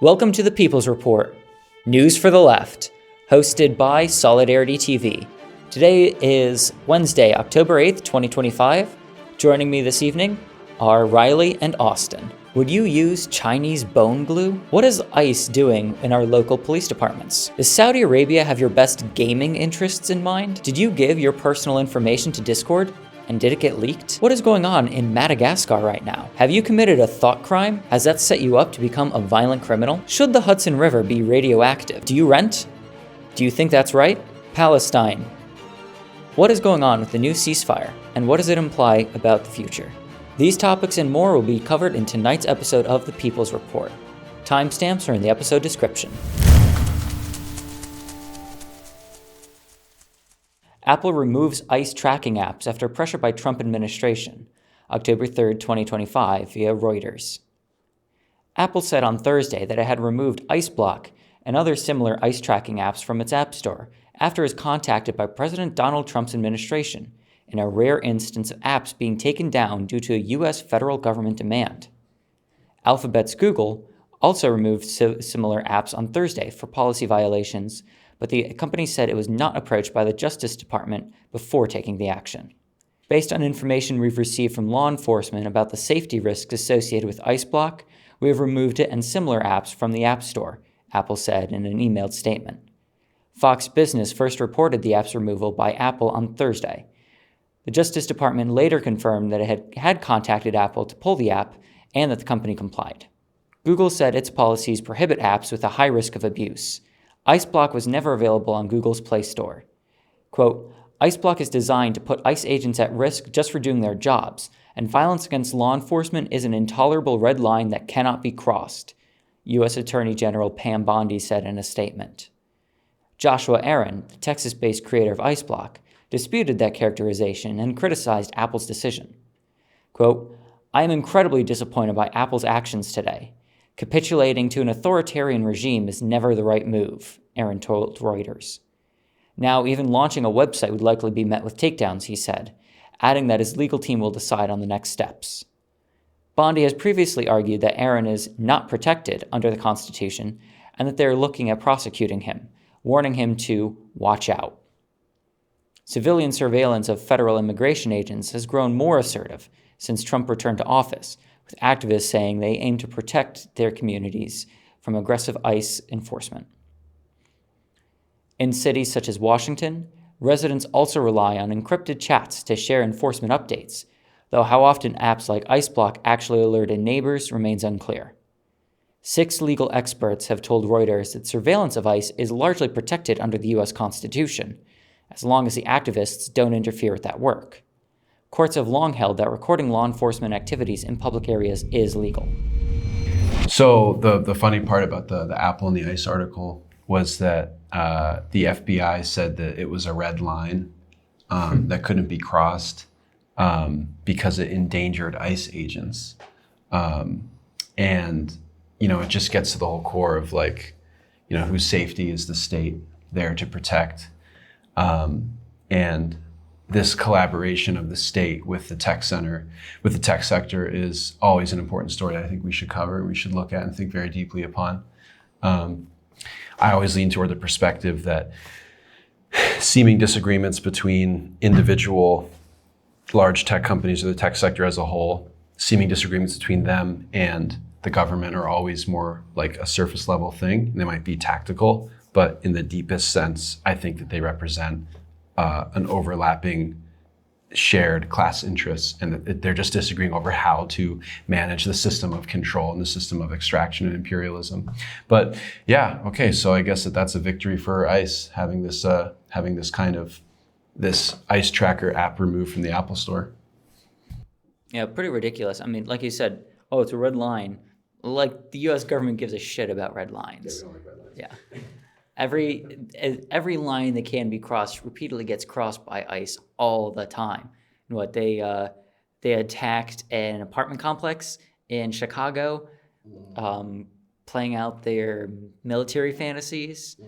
Welcome to the People's Report, news for the left, hosted by Solidarity TV. Today is Wednesday, October 8th, 2025. Joining me this evening are Riley and Austin. Would you use Chinese bone glue? What is ICE doing in our local police departments? Does Saudi Arabia have your best gaming interests in mind? Did you give your personal information to Discord? And did it get leaked? What is going on in Madagascar right now? Have you committed a thought crime? Has that set you up to become a violent criminal? Should the Hudson River be radioactive? Do you rent? Do you think that's right? Palestine. What is going on with the new ceasefire, and what does it imply about the future? These topics and more will be covered in tonight's episode of The People's Report. Timestamps are in the episode description. Apple removes ICE tracking apps after pressure by Trump administration. October 3rd, 2025, via Reuters. Apple said on Thursday that it had removed ICE Block and other similar ICE tracking apps from its App Store after it was contacted by President Donald Trump's administration in a rare instance of apps being taken down due to a U.S. federal government demand. Alphabet's Google also removed similar apps on Thursday for policy violations, but the company said it was not approached by the Justice Department before taking the action. Based on information we've received from law enforcement about the safety risks associated with ICE Block, we have removed it and similar apps from the App Store, Apple said in an emailed statement. Fox Business first reported the app's removal by Apple on Thursday. The Justice Department later confirmed that it had contacted Apple to pull the app and that the company complied. Google said its policies prohibit apps with a high risk of abuse. ICE Block was never available on Google's Play Store. Quote, ICE Block is designed to put ICE agents at risk just for doing their jobs, and violence against law enforcement is an intolerable red line that cannot be crossed, U.S. Attorney General Pam Bondi said in a statement. Joshua Aaron, the Texas-based creator of ICE Block, disputed that characterization and criticized Apple's decision. Quote, I am incredibly disappointed by Apple's actions today. Capitulating to an authoritarian regime is never the right move, Aaron told Reuters. Now, even launching a website would likely be met with takedowns, he said, adding that his legal team will decide on the next steps. Bondi has previously argued that Aaron is not protected under the Constitution and that they are looking at prosecuting him, warning him to watch out. Civilian surveillance of federal immigration agents has grown more assertive since Trump returned to office, with activists saying they aim to protect their communities from aggressive ICE enforcement. In cities such as Washington, residents also rely on encrypted chats to share enforcement updates, though how often apps like ICE Block actually alerted neighbors remains unclear. 6 legal experts have told Reuters that surveillance of ICE is largely protected under the U.S. Constitution, as long as the activists don't interfere with that work. Courts have long held that recording law enforcement activities in public areas is legal. So the funny part about the Apple and the ICE article was that the FBI said that it was a red line that couldn't be crossed because it endangered ICE agents. And, it just gets to the whole core of whose safety is the state there to protect. And this collaboration of the state with the tech sector is always an important story I think we should cover and we should look at and think very deeply upon. I always lean toward the perspective that seeming disagreements between individual large tech companies or the tech sector as a whole, seeming disagreements between them and the government are always more like a surface level thing. They might be tactical, but in the deepest sense, I think that they represent an overlapping shared class interests, and that they're just disagreeing over how to manage the system of control and the system of extraction and imperialism. But yeah, okay, so I guess that's a victory for ICE having this ICE tracker app removed from the Apple Store. Yeah, pretty ridiculous. I mean, like you said, it's a red line. Like the U.S. government gives a shit about red lines. Yeah, we don't like red lines. Yeah. Every line that can be crossed repeatedly gets crossed by ICE all the time. And they attacked an apartment complex in Chicago, playing out their military fantasies.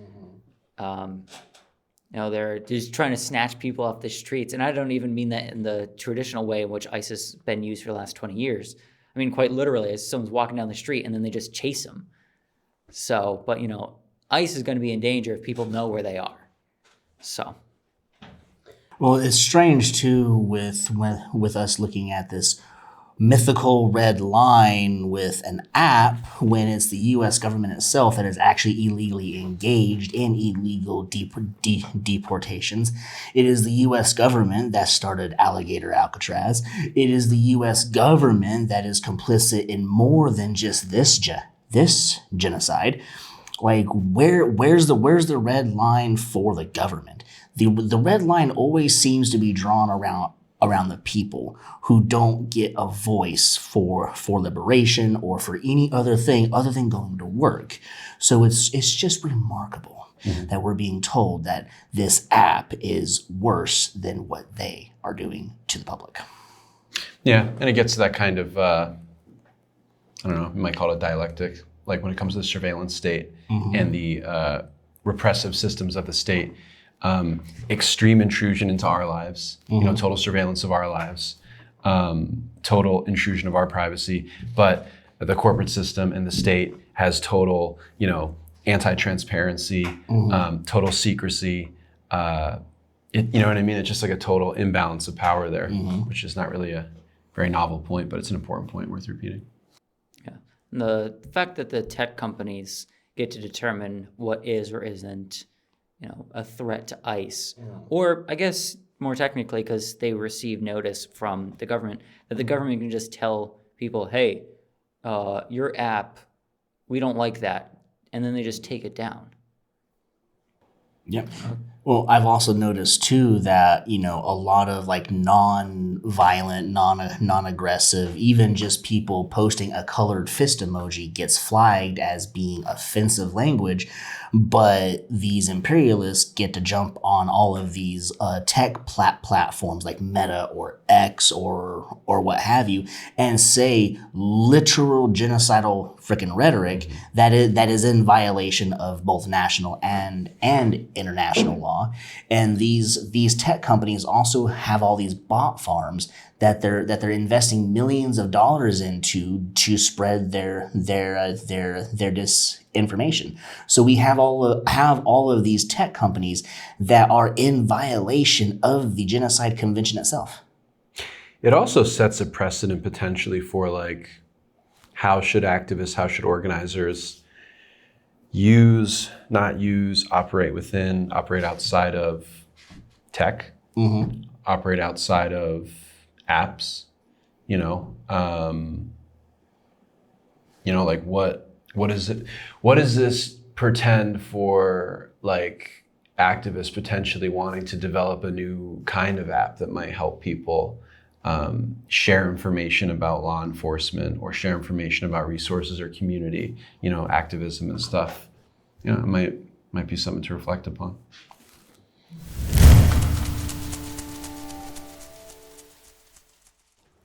They're just trying to snatch people off the streets, and I don't even mean that in the traditional way in which ICE has been used for the last 20 years. I mean, quite literally, as someone's walking down the street and then they just chase them. So, but ice is going to be in danger if people know where they are. So, Well, it's strange too with us looking at this mythical red line with an app when it's the U.S. government itself that is actually illegally engaged in illegal deportations. It is the U.S. government that started Alligator Alcatraz. It is the U.S. government that is complicit in more than just this genocide. Like where's the red line for the government? The red line always seems to be drawn around the people who don't get a voice for liberation or for any other thing other than going to work. So it's just remarkable that we're being told that this app is worse than what they are doing to the public. Yeah, and it gets to that kind of, I don't know, you might call it dialectic, like when it comes to the surveillance state and the repressive systems of the state. Extreme intrusion into our lives, total surveillance of our lives, total intrusion of our privacy. But the corporate system and the state has total, anti-transparency, total secrecy. You know what I mean? It's just like a total imbalance of power there, which is not really a very novel point, but it's an important point worth repeating. Yeah. And the fact that the tech companies get to determine what is or isn't a threat to ICE, or I guess more technically, because they receive notice from the government, that the government can just tell people, hey, your app, we don't like that, and then they just take it down. Yep. Well, I've also noticed too that, a lot of like non-violent, non-aggressive, even just people posting a colored fist emoji gets flagged as being offensive language. But these imperialists get to jump on all of these tech platforms like Meta or X or what have you, and say literal genocidal freaking rhetoric that is in violation of both national and international law. And these tech companies also have all these bot farms that they're investing millions of dollars into to spread their disinformation. So we have all of these tech companies that are in violation of the Genocide Convention itself. It also sets a precedent potentially for how should activists, how should organizers operate outside of tech, operate outside of apps, what is it? What does this pretend for activists potentially wanting to develop a new kind of app that might help people share information about law enforcement or share information about resources or community, activism and stuff. It might be something to reflect upon.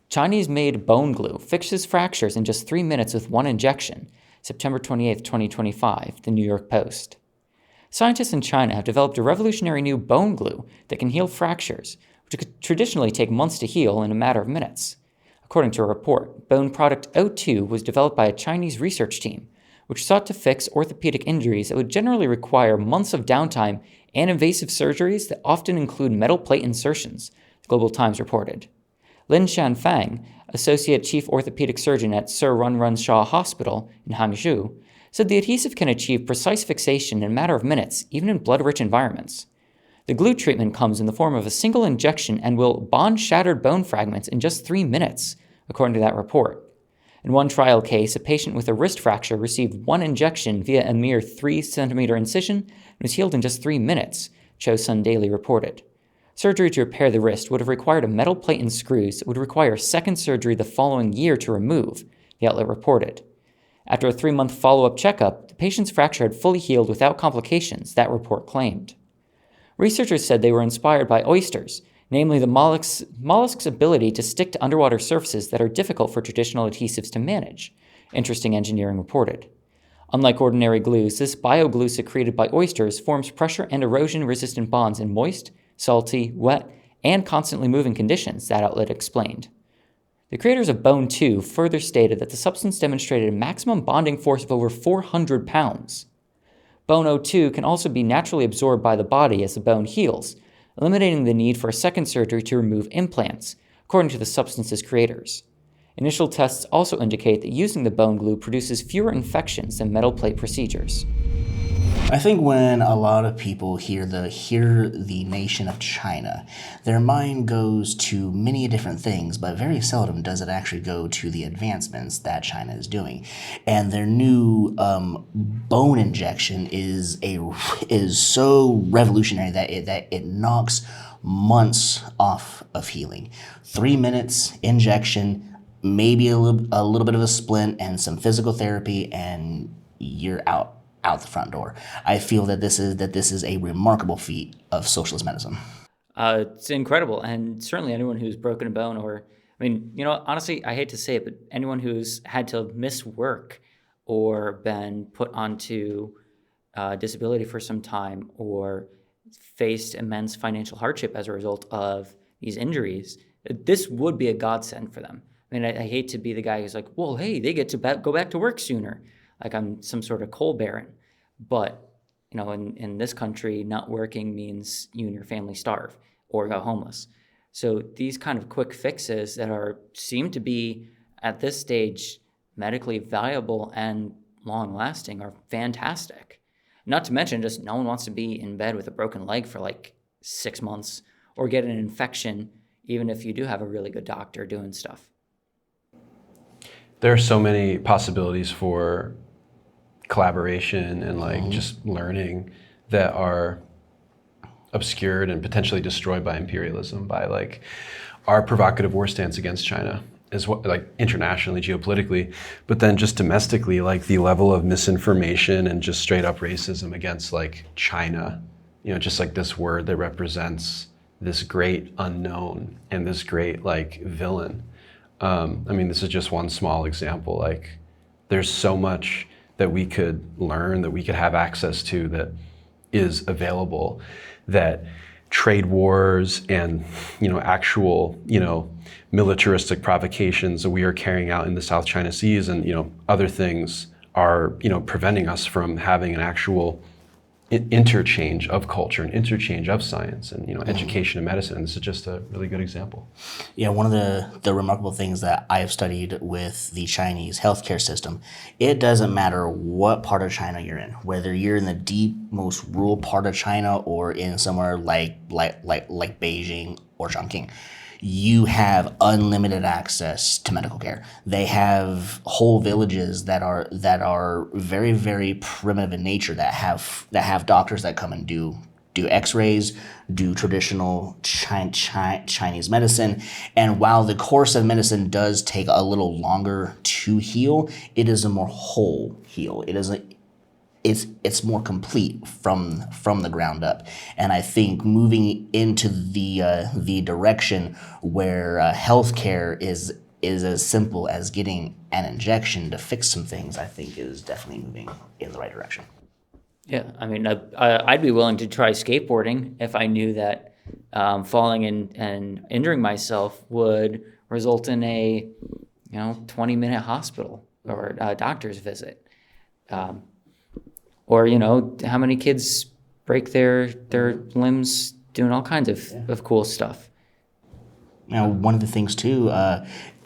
Chinese-made bone glue fixes fractures in just 3 minutes with one injection. September 28, 2025, The New York Post. Scientists in China have developed a revolutionary new bone glue that can heal fractures, which could traditionally take months to heal in a matter of minutes. According to a report, bone product O2 was developed by a Chinese research team, which sought to fix orthopedic injuries that would generally require months of downtime and invasive surgeries that often include metal plate insertions, the Global Times reported. Lin Shanfang, Associate Chief Orthopedic Surgeon at Sir Runrun Shaw Hospital in Hangzhou, said the adhesive can achieve precise fixation in a matter of minutes, even in blood-rich environments. The glue treatment comes in the form of a single injection and will bond shattered bone fragments in just 3 minutes, according to that report. In one trial case, a patient with a wrist fracture received one injection via a mere 3-centimeter incision and was healed in just 3 minutes, Chosun Daily reported. Surgery to repair the wrist would have required a metal plate and screws that would require second surgery the following year to remove, the outlet reported. After a 3-month follow-up checkup, the patient's fracture had fully healed without complications, that report claimed. Researchers said they were inspired by oysters, namely the mollusk's ability to stick to underwater surfaces that are difficult for traditional adhesives to manage, Interesting Engineering reported. Unlike ordinary glues, this bioglue secreted by oysters forms pressure and erosion-resistant bonds in moist, salty, wet, and constantly moving conditions, that outlet explained. The creators of Bone 2 further stated that the substance demonstrated a maximum bonding force of over 400 pounds. Bone O2 can also be naturally absorbed by the body as the bone heals, eliminating the need for a second surgery to remove implants, according to the substance's creators. Initial tests also indicate that using the bone glue produces fewer infections than metal plate procedures. I think when a lot of people hear the nation of China, their mind goes to many different things, but very seldom does it actually go to the advancements that China is doing. And their new bone injection is so revolutionary that it knocks months off of healing. 3 minutes injection, maybe a little bit of a splint and some physical therapy, and you're out the front door. I feel that this is a remarkable feat of socialist medicine. It's incredible, and certainly anyone who's broken a bone, or honestly, I hate to say it, but anyone who's had to miss work or been put onto disability for some time or faced immense financial hardship as a result of these injuries, this would be a godsend for them. I mean, I hate to be the guy who's like, well, hey, they get to go back to work sooner, like I'm some sort of coal baron. But, in this country, not working means you and your family starve or go homeless. So these kind of quick fixes that seem to be, at this stage, medically valuable and long-lasting are fantastic. Not to mention, just no one wants to be in bed with a broken leg for like 6 months or get an infection, even if you do have a really good doctor doing stuff. There are so many possibilities for collaboration and just learning that are obscured and potentially destroyed by imperialism, by our provocative war stance against China, is what internationally, geopolitically, but then just domestically, the level of misinformation and just straight up racism against China, just this word that represents this great unknown and this great villain. This is just one small example. There's so much that we could learn, that we could have access to, that is available, that trade wars and actual militaristic provocations that we are carrying out in the South China Seas and other things are preventing us from having an actual interchange of culture and interchange of science and education and medicine. And this is just a really good example. Yeah, one of the remarkable things that I have studied with the Chinese healthcare system, it doesn't matter what part of China you're in, whether you're in the deep, most rural part of China or in somewhere like Beijing or Chongqing. You have unlimited access to medical care. They have whole villages that are very, very primitive in nature, that have doctors that come and do X-rays, do traditional Chinese medicine. And while the course of medicine does take a little longer to heal, it is a more whole heal. It's more complete from the ground up. And I think moving into the direction where healthcare is as simple as getting an injection to fix some things, I think is definitely moving in the right direction. Yeah, I'd be willing to try skateboarding if I knew that falling and injuring myself would result in a 20-minute hospital or a doctor's visit. Or, how many kids break their limbs doing all kinds of cool stuff. Now, one of the things too,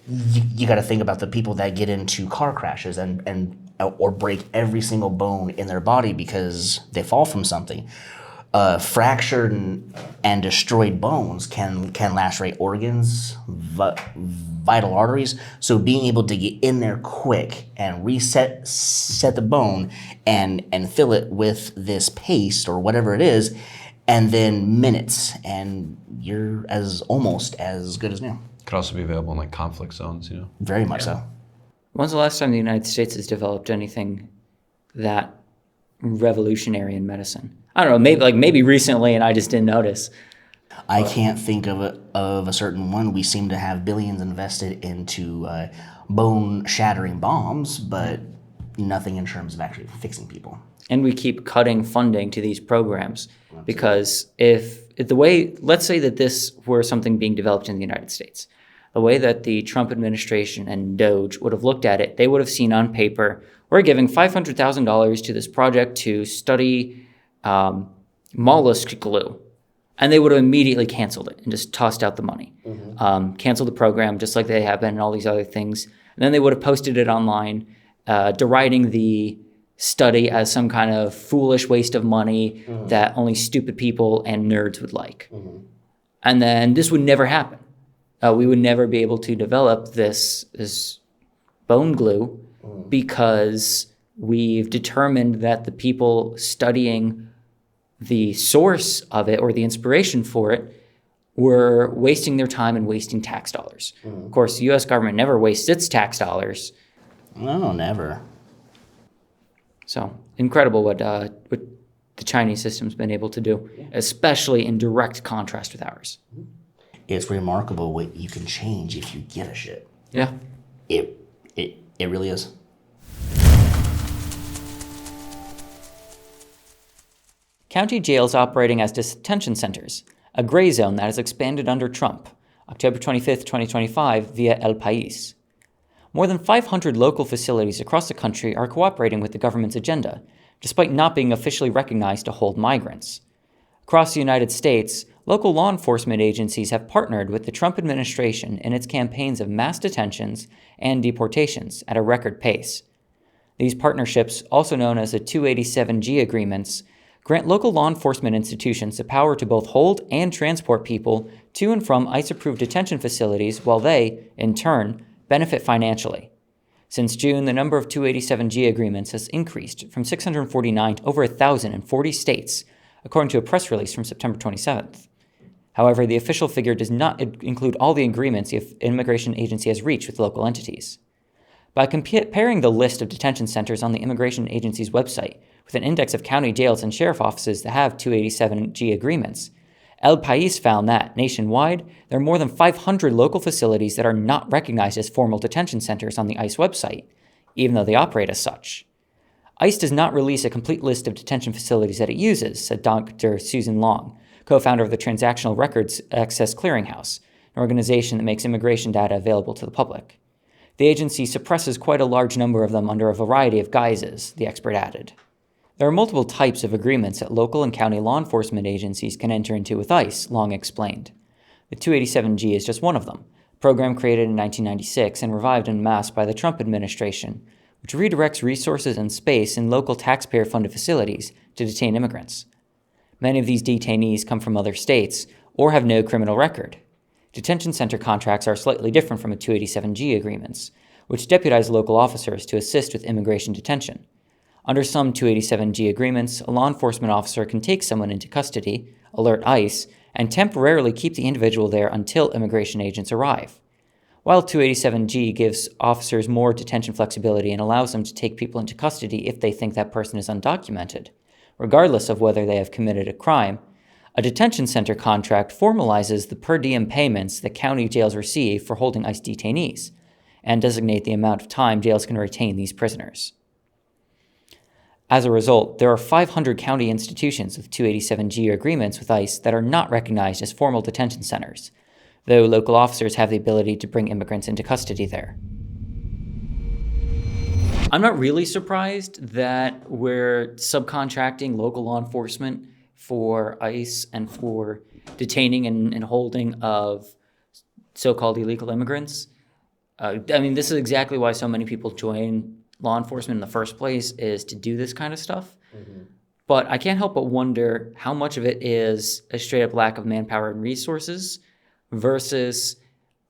you got to think about the people that get into car crashes and or break every single bone in their body because they fall from something. Fractured and destroyed bones can lacerate organs, vital arteries. So being able to get in there quick and set the bone and fill it with this paste or whatever it is, and then minutes, and you're almost as good as new. Could also be available in conflict zones, Very much so. When's the last time the United States has developed anything that revolutionary in medicine? I don't know, maybe recently and I just didn't notice. I can't think of a certain one. We seem to have billions invested into bone-shattering bombs, but nothing in terms of actually fixing people. And we keep cutting funding to these programs because if the way, let's say that this were something being developed in the United States, the way that the Trump administration and Doge would have looked at it, they would have seen on paper, we're giving $500,000 to this project to study mollusk glue. And they would have immediately canceled it and just tossed out the money. Canceled the program just like they have been and all these other things. And then they would have posted it online, deriding the study as some kind of foolish waste of money that only stupid people and nerds would like. And then this would never happen. We would never be able to develop this bone glue because we've determined that the people studying the source of it or the inspiration for it were wasting their time and wasting tax dollars. Of course, the U.S. government never wastes its tax dollars. No, never. So incredible what the Chinese system's been able to do, especially in direct contrast with ours. It's remarkable what you can change if you give a shit. Yeah. It really is. County jails operating as detention centers, a gray zone that has expanded under Trump, October 25, 2025, via El País. More than 500 local facilities across the country are cooperating with the government's agenda, despite not being officially recognized to hold migrants. Across the United States, local law enforcement agencies have partnered with the Trump administration in its campaigns of mass detentions and deportations at a record pace. These partnerships, also known as the 287G agreements, grant local law enforcement institutions the power to both hold and transport people to and from ICE-approved detention facilities while they, in turn, benefit financially. Since June, the number of 287G agreements has increased from 649 to over 1,000 in 40 states, according to a press release from September 27th. However, the official figure does not include all the agreements the immigration agency has reached with local entities. By comparing the list of detention centers on the immigration agency's website with an index of county jails and sheriff offices that have 287G agreements, El País found that, nationwide, there are more than 500 local facilities that are not recognized as formal detention centers on the ICE website, even though they operate as such. ICE does not release a complete list of detention facilities that it uses, said Dr. Susan Long, co-founder of the Transactional Records Access Clearinghouse, an organization that makes immigration data available to the public. The agency suppresses quite a large number of them under a variety of guises, the expert added. There are multiple types of agreements that local and county law enforcement agencies can enter into with ICE, Long explained. The 287G is just one of them, a program created in 1996 and revived en masse by the Trump administration, which redirects resources and space in local taxpayer-funded facilities to detain immigrants. Many of these detainees come from other states or have no criminal record. Detention center contracts are slightly different from a 287G agreements, which deputize local officers to assist with immigration detention. Under some 287G agreements, a law enforcement officer can take someone into custody, alert ICE, and temporarily keep the individual there until immigration agents arrive. While 287G gives officers more detention flexibility and allows them to take people into custody if they think that person is undocumented, regardless of whether they have committed a crime, a detention center contract formalizes the per diem payments that county jails receive for holding ICE detainees, and designate the amount of time jails can retain these prisoners. As a result, there are 500 county institutions with 287G agreements with ICE that are not recognized as formal detention centers, though local officers have the ability to bring immigrants into custody there. I'm not really surprised that we're subcontracting local law enforcement for ICE and for detaining and holding of so-called illegal immigrants. This is exactly why so many people join law enforcement in the first place, is to do this kind of stuff. But I can't help but wonder how much of it is a straight-up lack of manpower and resources versus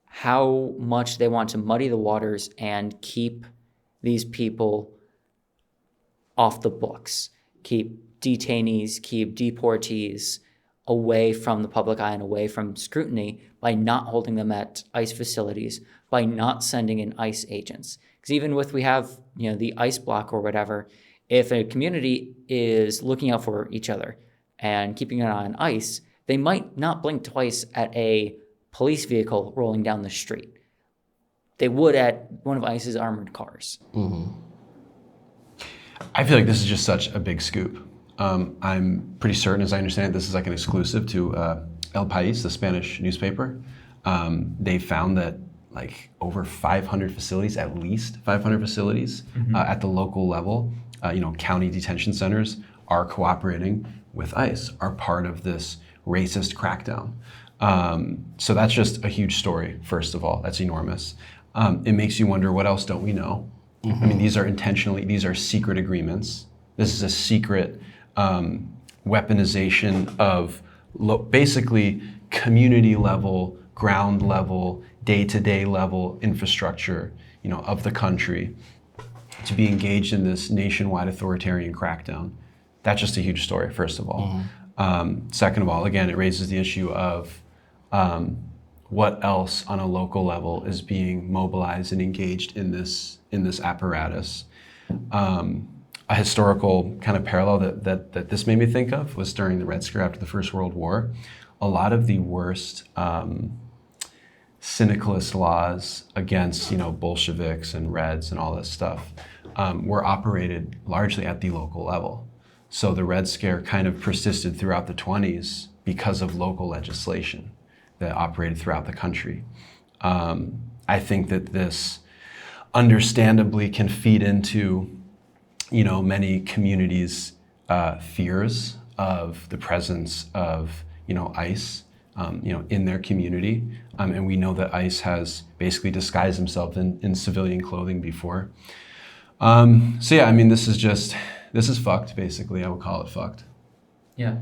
how much they want to muddy the waters and keep these people off the books, keep detainees, keep deportees away from the public eye and away from scrutiny by not holding them at ICE facilities, by not sending in ICE agents. Because even with we have the ICE block or whatever, if a community is looking out for each other and keeping an eye on ICE, they might not blink twice at a police vehicle rolling down the street. They would at one of ICE's armored cars. I feel like this is just such a big scoop. I'm pretty certain, as I understand it, this is like an exclusive to El País, the Spanish newspaper. They found that like over 500 facilities, at least 500 facilities at the local level. County detention centers are cooperating with ICE, are part of this racist crackdown. So that's just a huge story, first of all. That's enormous. It makes you wonder, what else don't we know? I mean, these are secret agreements. This is a secret weaponization of basically community level, ground level, day-to-day level infrastructure, of the country to be engaged in this nationwide authoritarian crackdown. That's just a huge story, first of all. Second of all, again, it raises the issue of what else on a local level is being mobilized and engaged in this apparatus. A historical kind of parallel that this made me think of was during the Red Scare after the First World War. A lot of the worst syndicalist laws against Bolsheviks and Reds and all this stuff were operated largely at the local level. So the Red Scare kind of persisted throughout the 20s because of local legislation that operated throughout the country. I think that this understandably can feed into many communities' fears of the presence of ICE in their community. And we know that ICE has basically disguised himself in civilian clothing before. So yeah, I mean, this is fucked, basically. I would call it fucked. Yeah.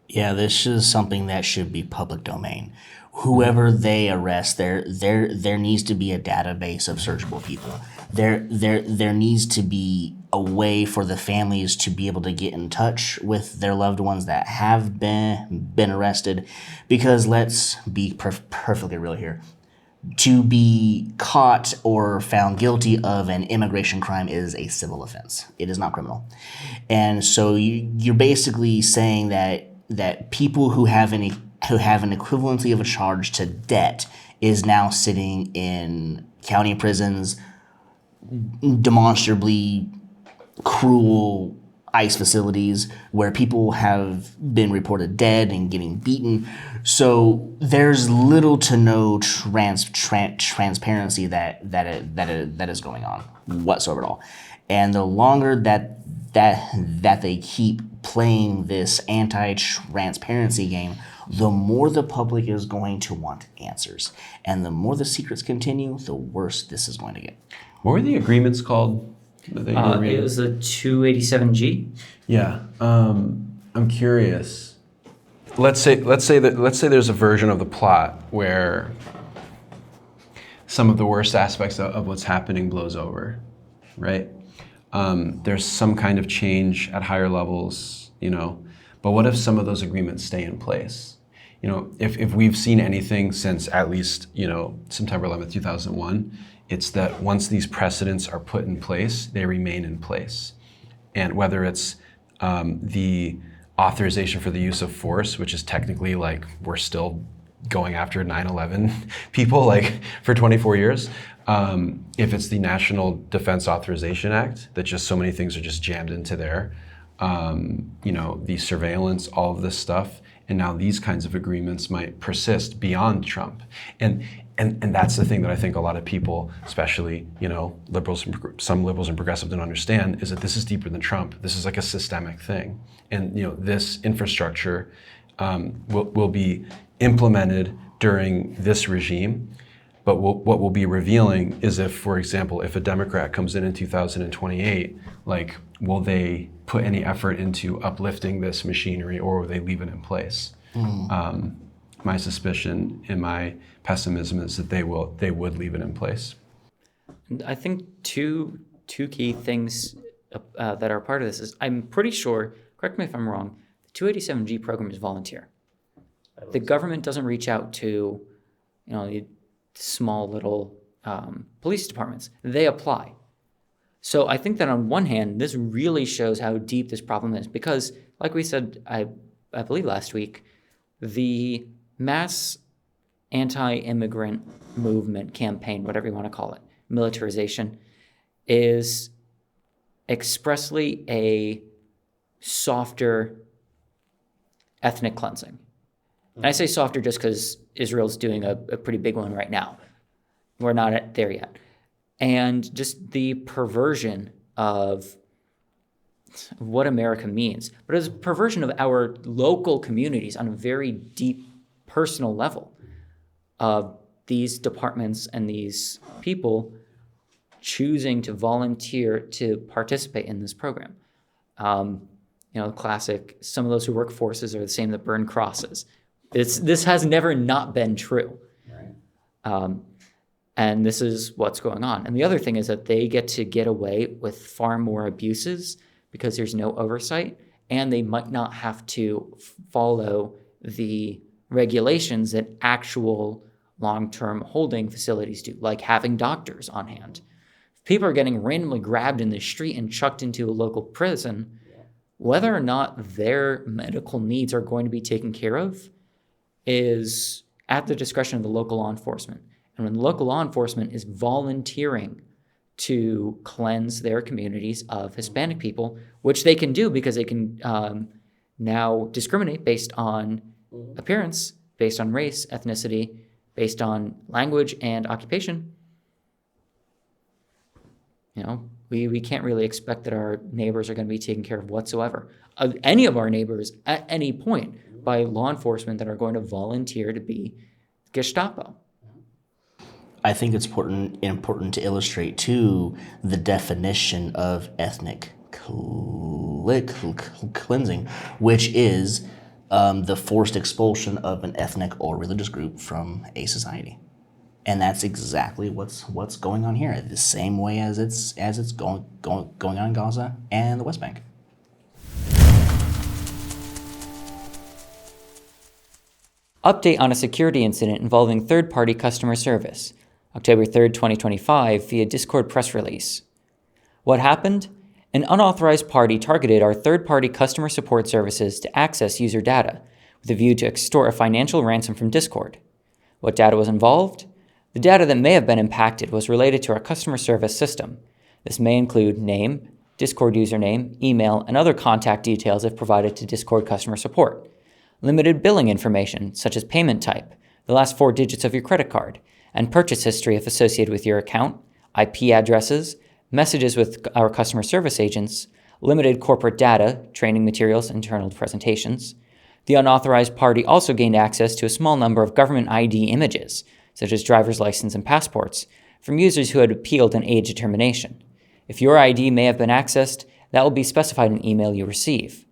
Yeah, this is something that should be public domain. Whoever they arrest, there needs to be a database of searchable people. There needs to be a way for the families to be able to get in touch with their loved ones that have been arrested, because let's be perfectly real here. To be caught or found guilty of an immigration crime is a civil offense. It is not criminal. And so you're basically saying that people who have an equivalency of a charge to debt is now sitting in county prisons, demonstrably cruel ICE facilities where people have been reported dead and getting beaten. So there's little to no transparency that is going on whatsoever at all. And the longer that they keep playing this anti-transparency game, the more the public is going to want answers. And the more the secrets continue, the worse this is going to get. What were the agreements called? It was the 287G. Yeah, I'm curious. Let's say there's a version of the plot where some of the worst aspects of what's happening blows over, right? There's some kind of change at higher levels, but what if some of those agreements stay in place? If we've seen anything since at least, September 11th, 2001, it's that once these precedents are put in place, they remain in place. And whether it's the authorization for the use of force, which is technically like we're still going after 9/11 people for 24 years, if it's the National Defense Authorization Act, that just so many things are just jammed into there, the surveillance, all of this stuff, and now these kinds of agreements might persist beyond Trump. And that's the thing that I think a lot of people, especially, some liberals and progressives don't understand, is that this is deeper than Trump. This is like a systemic thing. And, this infrastructure will be implemented during this regime. But what we'll be revealing is if, for example, if a Democrat comes in 2028, will they put any effort into uplifting this machinery, or will they leave it in place? My suspicion and my pessimism is that they would leave it in place. I think two key things that are part of this is, I'm pretty sure, correct me if I'm wrong, the 287G program is volunteer. The government doesn't reach out to, small little police departments. They apply. So I think that on one hand, this really shows how deep this problem is, because like we said, I believe last week, the mass anti-immigrant movement campaign, whatever you want to call it, militarization, is expressly a softer ethnic cleansing. And I say softer just because Israel's doing a pretty big one right now. We're not there yet. And just the perversion of what America means, but as a perversion of our local communities on a very deep personal level of these departments and these people choosing to volunteer to participate in this program. Classic, some of those who work forces are the same that burn crosses. This has never not been true. Right. And this is what's going on. And the other thing is that they get away with far more abuses because there's no oversight, and they might not have to follow the regulations that actual long-term holding facilities do, like having doctors on hand. If people are getting randomly grabbed in the street and chucked into a local prison, whether or not their medical needs are going to be taken care of is at the discretion of the local law enforcement. And when the local law enforcement is volunteering to cleanse their communities of Hispanic people, which they can do because they can now discriminate based on appearance, based on race, ethnicity, based on language and occupation, we can't really expect that our neighbors are going to be taken care of whatsoever. Any of our neighbors at any point by law enforcement that are going to volunteer to be Gestapo. I think it's important to illustrate, too, the definition of ethnic cleansing, which is the forced expulsion of an ethnic or religious group from a society. And that's exactly what's going on here, the same way as it's going on in Gaza and the West Bank. Update on a security incident involving third-party customer service. October 3rd, 2025, via Discord press release. What happened? An unauthorized party targeted our third-party customer support services to access user data, with a view to extort a financial ransom from Discord. What data was involved? The data that may have been impacted was related to our customer service system. This may include name, Discord username, email, and other contact details if provided to Discord customer support. Limited billing information, such as payment type, the last 4 digits of your credit card, and purchase history if associated with your account, IP addresses, messages with our customer service agents, limited corporate data, training materials, internal presentations. The unauthorized party also gained access to a small number of government ID images, such as driver's license and passports, from users who had appealed an age determination. If your ID may have been accessed, that will be specified in the email you receive.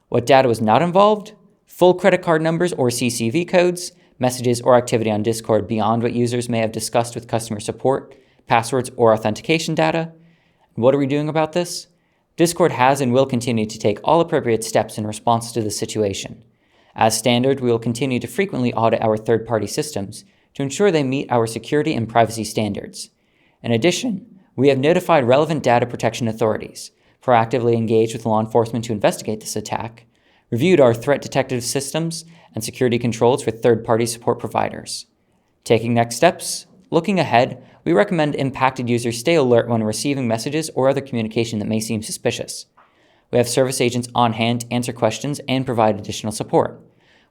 What data was not involved? Full credit card numbers or CCV codes, messages or activity on Discord beyond what users may have discussed with customer support, passwords or authentication data. What are we doing about this? Discord has and will continue to take all appropriate steps in response to the situation. As standard, we will continue to frequently audit our third-party systems to ensure they meet our security and privacy standards. In addition, we have notified relevant data protection authorities, proactively engaged with law enforcement to investigate this attack, reviewed our threat detective systems and security controls with third-party support providers. Taking next steps, looking ahead, we recommend impacted users stay alert when receiving messages or other communication that may seem suspicious. We have service agents on hand to answer questions and provide additional support.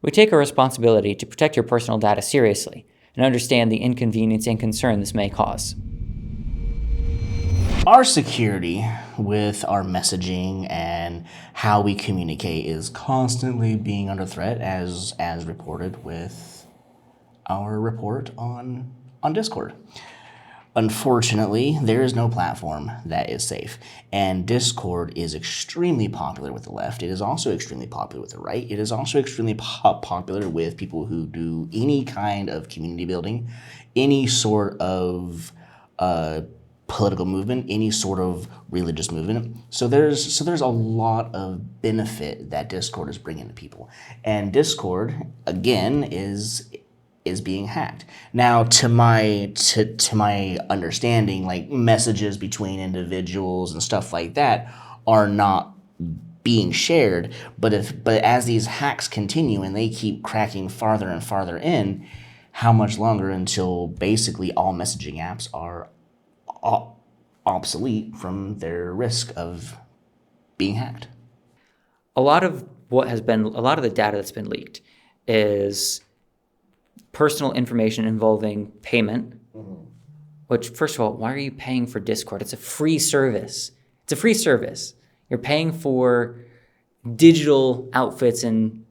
We take our responsibility to protect your personal data seriously and understand the inconvenience and concern this may cause. Our security with our messaging and how we communicate is constantly being under threat, as reported with our report on Discord. Unfortunately, there is no platform that is safe, and Discord is extremely popular with the left. It is also extremely popular with the right. It is also extremely popular with people who do any kind of community building, any sort of political movement, any sort of religious movement. So there's a lot of benefit that Discord is bringing to people, and Discord again is being hacked. Now, to my understanding, like messages between individuals and stuff like that are not being shared. But as these hacks continue and they keep cracking farther and farther in, how much longer until basically all messaging apps are obsolete from their risk of being hacked? A lot of the data that's been leaked is personal information involving payment, which, first of all, why are you paying for Discord? It's a free service. It's a free service. You're paying for digital outfits and,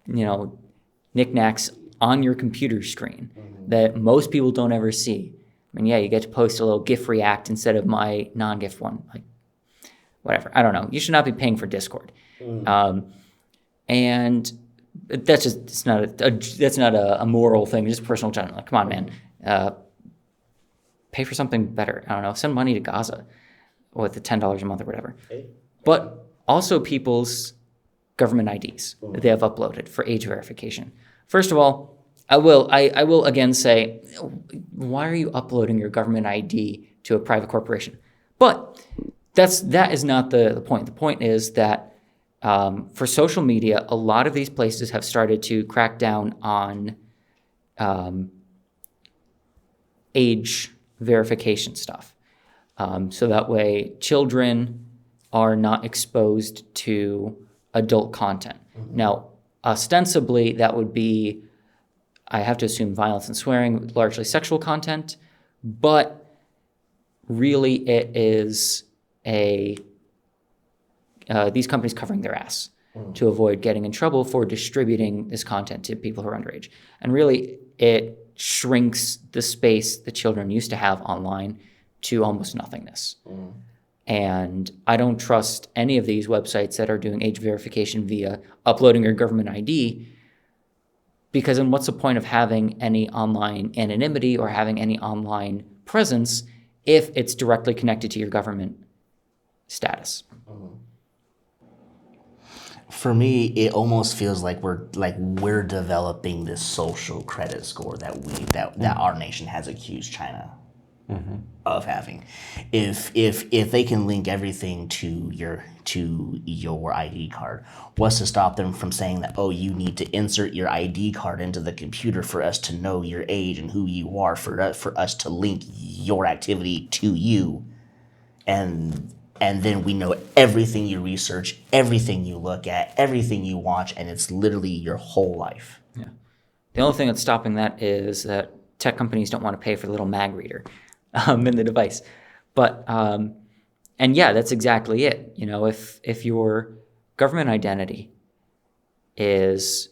knickknacks on your computer screen that most people don't ever see. I mean, yeah, you get to post a little GIF react instead of my non-GIF one. Like, whatever. I don't know. You should not be paying for Discord. And that's just, that's not a moral thing, just personal judgment. Like, come on, man. Pay for something better. I don't know. Send money to Gaza with the $10 a month or whatever. But also people's government IDs that they have uploaded for age verification. First of all, I will again say, why are you uploading your government ID to a private corporation? But that is not the point. The point is that for social media, a lot of these places have started to crack down on age verification stuff. So that way children are not exposed to adult content. Now, ostensibly, that would be, I have to assume, violence and swearing, largely sexual content, but really it is these companies covering their ass to avoid getting in trouble for distributing this content to people who are underage. And really, it shrinks the space that children used to have online to almost nothingness. And I don't trust any of these websites that are doing age verification via uploading your government ID, because then what's the point of having any online anonymity or having any online presence if it's directly connected to your government status? For me, it almost feels like we're developing this social credit score that our nation has accused China of having. If they can link everything to your ID card, what's to stop them from saying that, oh, you need to insert your ID card into the computer for us to know your age and who you are, for us to link your activity to you, and then we know everything you research, everything you look at, everything you watch, and it's literally your whole life. Yeah. The only thing that's stopping that is that tech companies don't want to pay for the little mag reader in the device. But, and yeah, that's exactly it. If your government identity is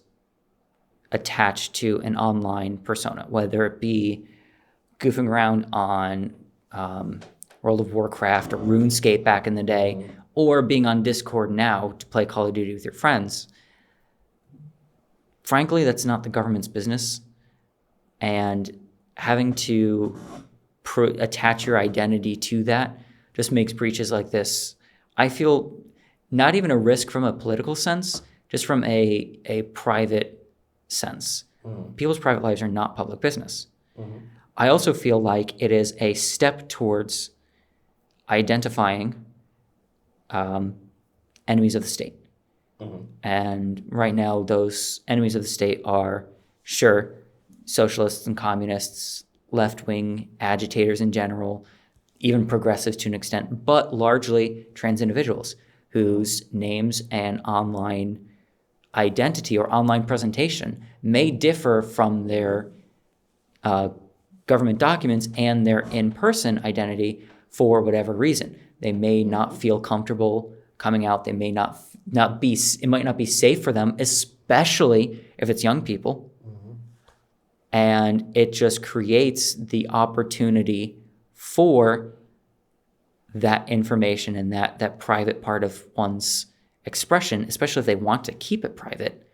attached to an online persona, whether it be goofing around on World of Warcraft or RuneScape back in the day, or being on Discord now to play Call of Duty with your friends, frankly, that's not the government's business. And having to attach your identity to that just makes breaches like this, I feel, not even a risk from a political sense, just from a private sense. People's private lives are not public business. I also feel like it is a step towards identifying enemies of the state. And right now, those enemies of the state are, sure, socialists and communists, left-wing agitators in general, even progressives to an extent, but largely trans individuals whose names and online identity or online presentation may differ from their government documents and their in-person identity for whatever reason. They may not feel comfortable coming out. They may not be, it might not be safe for them, especially if it's young people. And it just creates the opportunity for that information and that private part of one's expression, especially if they want to keep it private,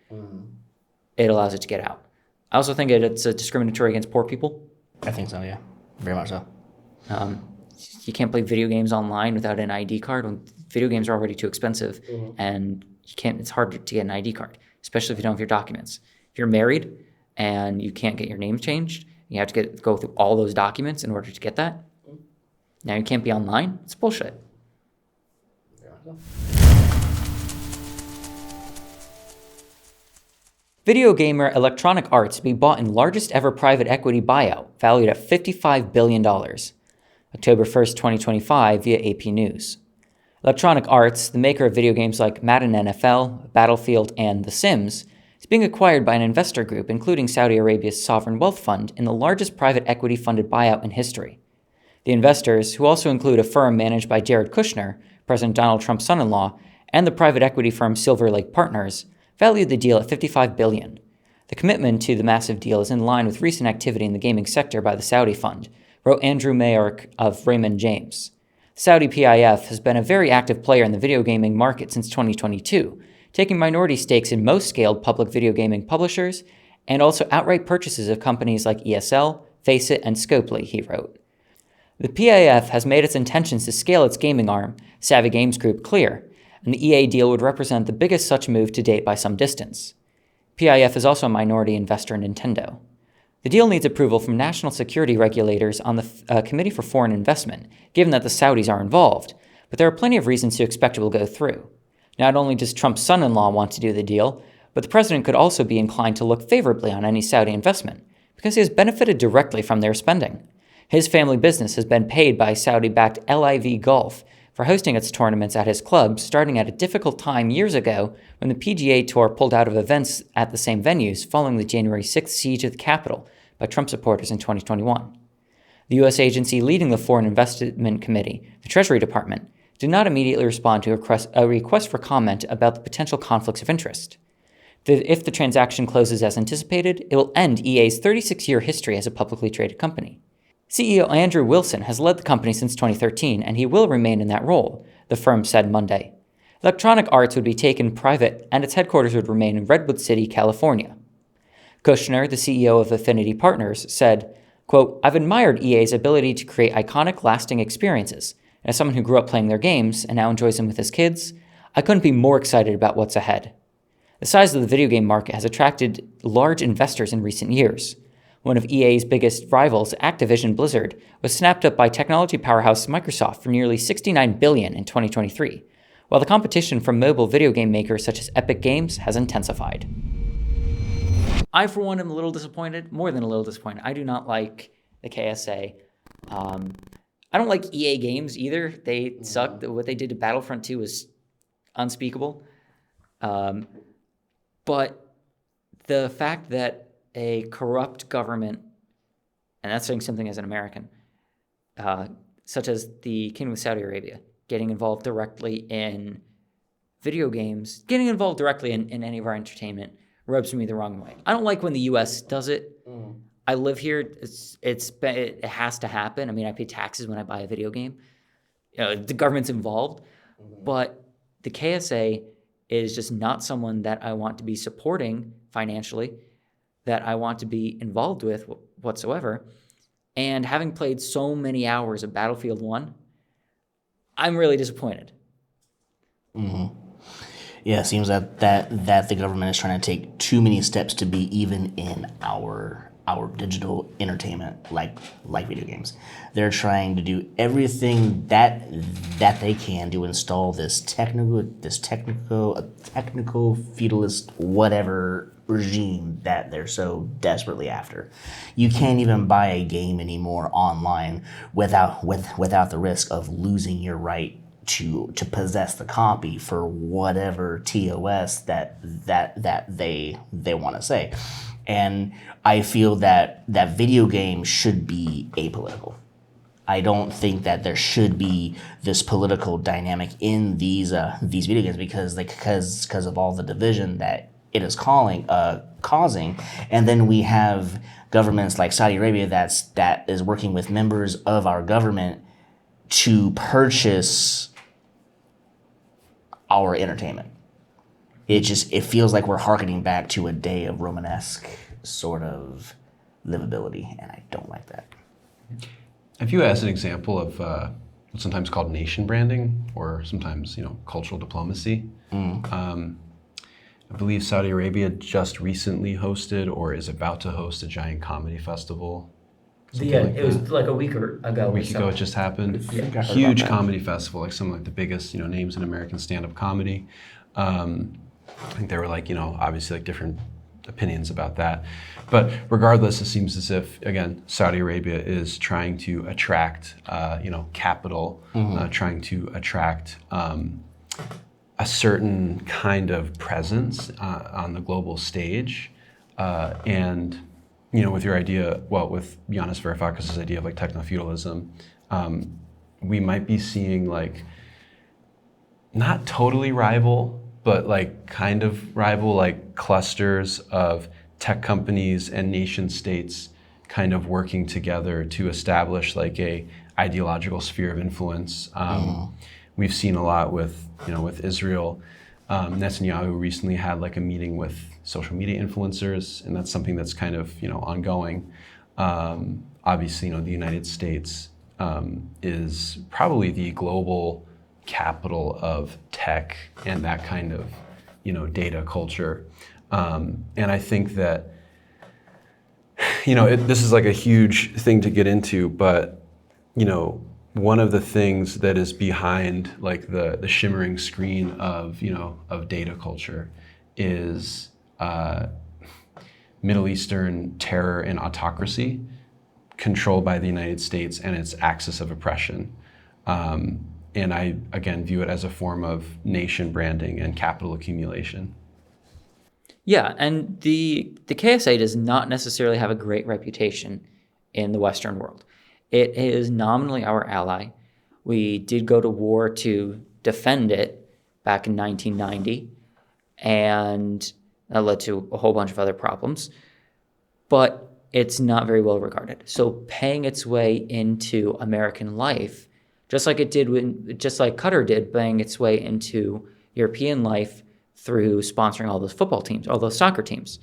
it allows it to get out. I also think it's discriminatory against poor people. I think so, yeah. Very much so. You can't play video games online without an ID card when video games are already too expensive, and it's hard to get an ID card, especially if you don't have your documents. If you're married and you can't get your name changed, you have to go through all those documents in order to get that. Now you can't be online. It's bullshit. Video gamer Electronic Arts to be bought in largest ever private equity buyout, valued at $55 billion. October 1st, 2025, via AP News. Electronic Arts, the maker of video games like Madden NFL, Battlefield, and The Sims, is being acquired by an investor group including Saudi Arabia's sovereign wealth fund in the largest private equity-funded buyout in history. The investors, who also include a firm managed by Jared Kushner, President Donald Trump's son-in-law, and the private equity firm Silver Lake Partners, valued the deal at $55 billion. The commitment to the massive deal is in line with recent activity in the gaming sector by the Saudi fund, wrote Andrew Mayork of Raymond James. Saudi PIF has been a very active player in the video gaming market since 2022, taking minority stakes in most scaled public video gaming publishers, and also outright purchases of companies like ESL, Faceit, and Scopely, he wrote. The PIF has made its intentions to scale its gaming arm, Savvy Games Group, clear, and the EA deal would represent the biggest such move to date by some distance. PIF is also a minority investor in Nintendo. The deal needs approval from national security regulators on the Committee for Foreign Investment, given that the Saudis are involved, but there are plenty of reasons to expect it will go through. Not only does Trump's son-in-law want to do the deal, but the president could also be inclined to look favorably on any Saudi investment, because he has benefited directly from their spending. His family business has been paid by Saudi-backed LIV Golf for hosting its tournaments at his club, starting at a difficult time years ago when the PGA Tour pulled out of events at the same venues following the January 6th siege of the Capitol by Trump supporters in 2021. The U.S. agency leading the Foreign Investment Committee, the Treasury Department, did not immediately respond to a request for comment about the potential conflicts of interest. If the transaction closes as anticipated, it will end EA's 36-year history as a publicly traded company. CEO Andrew Wilson has led the company since 2013, and he will remain in that role, the firm said Monday. Electronic Arts would be taken private, and its headquarters would remain in Redwood City, California. Kushner, the CEO of Affinity Partners, said, quote, "I've admired EA's ability to create iconic, lasting experiences, and as someone who grew up playing their games and now enjoys them with his kids, I couldn't be more excited about what's ahead." The size of the video game market has attracted large investors in recent years. One of EA's biggest rivals, Activision Blizzard, was snapped up by technology powerhouse Microsoft for nearly $69 billion in 2023, while the competition from mobile video game makers such as Epic Games has intensified. I, for one, am a little disappointed, more than a little disappointed. I do not like the KSA. I don't like EA games either. They suck. What they did to Battlefront 2 was unspeakable. But the fact that a corrupt government, and that's saying something as an American, such as the Kingdom of Saudi Arabia, getting involved directly in video games, getting involved directly in any of our entertainment, rubs me the wrong way. I don't like when the U.S. does it. I live here. It has to happen. I mean, I pay taxes when I buy a video game. The government's involved, but the KSA is just not someone that I want to be supporting financially, that I want to be involved with whatsoever. And having played so many hours of Battlefield 1, I'm really disappointed. Yeah, it seems that the government is trying to take too many steps to be even in our digital entertainment, like video games. They're trying to do everything that they can to install this technical feudalist whatever regime that they're so desperately after. You can't even buy a game anymore online without the risk of losing your right to possess the copy for whatever TOS that they want to say. And I feel that video games should be apolitical. I don't think that there should be this political dynamic in these video games because of all the division that it is causing. And then we have governments like Saudi Arabia that is working with members of our government to purchase our entertainment. It feels like we're hearkening back to a day of Romanesque sort of livability, and I don't like that. I view it as an example of what's sometimes called nation branding, or sometimes cultural diplomacy. I believe Saudi Arabia just recently hosted or is about to host a giant comedy festival. It was like a week ago. A week ago it just happened. Huge comedy festival, like some of the biggest names in American stand-up comedy. I think there were obviously different opinions about that. But regardless, it seems as if, again, Saudi Arabia is trying to attract capital, trying to attract a certain kind of presence on the global stage. And, with your idea, with Yanis Varoufakis' idea of like techno-feudalism, we might be seeing like not totally rival, but like kind of rival, like clusters of tech companies and nation states kind of working together to establish like a ideological sphere of influence. We've seen a lot with Israel. Netanyahu recently had like a meeting with social media influencers, and that's something that's kind of ongoing. Obviously, the United States is probably the global capital of tech and that kind of data culture. And I think that this is like a huge thing to get into, but one of the things that is behind like the shimmering screen of data culture is Middle Eastern terror and autocracy controlled by the United States and its axis of oppression. And I, again, view it as a form of nation branding and capital accumulation. Yeah, and the KSA does not necessarily have a great reputation in the Western world. It is nominally our ally. We did go to war to defend it back in 1990, and that led to a whole bunch of other problems. But it's not very well regarded. So paying its way into American life, just like Qatar did, paying its way into European life through sponsoring all those football teams, all those soccer teams,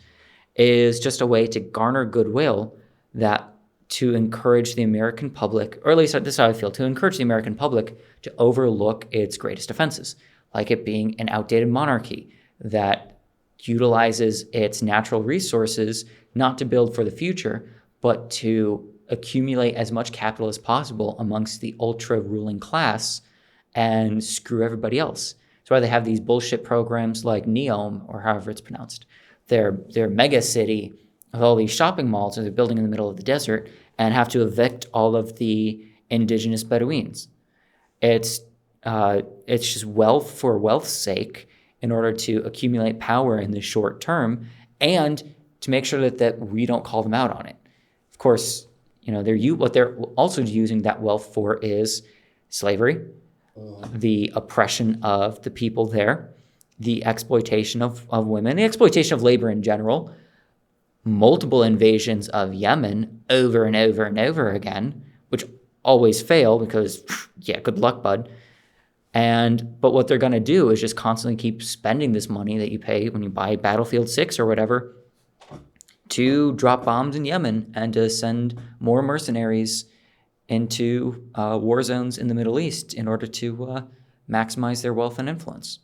is just a way to garner goodwill to encourage the American public, or at least this is how I feel, to encourage the American public to overlook its greatest offenses, like it being an outdated monarchy that utilizes its natural resources not to build for the future, but to accumulate as much capital as possible amongst the ultra-ruling class and screw everybody else. That's why they have these bullshit programs like NEOM, or however it's pronounced. Their mega city with all these shopping malls that they're building in the middle of the desert and have to evict all of the indigenous Bedouins. It's just wealth for wealth's sake in order to accumulate power in the short term and to make sure that we don't call them out on it. Of course, what they're also using that wealth for is slavery, the oppression of the people there, the exploitation of women, the exploitation of labor in general, multiple invasions of Yemen over and over and over again, which always fail because, good luck, bud. But what they're going to do is just constantly keep spending this money that you pay when you buy Battlefield 6 or whatever to drop bombs in Yemen and to send more mercenaries into war zones in the Middle East in order to maximize their wealth and influence.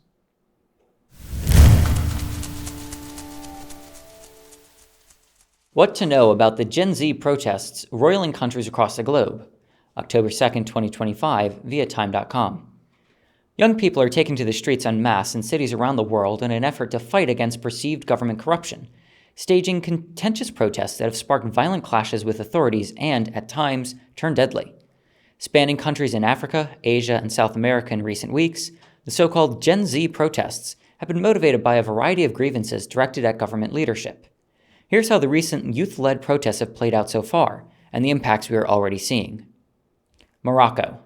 What to know about the Gen Z protests roiling countries across the globe. October 2nd, 2025, via Time.com. Young people are taking to the streets en masse in cities around the world in an effort to fight against perceived government corruption, staging contentious protests that have sparked violent clashes with authorities and, at times, turned deadly. Spanning countries in Africa, Asia, and South America in recent weeks, the so-called Gen Z protests have been motivated by a variety of grievances directed at government leadership. Here's how the recent youth-led protests have played out so far, and the impacts we are already seeing. Morocco.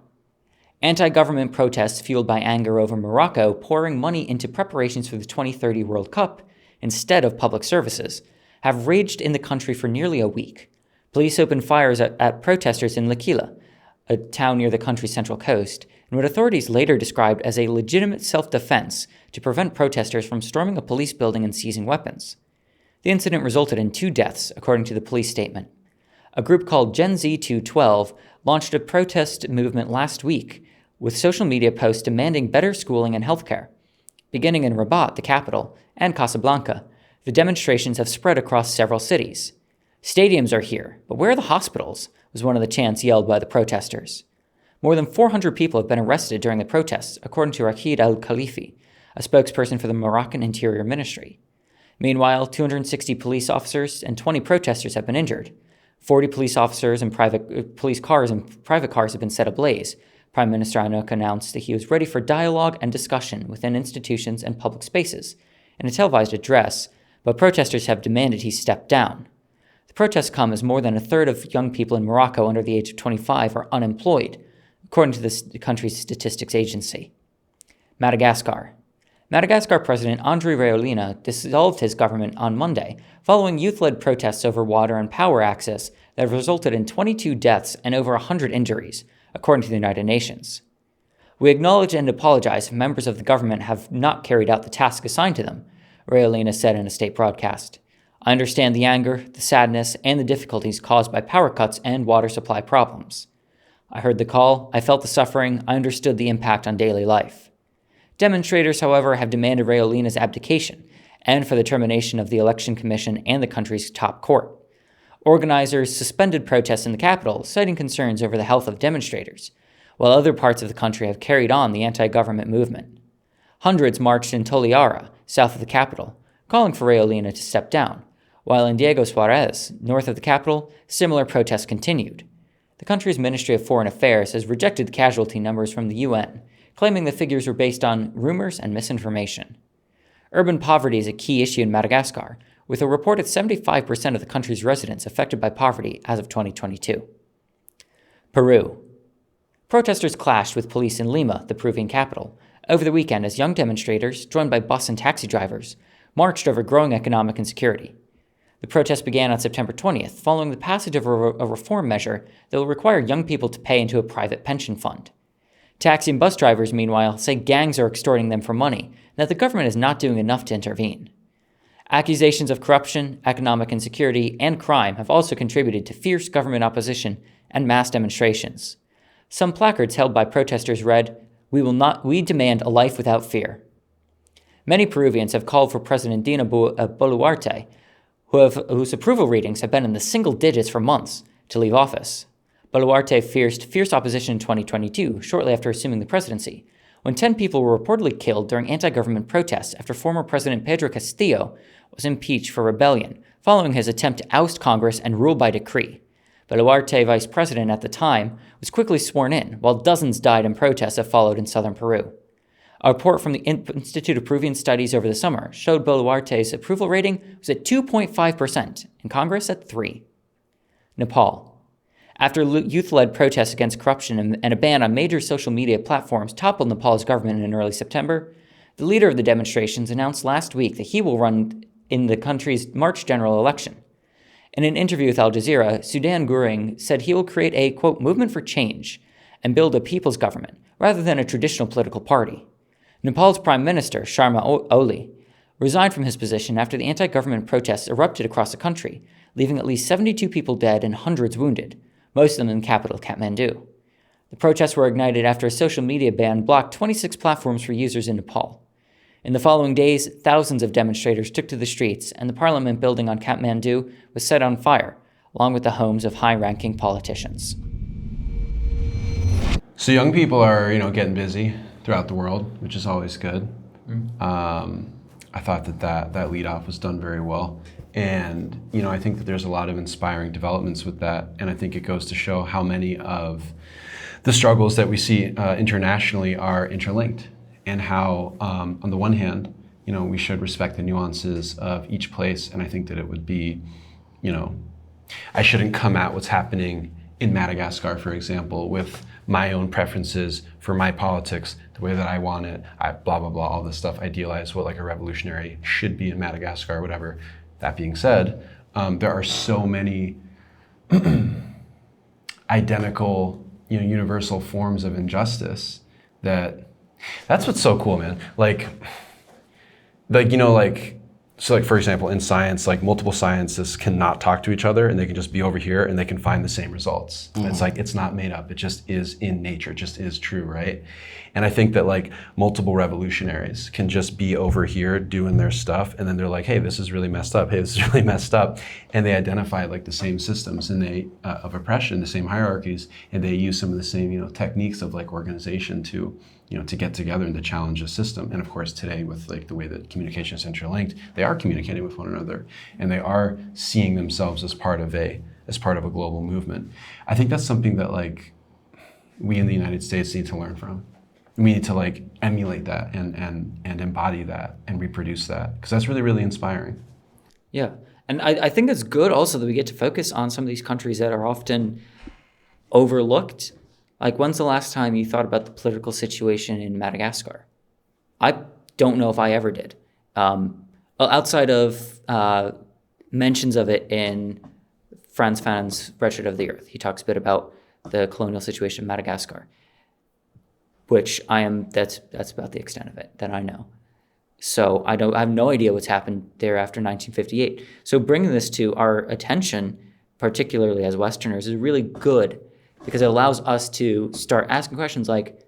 Anti-government protests fueled by anger over Morocco pouring money into preparations for the 2030 World Cup instead of public services have raged in the country for nearly a week. Police opened fires at protesters in L'Aquila, a town near the country's central coast, in what authorities later described as a legitimate self-defense to prevent protesters from storming a police building and seizing weapons. The incident resulted in 2 deaths, according to the police statement. A group called Gen Z 212 launched a protest movement last week with social media posts demanding better schooling and healthcare. Beginning in Rabat, the capital, and Casablanca, the demonstrations have spread across several cities. Stadiums are here, but where are the hospitals? Was one of the chants yelled by the protesters. More than 400 people have been arrested during the protests, according to Rachid al-Khalifi, a spokesperson for the Moroccan Interior Ministry. Meanwhile, 260 police officers and 20 protesters have been injured. 40 police officers and police cars and private cars have been set ablaze, Prime Minister Anok announced that he was ready for dialogue and discussion within institutions and public spaces in a televised address, but protesters have demanded he step down. The protests come as more than a third of young people in Morocco under the age of 25 are unemployed, according to the country's statistics agency. Madagascar. Madagascar President Andry Rajoelina dissolved his government on Monday, following youth-led protests over water and power access that have resulted in 22 deaths and over 100 injuries, according to the United Nations. We acknowledge and apologize if members of the government have not carried out the task assigned to them, Rajoelina said in a state broadcast. I understand the anger, the sadness, and the difficulties caused by power cuts and water supply problems. I heard the call, I felt the suffering, I understood the impact on daily life. Demonstrators, however, have demanded Rajoelina's abdication and for the termination of the Election Commission and the country's top court. Organizers suspended protests in the capital, citing concerns over the health of demonstrators, while other parts of the country have carried on the anti-government movement. Hundreds marched in Toliara, south of the capital, calling for Rajoelina to step down, while in Diego Suarez, north of the capital, similar protests continued. The country's Ministry of Foreign Affairs has rejected the casualty numbers from the UN, claiming the figures were based on rumors and misinformation. Urban poverty is a key issue in Madagascar, with a reported 75% of the country's residents affected by poverty as of 2022. Peru. Protesters clashed with police in Lima, the Peruvian capital, over the weekend as young demonstrators, joined by bus and taxi drivers, marched over growing economic insecurity. The protest began on September 20th, following the passage of a reform measure that will require young people to pay into a private pension fund. Taxi and bus drivers, meanwhile, say gangs are extorting them for money and that the government is not doing enough to intervene. Accusations of corruption, economic insecurity, and crime have also contributed to fierce government opposition and mass demonstrations. Some placards held by protesters read, We demand a life without fear." Many Peruvians have called for President Dina Boluarte, whose approval ratings have been in the single digits for months, to leave office. Boluarte faced fierce opposition in 2022, shortly after assuming the presidency, when 10 people were reportedly killed during anti-government protests after former President Pedro Castillo was impeached for rebellion, following his attempt to oust Congress and rule by decree. Boluarte, vice president at the time, was quickly sworn in, while dozens died in protests that followed in southern Peru. A report from the Institute of Peruvian Studies over the summer showed Boluarte's approval rating was at 2.5% and Congress at 3%. Nepal. After youth-led protests against corruption and a ban on major social media platforms toppled Nepal's government in early September, the leader of the demonstrations announced last week that he will run in the country's March general election. In an interview with Al Jazeera, Sudan Gurung said he will create a, quote, movement for change and build a people's government rather than a traditional political party. Nepal's Prime Minister, Sharma Oli, resigned from his position after the anti-government protests erupted across the country, leaving at least 72 people dead and hundreds wounded, most of them in the capital, Kathmandu. The protests were ignited after a social media ban blocked 26 platforms for users in Nepal. In the following days, thousands of demonstrators took to the streets, and the parliament building on Kathmandu was set on fire, along with the homes of high-ranking politicians. So young people are, getting busy throughout the world, which is always good. I thought that lead off was done very well. And, I think that there's a lot of inspiring developments with that. And I think it goes to show how many of the struggles that we see internationally are interlinked, and how, on the one hand, we should respect the nuances of each place. And I think that it would be, I shouldn't come at what's happening in Madagascar, for example, with my own preferences for my politics, the way that I want it, blah, blah, blah, all this stuff, idealize what like a revolutionary should be in Madagascar, whatever. That being said, there are so many identical, universal forms of injustice that's what's so cool, man. So for example, in science, multiple scientists cannot talk to each other, and they can just be over here and they can find the same results. Mm-hmm. It's not made up. It just is in nature. It just is true, right? And I think that multiple revolutionaries can just be over here doing their stuff, and then they're like, hey, this is really messed up. Hey, this is really messed up. And they identify the same systems and of oppression, the same hierarchies, and they use some of the same techniques of organization to get together and to challenge the system. And of course, today with the way that communication is interlinked, they are communicating with one another, and they are seeing themselves as part of a global movement. I think that's something that we in the United States need to learn from. We need to like emulate that and embody that and reproduce that, because that's really, really inspiring. Yeah. And I think it's good also that we get to focus on some of these countries that are often overlooked. Like, when's the last time you thought about the political situation in Madagascar? I don't know if I ever did. Outside of mentions of it in Frantz Fanon's Wretched of the Earth. He talks a bit about the colonial situation in Madagascar, which that's about the extent of it that I know. So I have no idea what's happened there after 1958. So bringing this to our attention, particularly as Westerners, is really good because it allows us to start asking questions like,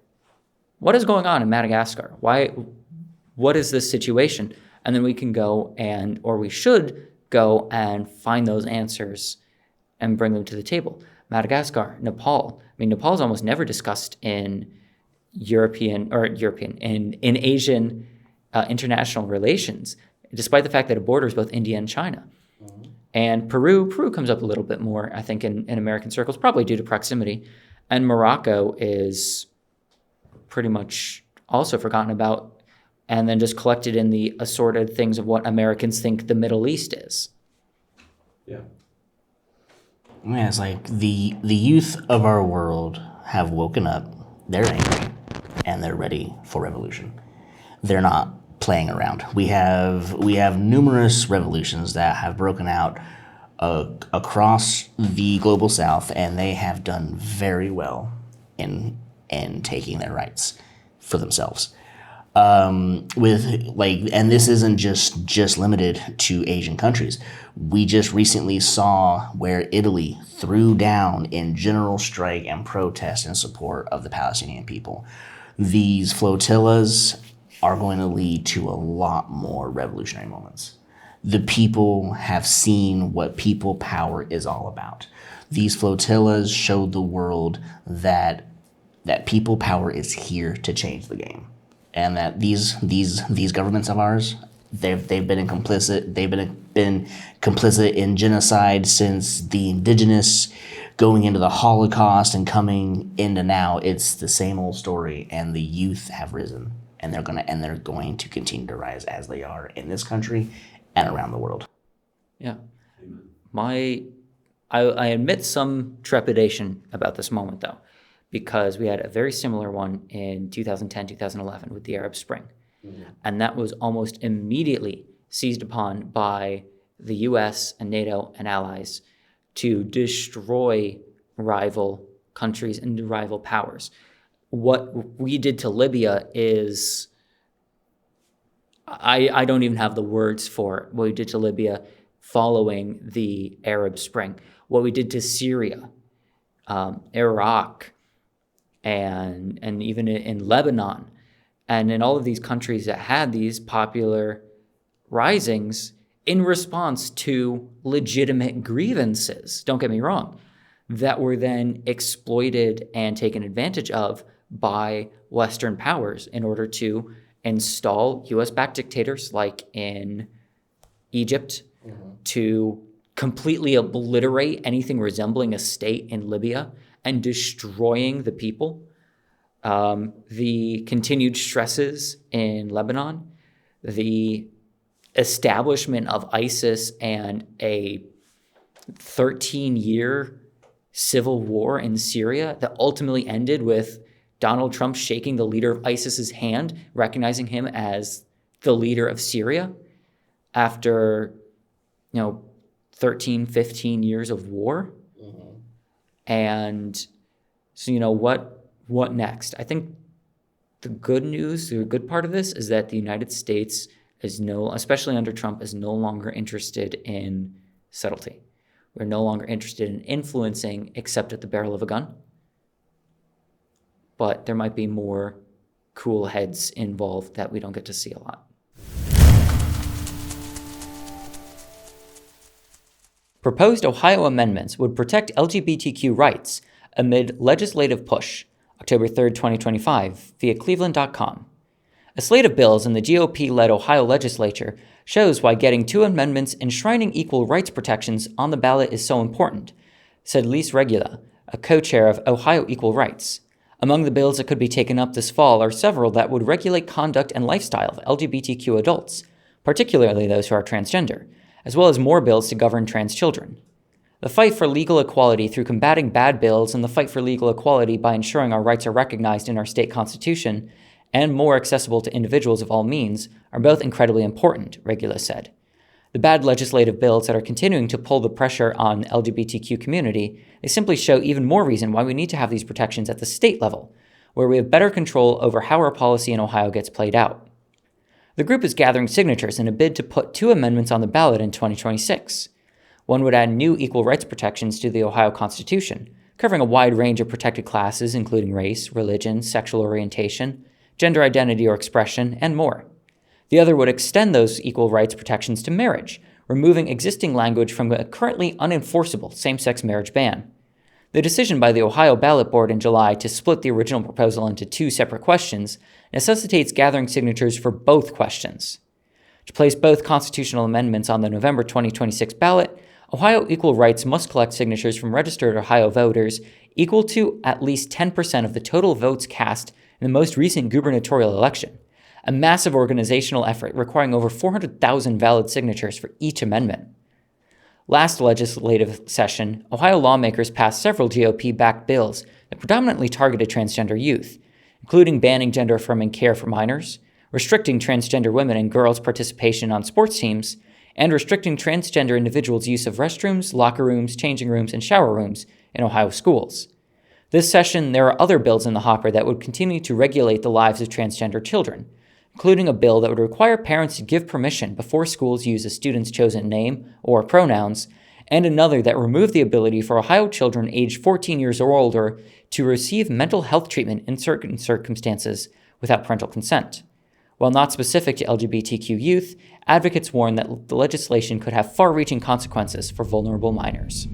what is going on in Madagascar? What is this situation? And then we can go or we should go and find those answers and bring them to the table. Madagascar, Nepal. I mean, Nepal is almost never discussed in in Asian international relations, despite the fact that it borders both India and China. Mm-hmm. And Peru comes up a little bit more, I think, in American circles, probably due to proximity. And Morocco is pretty much also forgotten about and then just collected in the assorted things of what Americans think the Middle East is. Yeah. Yeah, it's like the youth of our world have woken up, they're angry, and they're ready for revolution. They're not playing around. We have numerous revolutions that have broken out across the global south, and they have done very well in taking their rights for themselves. And this isn't just limited to Asian countries. We just recently saw where Italy threw down in general strike and protest in support of the Palestinian people. These flotillas are going to lead to a lot more revolutionary moments. The people have seen what people power is all about. These flotillas showed the world that people power is here to change the game, and that these governments of ours, they've been complicit in genocide since the indigenous, going into the Holocaust and coming into now. It's the same old story, and the youth have risen, and they're going to continue to rise as they are in this country and around the world. Yeah. I admit some trepidation about this moment, though, because we had a very similar one in 2010, 2011 with the Arab Spring. Mm-hmm. And that was almost immediately seized upon by the US and NATO and allies to destroy rival countries and rival powers. What we did to Libya is, I don't even have the words for what we did to Libya following the Arab Spring. What we did to Syria, Iraq, and even in Lebanon, and in all of these countries that had these popular risings in response to legitimate grievances, don't get me wrong, that were then exploited and taken advantage of by Western powers in order to install US-backed dictators like in Egypt, to completely obliterate anything resembling a state in Libya and destroying the people. The continued stresses in Lebanon, the establishment of ISIS and a 13-year civil war in Syria that ultimately ended with Donald Trump shaking the leader of ISIS's hand, recognizing him as the leader of Syria after, 13, 15 years of war. Mm-hmm. And so, what next? I think the good part of this is that the United States especially under Trump, is no longer interested in subtlety. We're no longer interested in influencing except at the barrel of a gun. But there might be more cool heads involved that we don't get to see a lot. Proposed Ohio amendments would protect LGBTQ rights amid legislative push, October 3rd, 2025, via Cleveland.com. A slate of bills in the GOP-led Ohio legislature shows why getting 2 amendments enshrining equal rights protections on the ballot is so important, said Lise Regula, a co-chair of Ohio Equal Rights. Among the bills that could be taken up this fall are several that would regulate conduct and lifestyle of LGBTQ adults, particularly those who are transgender, as well as more bills to govern trans children. The fight for legal equality through combating bad bills and the fight for legal equality by ensuring our rights are recognized in our state constitution and more accessible to individuals of all means are both incredibly important, Regula said. The bad legislative bills that are continuing to pull the pressure on the LGBTQ community, they simply show even more reason why we need to have these protections at the state level, where we have better control over how our policy in Ohio gets played out. The group is gathering signatures in a bid to put 2 amendments on the ballot in 2026. One would add new equal rights protections to the Ohio Constitution, covering a wide range of protected classes including race, religion, sexual orientation, gender identity or expression, and more. The other would extend those equal rights protections to marriage, removing existing language from a currently unenforceable same-sex marriage ban. The decision by the Ohio Ballot Board in July to split the original proposal into 2 separate questions necessitates gathering signatures for both questions. To place both constitutional amendments on the November 2026 ballot, Ohio Equal Rights must collect signatures from registered Ohio voters equal to at least 10% of the total votes cast in the most recent gubernatorial election, a massive organizational effort requiring over 400,000 valid signatures for each amendment. Last legislative session, Ohio lawmakers passed several GOP-backed bills that predominantly targeted transgender youth, including banning gender-affirming care for minors, restricting transgender women and girls' participation on sports teams, and restricting transgender individuals' use of restrooms, locker rooms, changing rooms, and shower rooms in Ohio schools. This session, there are other bills in the hopper that would continue to regulate the lives of transgender children, including a bill that would require parents to give permission before schools use a student's chosen name or pronouns, and another that removed the ability for Ohio children aged 14 years or older to receive mental health treatment in certain circumstances without parental consent. While not specific to LGBTQ youth, advocates warn that the legislation could have far-reaching consequences for vulnerable minors.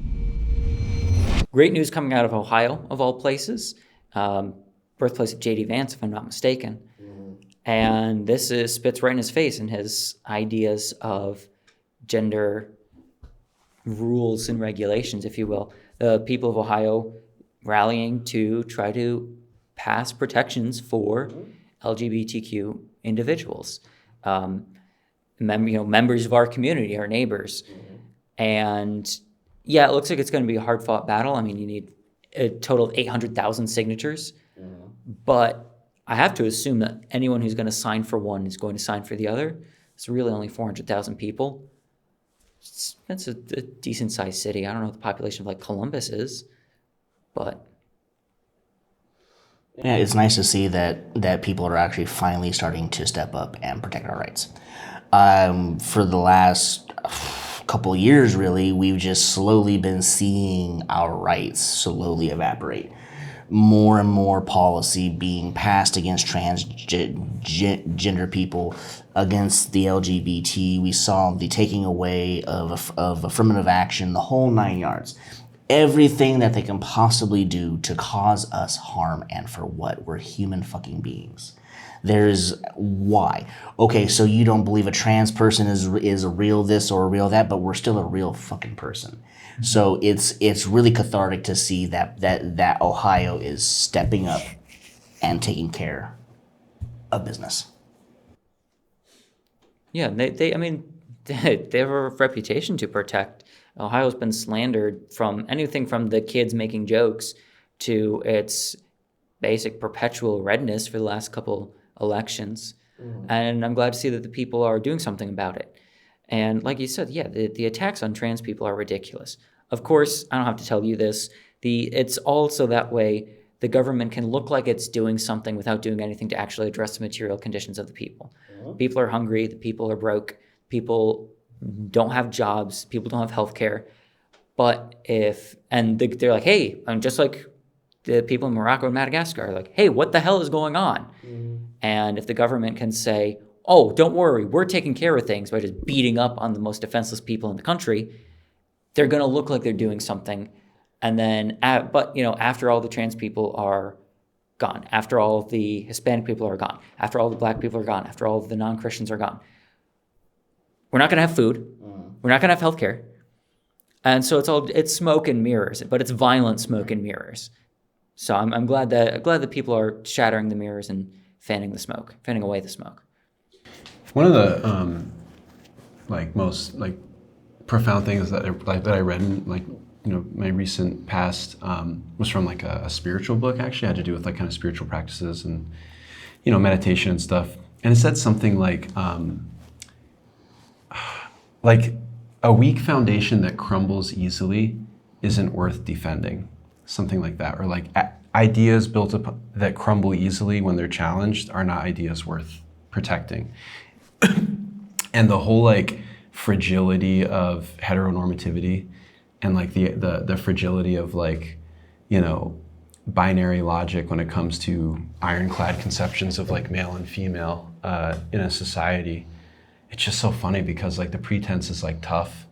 Great news coming out of Ohio, of all places. Birthplace of J.D. Vance, if I'm not mistaken. And this spits right in his face in his ideas of gender rules and regulations, if you will. The people of Ohio rallying to try to pass protections for LGBTQ individuals, members of our community, our neighbors. And yeah, it looks like it's going to be a hard-fought battle. I mean, you need a total of 800,000 signatures, but I have to assume that anyone who's going to sign for one is going to sign for the other. It's really only 400,000 people. That's a decent-sized city. I don't know what the population of like Columbus is, but yeah, it's nice to see that people are actually finally starting to step up and protect our rights. For the last couple years, really, we've just slowly been seeing our rights slowly evaporate. More and more policy being passed against transgender people, against the LGBT. We saw the taking away of affirmative action, the whole 9 yards. Everything that they can possibly do to cause us harm, and for what? We're human fucking beings. There's why. Okay, so you don't believe a trans person is a real this or a real that, but we're still a real fucking person. So it's really cathartic to see that Ohio is stepping up and taking care of business. yeah, they have a reputation to protect. Ohio's been slandered from anything from the kids making jokes to its basic perpetual redness for the last couple elections. And I'm glad to see that the people are doing something about it. And like you said, yeah, the attacks on trans people are ridiculous. Of course, I don't have to tell you this. It's also that way the government can look like it's doing something without doing anything to actually address the material conditions of the people. People are hungry. The people are broke. People don't have jobs. People don't have health care. But they're like, hey, I'm just like the people in Morocco and Madagascar are like, hey, what the hell is going on? And if the government can say, oh, don't worry, we're taking care of things by just beating up on the most defenseless people in the country, they're going to look like they're doing something. And then, after all the trans people are gone, after all the Hispanic people are gone, after all the black people are gone, after all the non-Christians are gone, we're not going to have food. We're not going to have healthcare. And so it's smoke and mirrors, but it's violent smoke and mirrors. So I'm glad that people are shattering the mirrors and fanning away the smoke. One of the most profound things that I read in my recent past was from a spiritual book. Actually, it had to do with kind of spiritual practices and meditation and stuff. And it said something like a weak foundation that crumbles easily isn't worth defending, something like that, or ideas built up that crumble easily when they're challenged are not ideas worth protecting. And the whole fragility of heteronormativity and the fragility of binary logic when it comes to ironclad conceptions of male and female in a society. It's just so funny because the pretense is tough,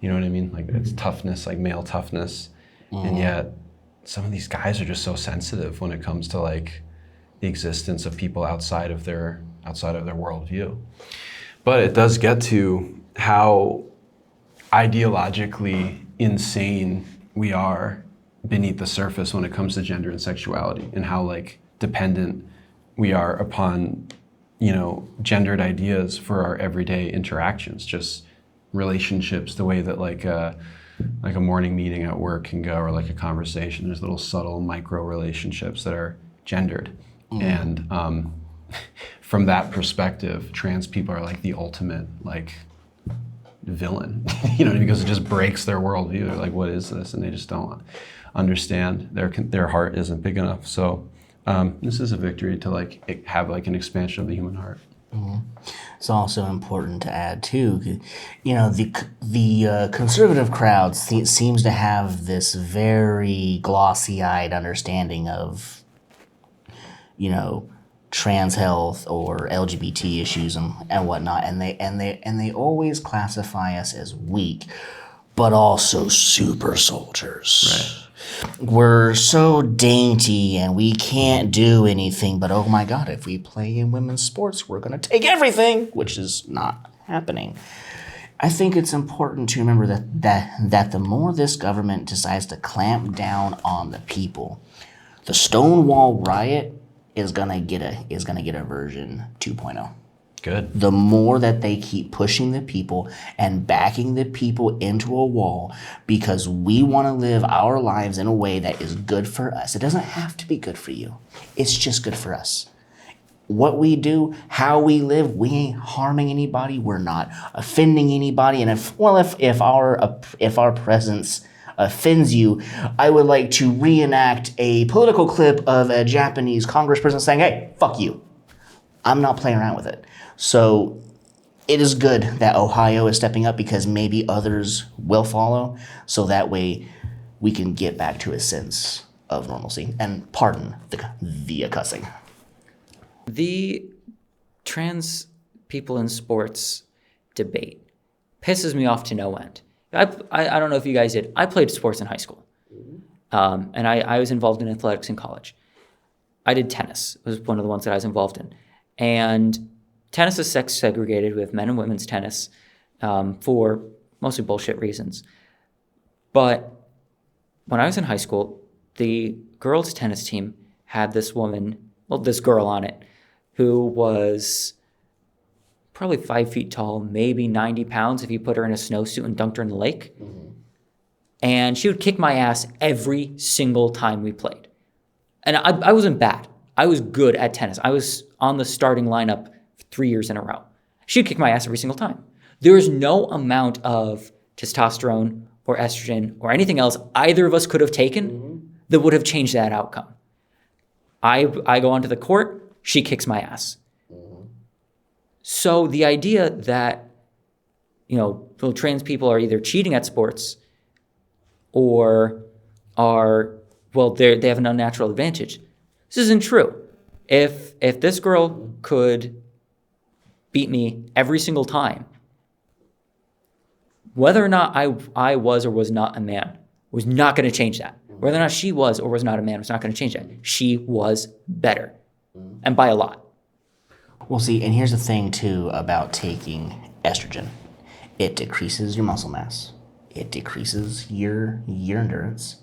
you know what I mean? It's toughness, male toughness, and yet some of these guys are just so sensitive when it comes to the existence of people outside of their worldview. But it does get to how ideologically insane we are beneath the surface when it comes to gender and sexuality, and how dependent we are upon gendered ideas for our everyday interactions, just relationships, the way that a morning meeting at work can go, or a conversation. There's little subtle micro relationships that are gendered. And from that perspective, trans people are the ultimate villain, because it just breaks their worldview. They're what is this? And they just don't understand. Their heart isn't big enough. So this is a victory to have an expansion of the human heart. It's also important to add too, the conservative crowd seems to have this very glossy-eyed understanding of, trans health or LGBT issues and whatnot, and they always classify us as weak, but also super soldiers. Right. We're so dainty and we can't do anything, but oh my God, if we play in women's sports, we're going to take everything, which is not happening. I think it's important to remember that the more this government decides to clamp down on the people, the Stonewall riot is gonna get a version 2.0. Good. The more that they keep pushing the people and backing the people into a wall because we want to live our lives in a way that is good for us. It doesn't have to be good for you. It's just good for us. What we do, how we live, we ain't harming anybody. We're not offending anybody. And if our presence offends you, I would like to reenact a political clip of a Japanese congressperson saying, "Hey, fuck you. I'm not playing around with it." So it is good that Ohio is stepping up because maybe others will follow. So that way we can get back to a sense of normalcy. And pardon the cussing. The trans people in sports debate pisses me off to no end. I don't know if you guys did. I played sports in high school. And I was involved in athletics in college. I did tennis. It was one of the ones that I was involved in. And tennis is sex segregated with men and women's tennis for mostly bullshit reasons. But when I was in high school, the girls' tennis team had this girl on it, who was probably 5 feet tall, maybe 90 pounds if you put her in a snowsuit and dunked her in the lake. Mm-hmm. And she would kick my ass every single time we played. And I wasn't bad. I was good at tennis. I was on the starting lineup 3 years in a row. She'd kick my ass every single time. There is no amount of testosterone or estrogen or anything else either of us could have taken that would have changed that outcome. I go onto the court, she kicks my ass. So the idea that, trans people are either cheating at sports or they have an unnatural advantage. This isn't true. If this girl could beat me every single time, whether or not I was or was not a man was not going to change that. Whether or not she was or was not a man was not going to change that. She was better, and by a lot. Well, see, and here's the thing, too, about taking estrogen. It decreases your muscle mass. It decreases your endurance.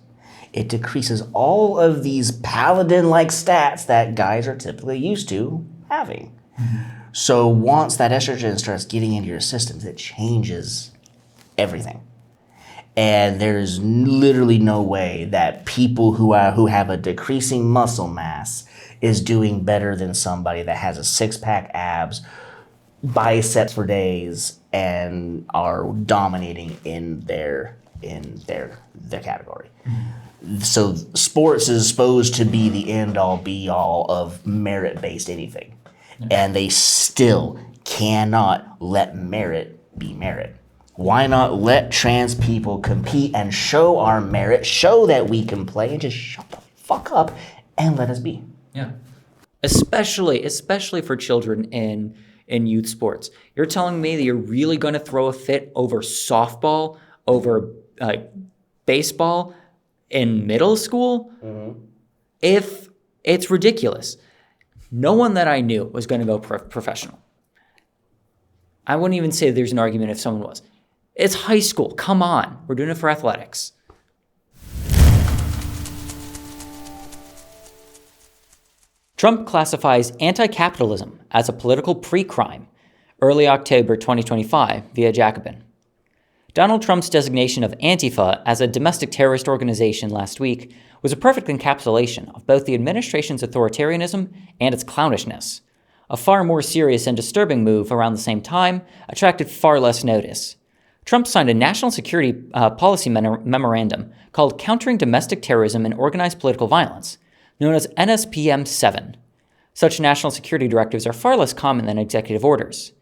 it decreases all of these paladin-like stats that guys are typically used to having. So once that estrogen starts getting into your systems, it changes everything. And there's literally no way that people who have a decreasing muscle mass is doing better than somebody that has a six-pack abs, biceps for days, and are dominating in their category. So sports is supposed to be the end-all, be-all of merit-based anything. And they still cannot let merit be merit. Why not let trans people compete and show our merit, show that we can play, and just shut the fuck up and let us be? Yeah. Especially for children in youth sports. You're telling me that you're really going to throw a fit over softball, over baseball in middle school? Mm-hmm. If it's ridiculous. No one that I knew was going to go professional. I wouldn't even say there's an argument if someone was. It's high school. Come on. We're doing it for athletics. Trump classifies anti-capitalism as a political pre-crime, early October 2025 via Jacobin. Donald Trump's designation of Antifa as a domestic terrorist organization last week was a perfect encapsulation of both the administration's authoritarianism and its clownishness. A far more serious and disturbing move around the same time attracted far less notice. Trump signed a national security policy memorandum called Countering Domestic Terrorism and Organized Political Violence, known as NSPM 7. Such national security directives are far less common than executive orders.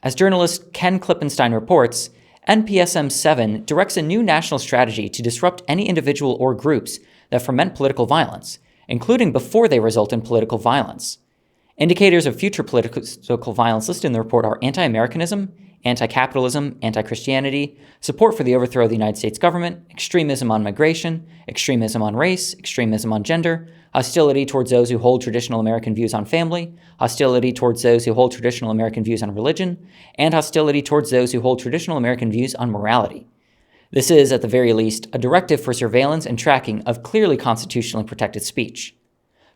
As journalist Ken Klippenstein reports, NPSM 7 directs a new national strategy to disrupt any individual or groups that foment political violence, including before they result in political violence. Indicators of future political violence listed in the report are anti-Americanism, anti-capitalism, anti-Christianity, support for the overthrow of the United States government, extremism on migration, extremism on race, extremism on gender, hostility towards those who hold traditional American views on family, hostility towards those who hold traditional American views on religion, and hostility towards those who hold traditional American views on morality. This is, at the very least, a directive for surveillance and tracking of clearly constitutionally protected speech.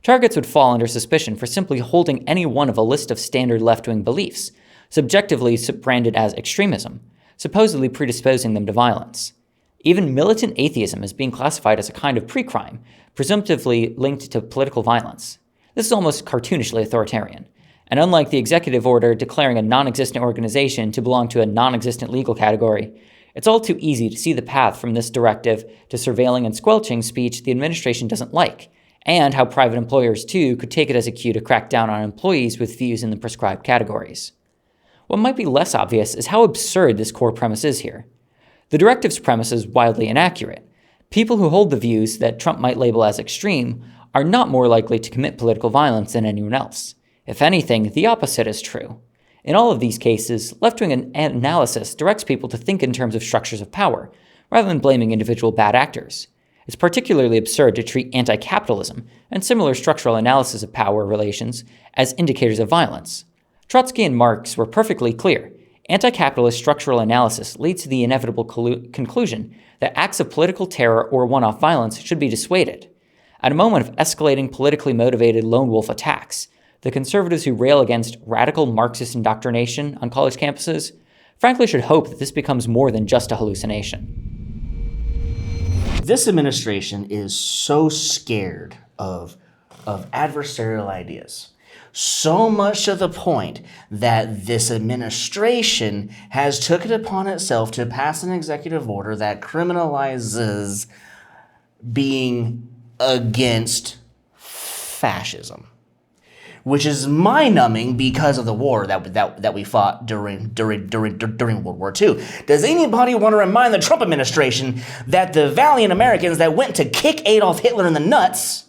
Targets would fall under suspicion for simply holding any one of a list of standard left-wing beliefs, subjectively branded as extremism, supposedly predisposing them to violence. Even militant atheism is being classified as a kind of pre-crime, presumptively linked to political violence. This is almost cartoonishly authoritarian. And unlike the executive order declaring a non-existent organization to belong to a non-existent legal category, it's all too easy to see the path from this directive to surveilling and squelching speech the administration doesn't like, and how private employers, too, could take it as a cue to crack down on employees with views in the prescribed categories. What might be less obvious is how absurd this core premise is here. The directive's premise is wildly inaccurate. People who hold the views that Trump might label as extreme are not more likely to commit political violence than anyone else. If anything, the opposite is true. In all of these cases, left-wing analysis directs people to think in terms of structures of power, rather than blaming individual bad actors. It's particularly absurd to treat anti-capitalism and similar structural analysis of power relations as indicators of violence. Trotsky and Marx were perfectly clear. Anti-capitalist structural analysis leads to the inevitable conclusion that acts of political terror or one-off violence should be dissuaded. At a moment of escalating politically motivated lone wolf attacks, the conservatives who rail against radical Marxist indoctrination on college campuses frankly should hope that this becomes more than just a hallucination. This administration is so scared of adversarial ideas. So much to the point that this administration has took it upon itself to pass an executive order that criminalizes being against fascism, which is mind-numbing because of the war that we fought during World War II. Does anybody want to remind the Trump administration that the valiant Americans that went to kick Adolf Hitler in the nuts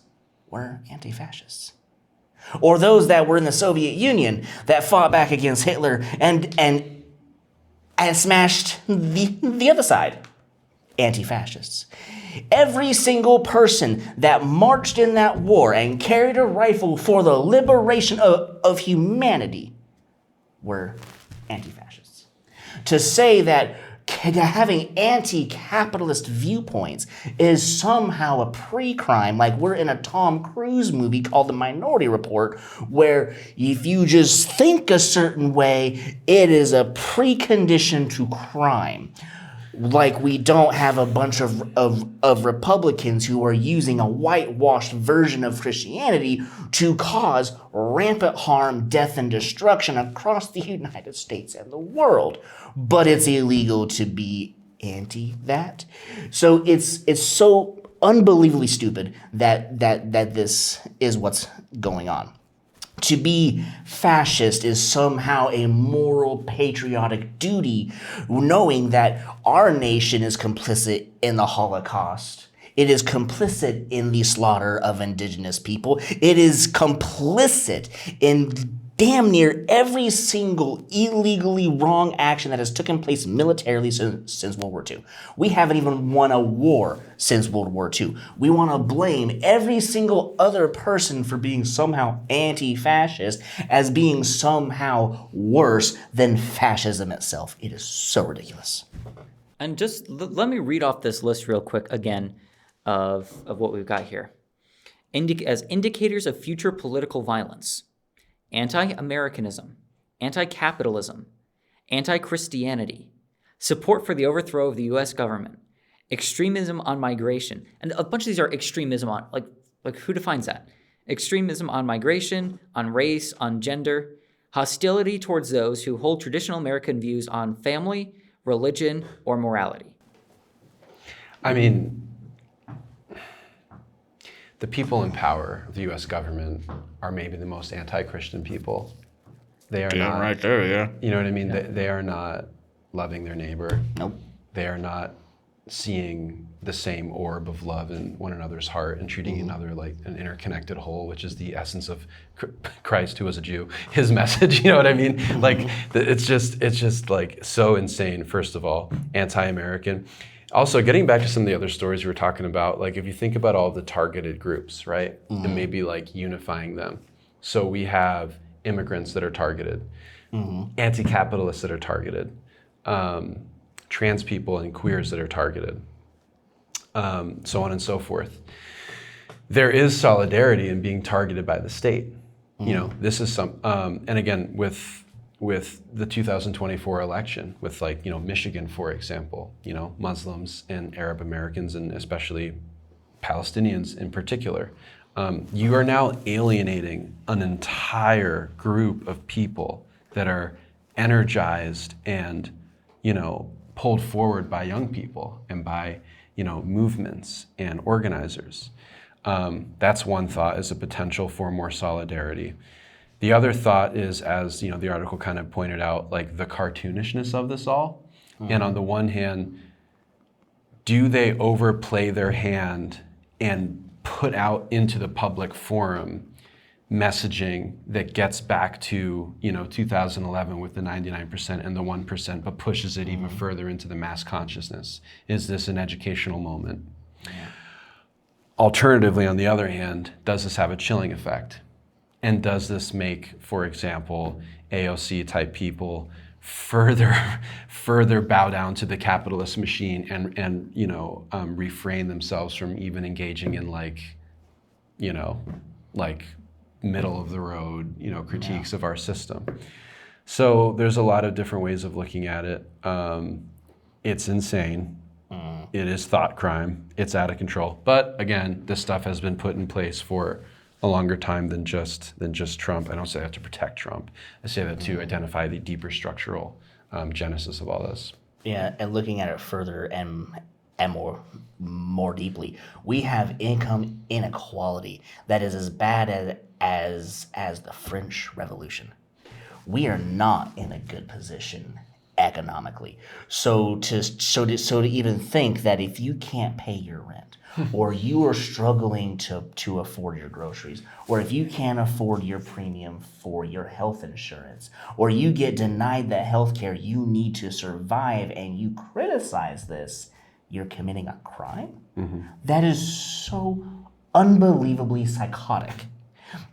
were anti-fascists? Or those that were in the Soviet Union that fought back against Hitler and smashed the other side, anti-fascists. Every single person that marched in that war and carried a rifle for the liberation of humanity were anti-fascists. To say that having anti-capitalist viewpoints is somehow a pre-crime, like we're in a Tom Cruise movie called The Minority Report, where if you just think a certain way, it is a precondition to crime. Like we don't have a bunch of Republicans who are using a whitewashed version of Christianity to cause rampant harm, death, and destruction across the United States and the world. But it's illegal to be anti that. So it's so unbelievably stupid that this is what's going on. To be fascist is somehow a moral, patriotic duty, knowing that our nation is complicit in the Holocaust. It is complicit in the slaughter of indigenous people. It is complicit in damn near every single illegally wrong action that has taken place militarily since World War II. We haven't even won a war since World War II. We want to blame every single other person for being somehow anti-fascist as being somehow worse than fascism itself. It is so ridiculous. And just let me read off this list real quick again of what we've got here. As indicators of future political violence: anti-Americanism, anti-capitalism, anti-Christianity, support for the overthrow of the U.S. government, extremism on migration. And a bunch of these are extremism on, like who defines that? Extremism on migration, on race, on gender, hostility towards those who hold traditional American views on family, religion, or morality. I mean, the people in power of the U.S. government are maybe the most anti-Christian people. They are not right there, yeah. You know what I mean? Yeah. They are not loving their neighbor. Nope. They are not seeing the same orb of love in one another's heart and treating another like an interconnected whole, which is the essence of Christ, who was a Jew, his message. You know what I mean? Like it's just like so insane. First of all, anti-American. Also, getting back to some of the other stories we were talking about, like if you think about all the targeted groups, right? And maybe like unifying them. So we have immigrants that are targeted, anti-capitalists that are targeted, trans people and queers that are targeted, so on and so forth. There is solidarity in being targeted by the state. You know, this is some, and again, with the 2024 election, with like, you know, Michigan, for example, you know, Muslims and Arab Americans and especially Palestinians in particular, you are now alienating an entire group of people that are energized and, you know, pulled forward by young people and by, you know, movements and organizers. That's one thought, is a potential for more solidarity. The other thought is, as you know, the article kind of pointed out, like the cartoonishness of this all. And on the one hand, do they overplay their hand and put out into the public forum messaging that gets back to, you know, 2011 with the 99% and the 1%, but pushes it even further into the mass consciousness? Is this an educational moment? Alternatively, on the other hand, does this have a chilling effect? And does this make, for example, AOC type people further bow down to the capitalist machine and you know, refrain themselves from even engaging in like, you know, like middle of the road, you know, critiques of our system? So there's a lot of different ways of looking at it. It's insane. It is thought crime. It's out of control. But again, this stuff has been put in place for a longer time than just Trump. I don't say that to protect Trump. I say that to identify the deeper structural genesis of all this. Yeah, and looking at it further and more deeply, we have income inequality that is as bad as the French Revolution. We are not in a good position economically. So to even think that if you can't pay your rent, or you are struggling to afford your groceries, or if you can't afford your premium for your health insurance, or you get denied the health care you need to survive, and you criticize this, you're committing a crime? That is so unbelievably psychotic.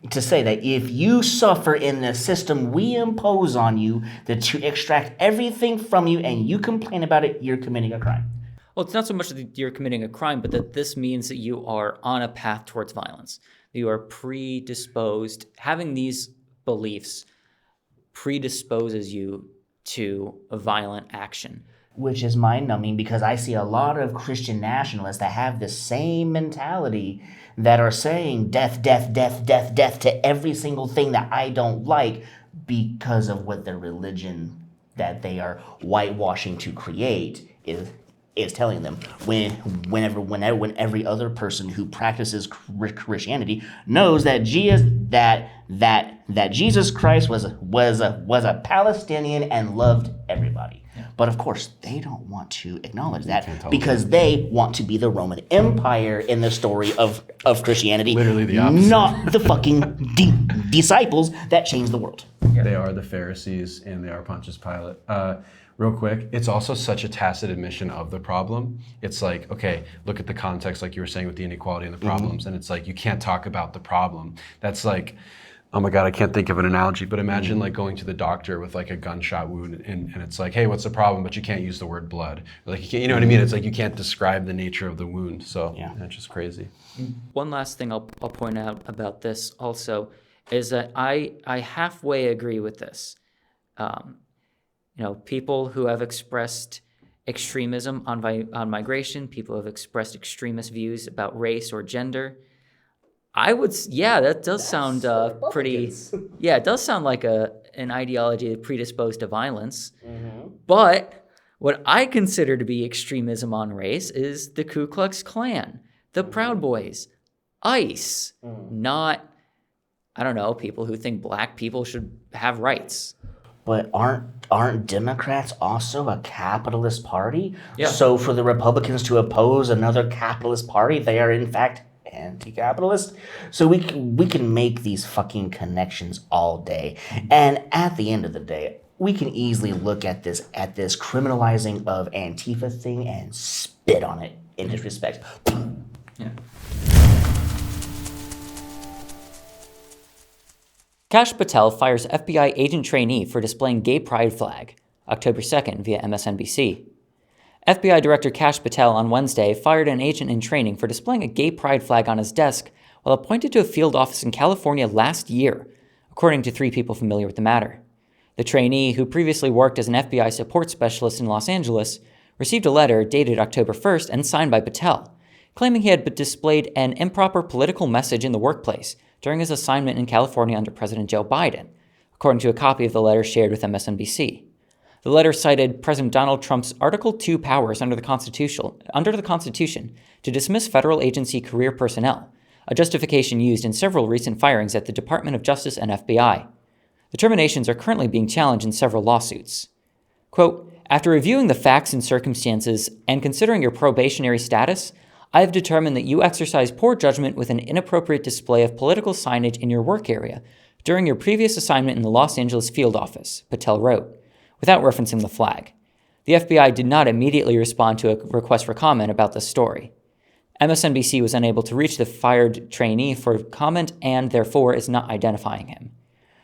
to say that if you suffer in the system we impose on you, that to extract everything from you and you complain about it, you're committing a crime. Well, it's not so much that you're committing a crime, but that this means that you are on a path towards violence. You are predisposed. Having these beliefs predisposes you to a violent action. Which is mind-numbing, because I see a lot of Christian nationalists that have the same mentality, that are saying death, death, death, death, death to every single thing that I don't like, because of what their religion that they are whitewashing to create is telling them. When every other person who practices Christianity knows that Jesus Christ was a Palestinian and loved everybody. But of course, they don't want to acknowledge that, because they want to be the Roman Empire in the story of Christianity. Literally the opposite. Not the fucking disciples that changed the world. They are the Pharisees and they are Pontius Pilate. Real quick, it's also such a tacit admission of the problem. It's like, okay, look at the context, like you were saying with the inequality and the problems, and it's like, you can't talk about the problem. That's like, oh my God, I can't think of an analogy, but imagine like going to the doctor with like a gunshot wound and it's like, hey, what's the problem? But you can't use the word blood. Like, you can't, you know what I mean? It's like, you can't describe the nature of the wound. So that's just crazy. One last thing I'll point out about this also is that I halfway agree with this. People who have expressed extremism on migration, people who have expressed extremist views about race or gender, that does sound pretty. Yeah, it does sound like an ideology predisposed to violence. Mm-hmm. But what I consider to be extremism on race is the Ku Klux Klan, the Proud Boys, ICE, not, I don't know, people who think black people should have rights. But aren't Democrats also a capitalist party? Yeah. So for the Republicans to oppose another capitalist party, they are in fact anti-capitalist. So we can make these fucking connections all day. And at the end of the day, we can easily look at this criminalizing of Antifa thing and spit on it in disrespect. Yeah. Kash Patel fires FBI agent trainee for displaying gay pride flag, October 2nd via MSNBC. FBI Director Kash Patel on Wednesday fired an agent in training for displaying a gay pride flag on his desk while appointed to a field office in California last year, according to 3 people familiar with the matter. The trainee, who previously worked as an FBI support specialist in Los Angeles, received a letter dated October 1st and signed by Patel, claiming he had displayed an improper political message in the workplace during his assignment in California under President Joe Biden, according to a copy of the letter shared with MSNBC. The letter cited President Donald Trump's Article 2 powers under the Constitution to dismiss federal agency career personnel, a justification used in several recent firings at the Department of Justice and FBI. The terminations are currently being challenged in several lawsuits. Quote, "After reviewing the facts and circumstances and considering your probationary status, I have determined that you exercise poor judgment with an inappropriate display of political signage in your work area during your previous assignment in the Los Angeles field office," Patel wrote, without referencing the flag. The FBI did not immediately respond to a request for comment about the story. MSNBC was unable to reach the fired trainee for comment and therefore is not identifying him.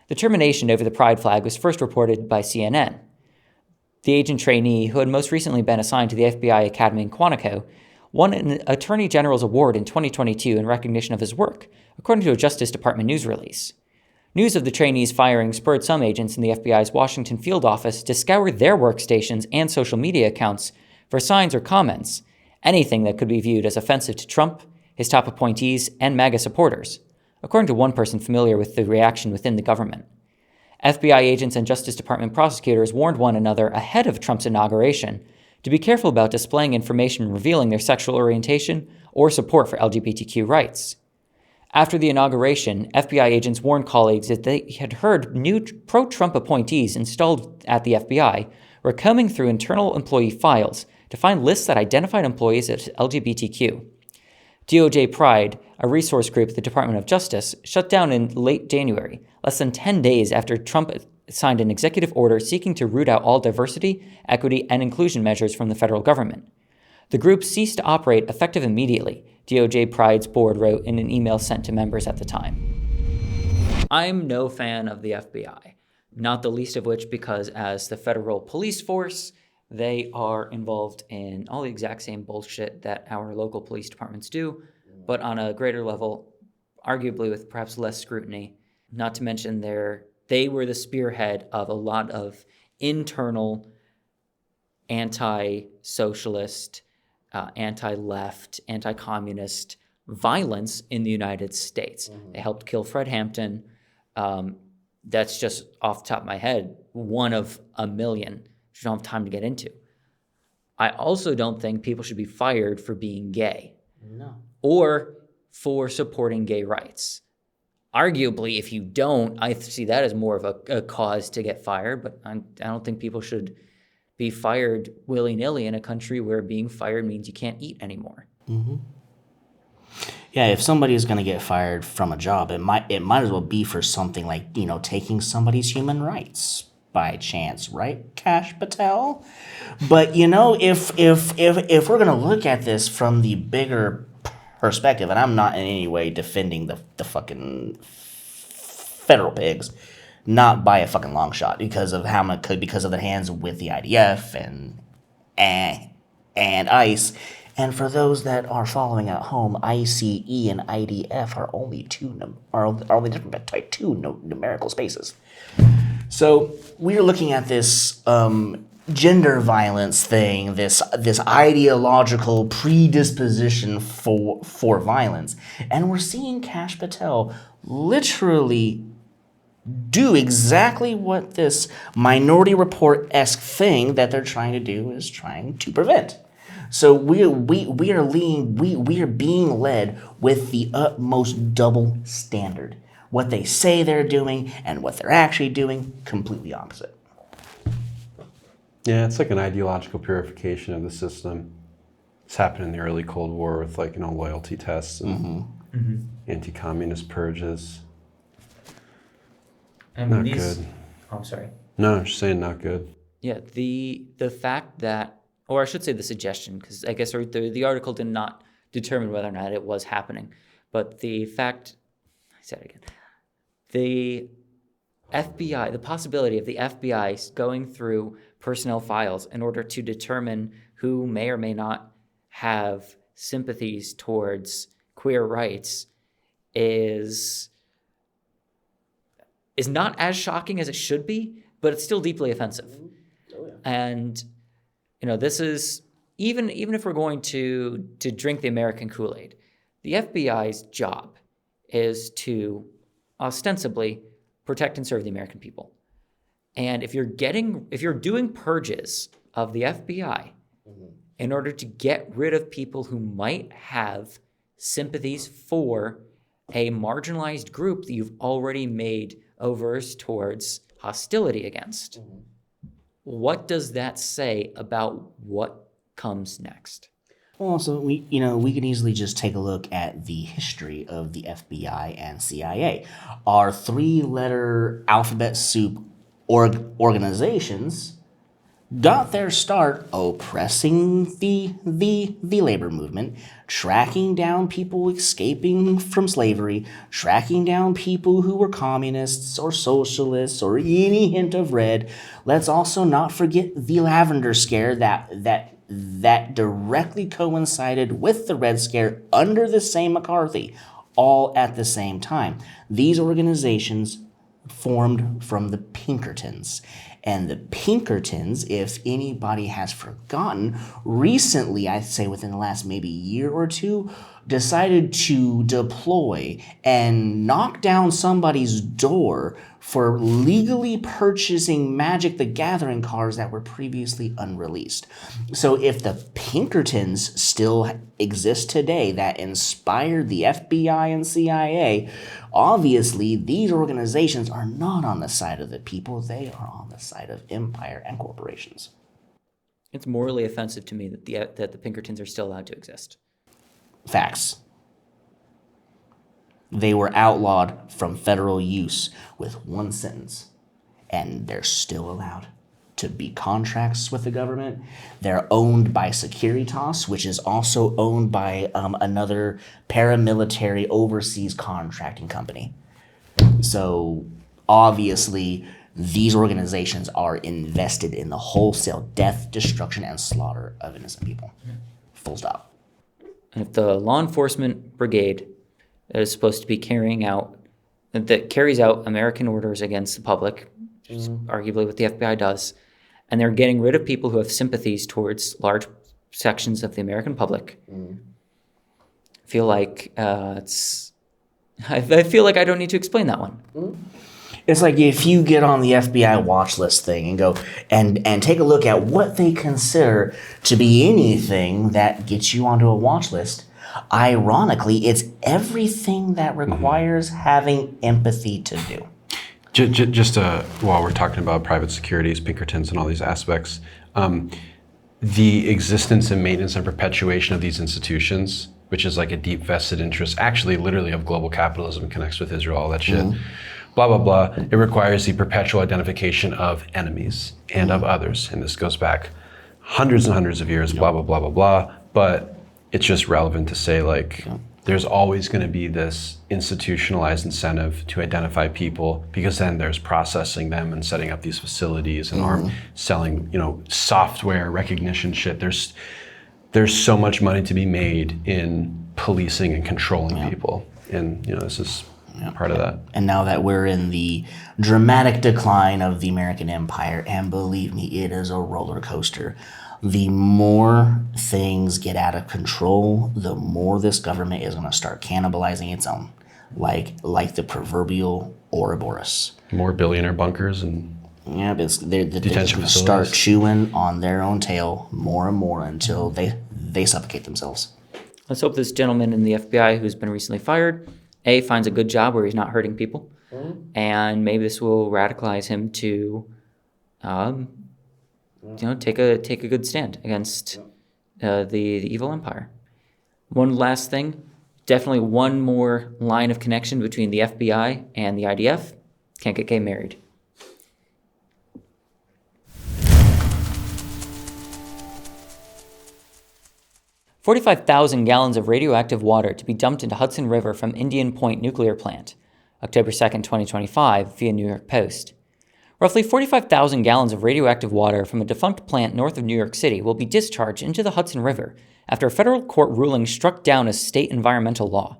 The termination over the pride flag was first reported by CNN. The agent trainee, who had most recently been assigned to the FBI Academy in Quantico, won an Attorney General's Award in 2022 in recognition of his work, according to a Justice Department news release. News of the trainee's firing spurred some agents in the FBI's Washington field office to scour their workstations and social media accounts for signs or comments, anything that could be viewed as offensive to Trump, his top appointees, and MAGA supporters, according to one person familiar with the reaction within the government. FBI agents and Justice Department prosecutors warned one another ahead of Trump's inauguration to be careful about displaying information revealing their sexual orientation or support for LGBTQ rights. After the inauguration, FBI agents warned colleagues that they had heard new pro-Trump appointees installed at the FBI were combing through internal employee files to find lists that identified employees as LGBTQ. DOJ Pride, a resource group at the Department of Justice, shut down in late January, less than 10 days after Trump signed an executive order seeking to root out all diversity, equity, and inclusion measures from the federal government. The group ceased to operate effective immediately, DOJ Pride's board wrote in an email sent to members at the time. I'm no fan of the FBI, not the least of which because as the federal police force, they are involved in all the exact same bullshit that our local police departments do, but on a greater level, arguably with perhaps less scrutiny. Not to mention they were the spearhead of a lot of internal anti-socialist, anti-left, anti-communist violence in the United States. They helped kill Fred Hampton. That's just off the top of my head, one of a million, which I don't have time to get into. I also don't think people should be fired for being gay. No. Or for supporting gay rights. Arguably, if you don't, I see that as more of a cause to get fired, but I don't think people should be fired willy-nilly in a country where being fired means you can't eat anymore. Mm-hmm. Yeah, if somebody is going to get fired from a job, it might as well be for something like, taking somebody's human rights by chance, right, Kash Patel? But, if we're going to look at this from the bigger perspective, and I'm not in any way defending the fucking federal pigs, not by a fucking long shot, because of because of their hands with the IDF and ICE. And for those that are following at home, ICE and IDF are only different by two numerical spaces. So we're looking at this gender violence thing, this ideological predisposition for violence, and we're seeing Kash Patel literally do exactly what this Minority Report-esque thing that they're trying to do is trying to prevent. So we are being led with the utmost double standard. What they say they're doing and what they're actually doing, completely opposite. Yeah, it's like an ideological purification of the system. It's happened in the early Cold War with loyalty tests and anti-communist purges. I mean, not good. Oh, I'm sorry. No, I'm just saying not good. Yeah, the fact that, or I should say the suggestion, because I guess the article did not determine whether or not it was happening, but the fact, I said it again, the FBI, the possibility of the FBI going through personnel files in order to determine who may or may not have sympathies towards queer rights is not as shocking as it should be, but it's still deeply offensive. Oh, yeah. And this is even if we're going to drink the American Kool-Aid, the FBI's job is to ostensibly protect and serve the American people. And if you're doing purges of the FBI in order to get rid of people who might have sympathies for a marginalized group that you've already made averse towards hostility against, what does that say about what comes next? Well, so we can easily just take a look at the history of the FBI and CIA. Our three-letter alphabet soup organizations got their start oppressing the labor movement, tracking down people escaping from slavery, tracking down people who were communists or socialists or any hint of red. Let's also not forget the Lavender Scare that directly coincided with the Red Scare under the same McCarthy, all at the same time. These organizations formed from the Pinkertons. And the Pinkertons, if anybody has forgotten, recently, I'd say within the last maybe year or two, decided to deploy and knock down somebody's door for legally purchasing Magic the Gathering cards that were previously unreleased. So if the Pinkertons still exist today that inspired the FBI and CIA, obviously these organizations are not on the side of the people, they are on the side of empire and corporations. It's morally offensive to me that the Pinkertons are still allowed to exist. Facts. They were outlawed from federal use with one sentence, and they're still allowed to be contracts with the government. They're owned by Securitas, which is also owned by another paramilitary overseas contracting company. So obviously, these organizations are invested in the wholesale death, destruction, and slaughter of innocent people. Full stop. And if the law enforcement brigade that is supposed to be that carries out American orders against the public, which is arguably what the FBI does, and they're getting rid of people who have sympathies towards large sections of the American public, I feel like I feel like I don't need to explain that one. It's like if you get on the FBI watch list thing and go and take a look at what they consider to be anything that gets you onto a watch list, ironically, it's everything that requires having empathy to do. Just while we're talking about private securities, Pinkertons, and all these aspects, the existence and maintenance and perpetuation of these institutions, which is like a deep vested interest, actually literally of global capitalism, connects with Israel, all that shit, blah, blah, blah. It requires the perpetual identification of enemies and of others. And this goes back hundreds and hundreds of years, blah, blah, blah, blah, blah. But it's just relevant to say, like, there's always going to be this institutionalized incentive to identify people, because then there's processing them and setting up these facilities and selling, software recognition shit. There's so much money to be made in policing and controlling people. And, this is part of that. And now that we're in the dramatic decline of the American empire, and believe me, it is a roller coaster, the more things get out of control, the more this government is going to start cannibalizing its own, like the proverbial Ouroboros. More billionaire bunkers and they're detention going to start chewing on their own tail more and more until they suffocate themselves. Let's hope this gentleman in the FBI who's been recently fired, finds a good job where he's not hurting people, and maybe this will radicalize him to take a good stand against the evil empire. One last thing, definitely one more line of connection between the FBI and the IDF. Can't get gay married. $45,000 gallons of radioactive water to be dumped into Hudson River from Indian Point nuclear plant, October 2nd, 2025, via New York Post. Roughly 45,000 gallons of radioactive water from a defunct plant north of New York City will be discharged into the Hudson River after a federal court ruling struck down a state environmental law.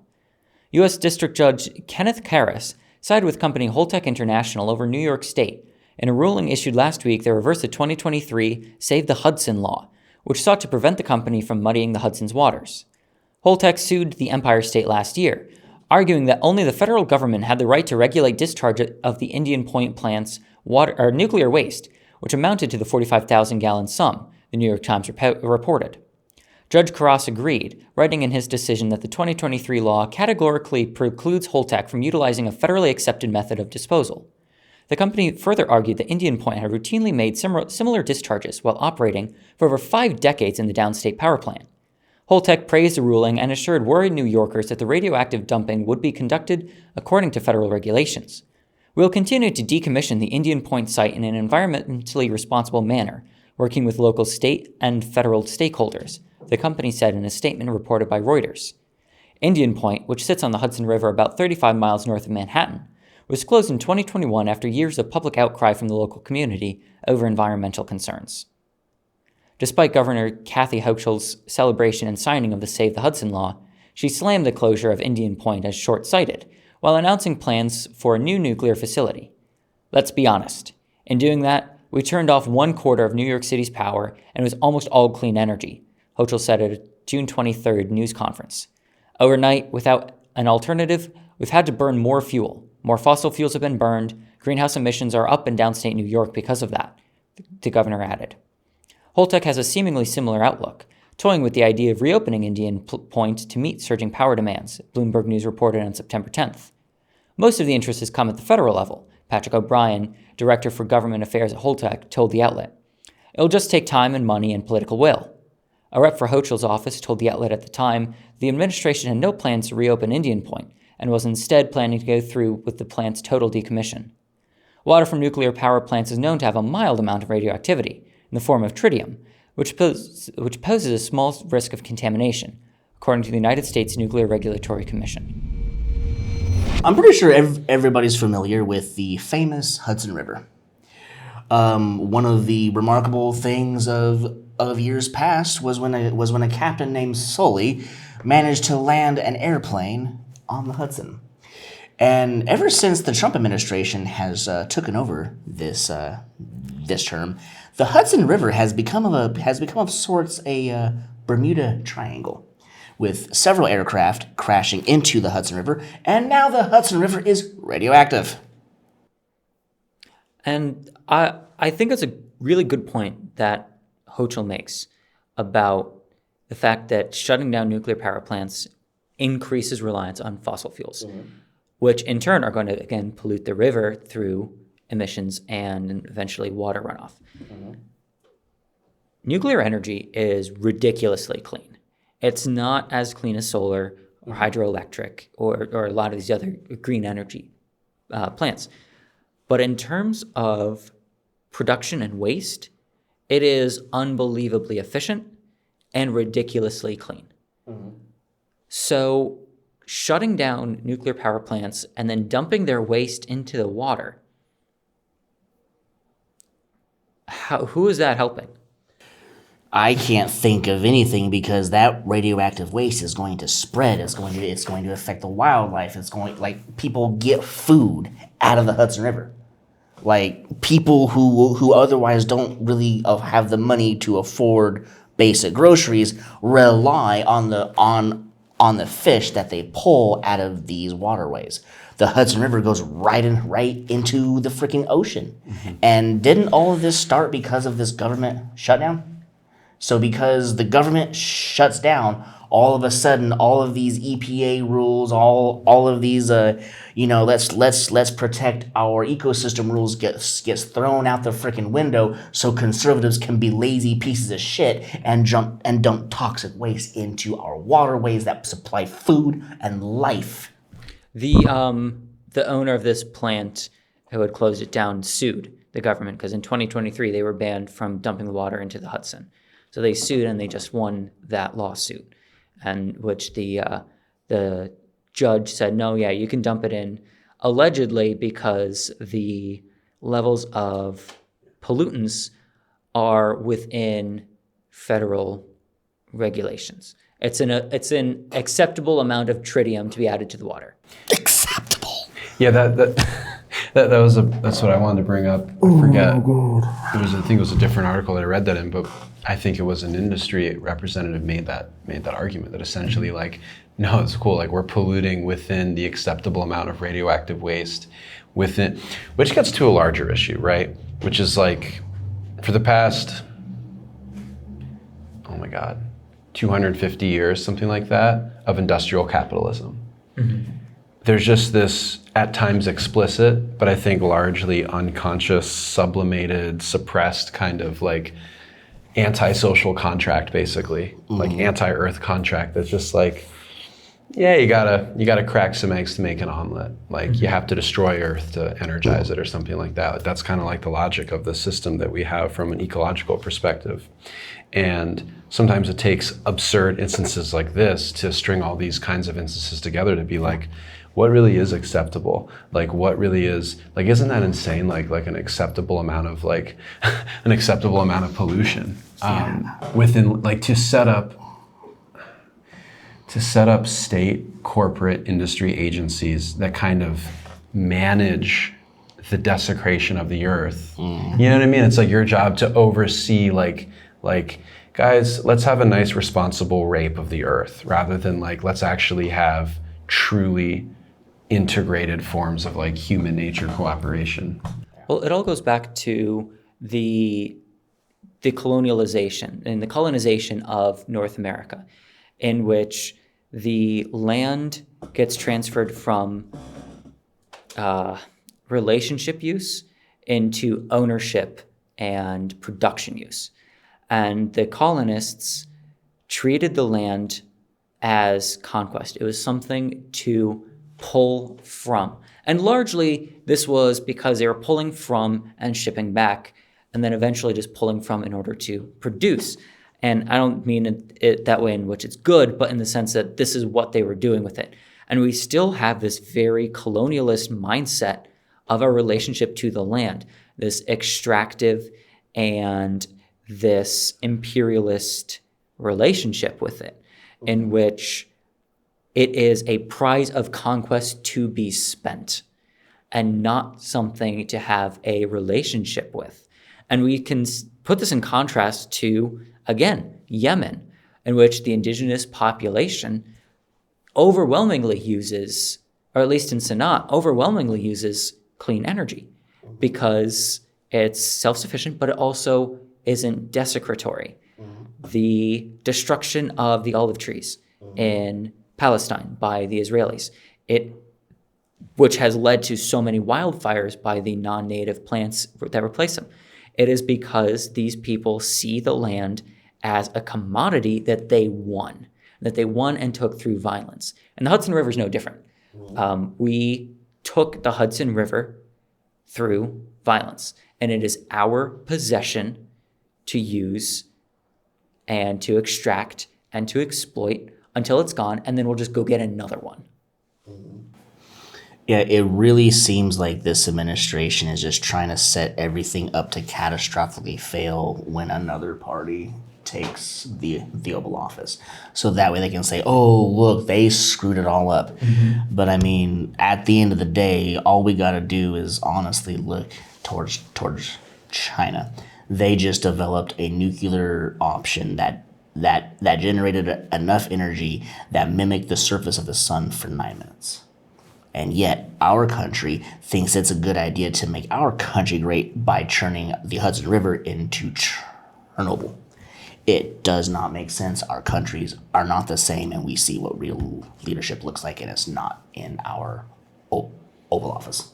U.S. District Judge Kenneth Karras sided with company Holtec International over New York State in a ruling issued last week that reversed the 2023 Save the Hudson law, which sought to prevent the company from muddying the Hudson's waters. Holtec sued the Empire State last year, arguing that only the federal government had the right to regulate discharge of the Indian Point plant's nuclear waste, which amounted to the 45,000-gallon sum, the New York Times reported. Judge Karras agreed, writing in his decision that the 2023 law categorically precludes Holtec from utilizing a federally accepted method of disposal. The company further argued that Indian Point had routinely made similar discharges while operating for over 5 decades in the downstate power plant. Holtec praised the ruling and assured worried New Yorkers that the radioactive dumping would be conducted according to federal regulations. We will continue to decommission the Indian Point site in an environmentally responsible manner, working with local state and federal stakeholders, the company said in a statement reported by Reuters. Indian Point, which sits on the Hudson River about 35 miles north of Manhattan, was closed in 2021 after years of public outcry from the local community over environmental concerns. Despite Governor Kathy Hochul's celebration and signing of the Save the Hudson law, she slammed the closure of Indian Point as short-sighted, while announcing plans for a new nuclear facility. Let's be honest. In doing that, we turned off 1/4 of New York City's power, and it was almost all clean energy, Hochul said at a June 23rd news conference. Overnight, without an alternative, we've had to burn more fuel. More fossil fuels have been burned. Greenhouse emissions are up in downstate New York because of that, the governor added. Holtec has a seemingly similar outlook, toying with the idea of reopening Indian Point to meet surging power demands, Bloomberg News reported on September 10th. Most of the interest has come at the federal level, Patrick O'Brien, director for government affairs at Holtec, told the outlet. It'll just take time and money and political will. A rep for Hochul's office told the outlet at the time the administration had no plans to reopen Indian Point and was instead planning to go through with the plant's total decommission. Water from nuclear power plants is known to have a mild amount of radioactivity, in the form of tritium, which poses a small risk of contamination, according to the United States Nuclear Regulatory Commission. I'm pretty sure everybody's familiar with the famous Hudson River. One of the remarkable things of years past was when a captain named Sully managed to land an airplane on the Hudson. And ever since the Trump administration has taken over this term, the Hudson River has become of sorts a Bermuda Triangle, with several aircraft crashing into the Hudson River, and now the Hudson River is radioactive. And I think it's a really good point that Hochul makes about the fact that shutting down nuclear power plants increases reliance on fossil fuels, which in turn are going to, again, pollute the river through emissions and eventually water runoff. Nuclear energy is ridiculously clean. It's not as clean as solar or hydroelectric or a lot of these other green energy plants. But in terms of production and waste, it is unbelievably efficient and ridiculously clean. So shutting down nuclear power plants and then dumping their waste into the water, who is that helping? I can't think of anything, because that radioactive waste is going to spread. It's going to affect the wildlife. People get food out of the Hudson River. Like, people who otherwise don't really have the money to afford basic groceries rely on the fish that they pull out of these waterways. The Hudson River goes right into the freaking ocean. And didn't all of this start because of this government shutdown? So because the government shuts down, all of a sudden, all of these EPA rules, all of these, let's protect our ecosystem rules gets thrown out the freaking window, so conservatives can be lazy pieces of shit and dump toxic waste into our waterways that supply food and life. The owner of this plant, who had closed it down, sued the government because in 2023 they were banned from dumping the water into the Hudson. So they sued and they just won that lawsuit, and which the judge said, no, yeah, you can dump it in, allegedly because the levels of pollutants are within federal regulations. It's an acceptable amount of tritium to be added to the water. Acceptable. Yeah, that's what I wanted to bring up. I forget. I think it was a different article that I read that in, but I think it was an industry representative made that argument that essentially, like, no, it's cool. Like, we're polluting within the acceptable amount of radioactive waste within, which gets to a larger issue, right? Which is like, for the past, 250 years, something like that, of industrial capitalism. There's just this, at times explicit, but I think largely unconscious, sublimated, suppressed kind of like anti-social contract, basically, like anti-earth contract that's just like, yeah, you gotta crack some eggs to make an omelet. Like, you have to destroy Earth to energize it or something like that. That's kind of like the logic of the system that we have from an ecological perspective. And sometimes it takes absurd instances like this to string all these kinds of instances together to be like, what really is acceptable? Like, what really is, like, isn't that insane? Like an acceptable amount of an acceptable amount of pollution within, like, to set up state, corporate, industry agencies that kind of manage the desecration of the earth. You know what I mean? It's like your job to oversee, like, guys, let's have a nice, responsible rape of the earth, rather than like, let's actually have truly integrated forms of like human nature cooperation. Well, it all goes back to the colonialization and the colonization of North America, in which the land gets transferred from relationship use into ownership and production use. And the colonists treated the land as conquest. It was something to pull from. And largely, this was because they were pulling from and shipping back, and then eventually just pulling from in order to produce. And I don't mean it that way in which it's good, but in the sense that this is what they were doing with it. And we still have this very colonialist mindset of our relationship to the land, this extractive and this imperialist relationship with it, in which it is a prize of conquest to be spent and not something to have a relationship with. And we can put this in contrast to, again, Yemen, in which the indigenous population overwhelmingly uses, or at least in Sanaa, overwhelmingly uses clean energy because it's self-sufficient, but it also isn't desecratory. The destruction of the olive trees in Palestine by the Israelis, which has led to so many wildfires by the non-native plants that replace them. It is because these people see the land as a commodity that they won and took through violence. And the Hudson River is no different. We took the Hudson River through violence, and it is our possession to use and to extract and to exploit until it's gone, and then we'll just go get another one. Yeah, it really seems like this administration is just trying to set everything up to catastrophically fail when another party takes the Oval Office. So that way they can say, oh, look, they screwed it all up. But I mean, at the end of the day, all we got to do is honestly look towards China. They just developed a nuclear option that generated enough energy that mimicked the surface of the sun for 9 minutes. And yet, our country thinks it's a good idea to make our country great by churning the Hudson River into Chernobyl. It does not make sense. Our countries are not the same, and we see what real leadership looks like, and it's not in our Oval Office.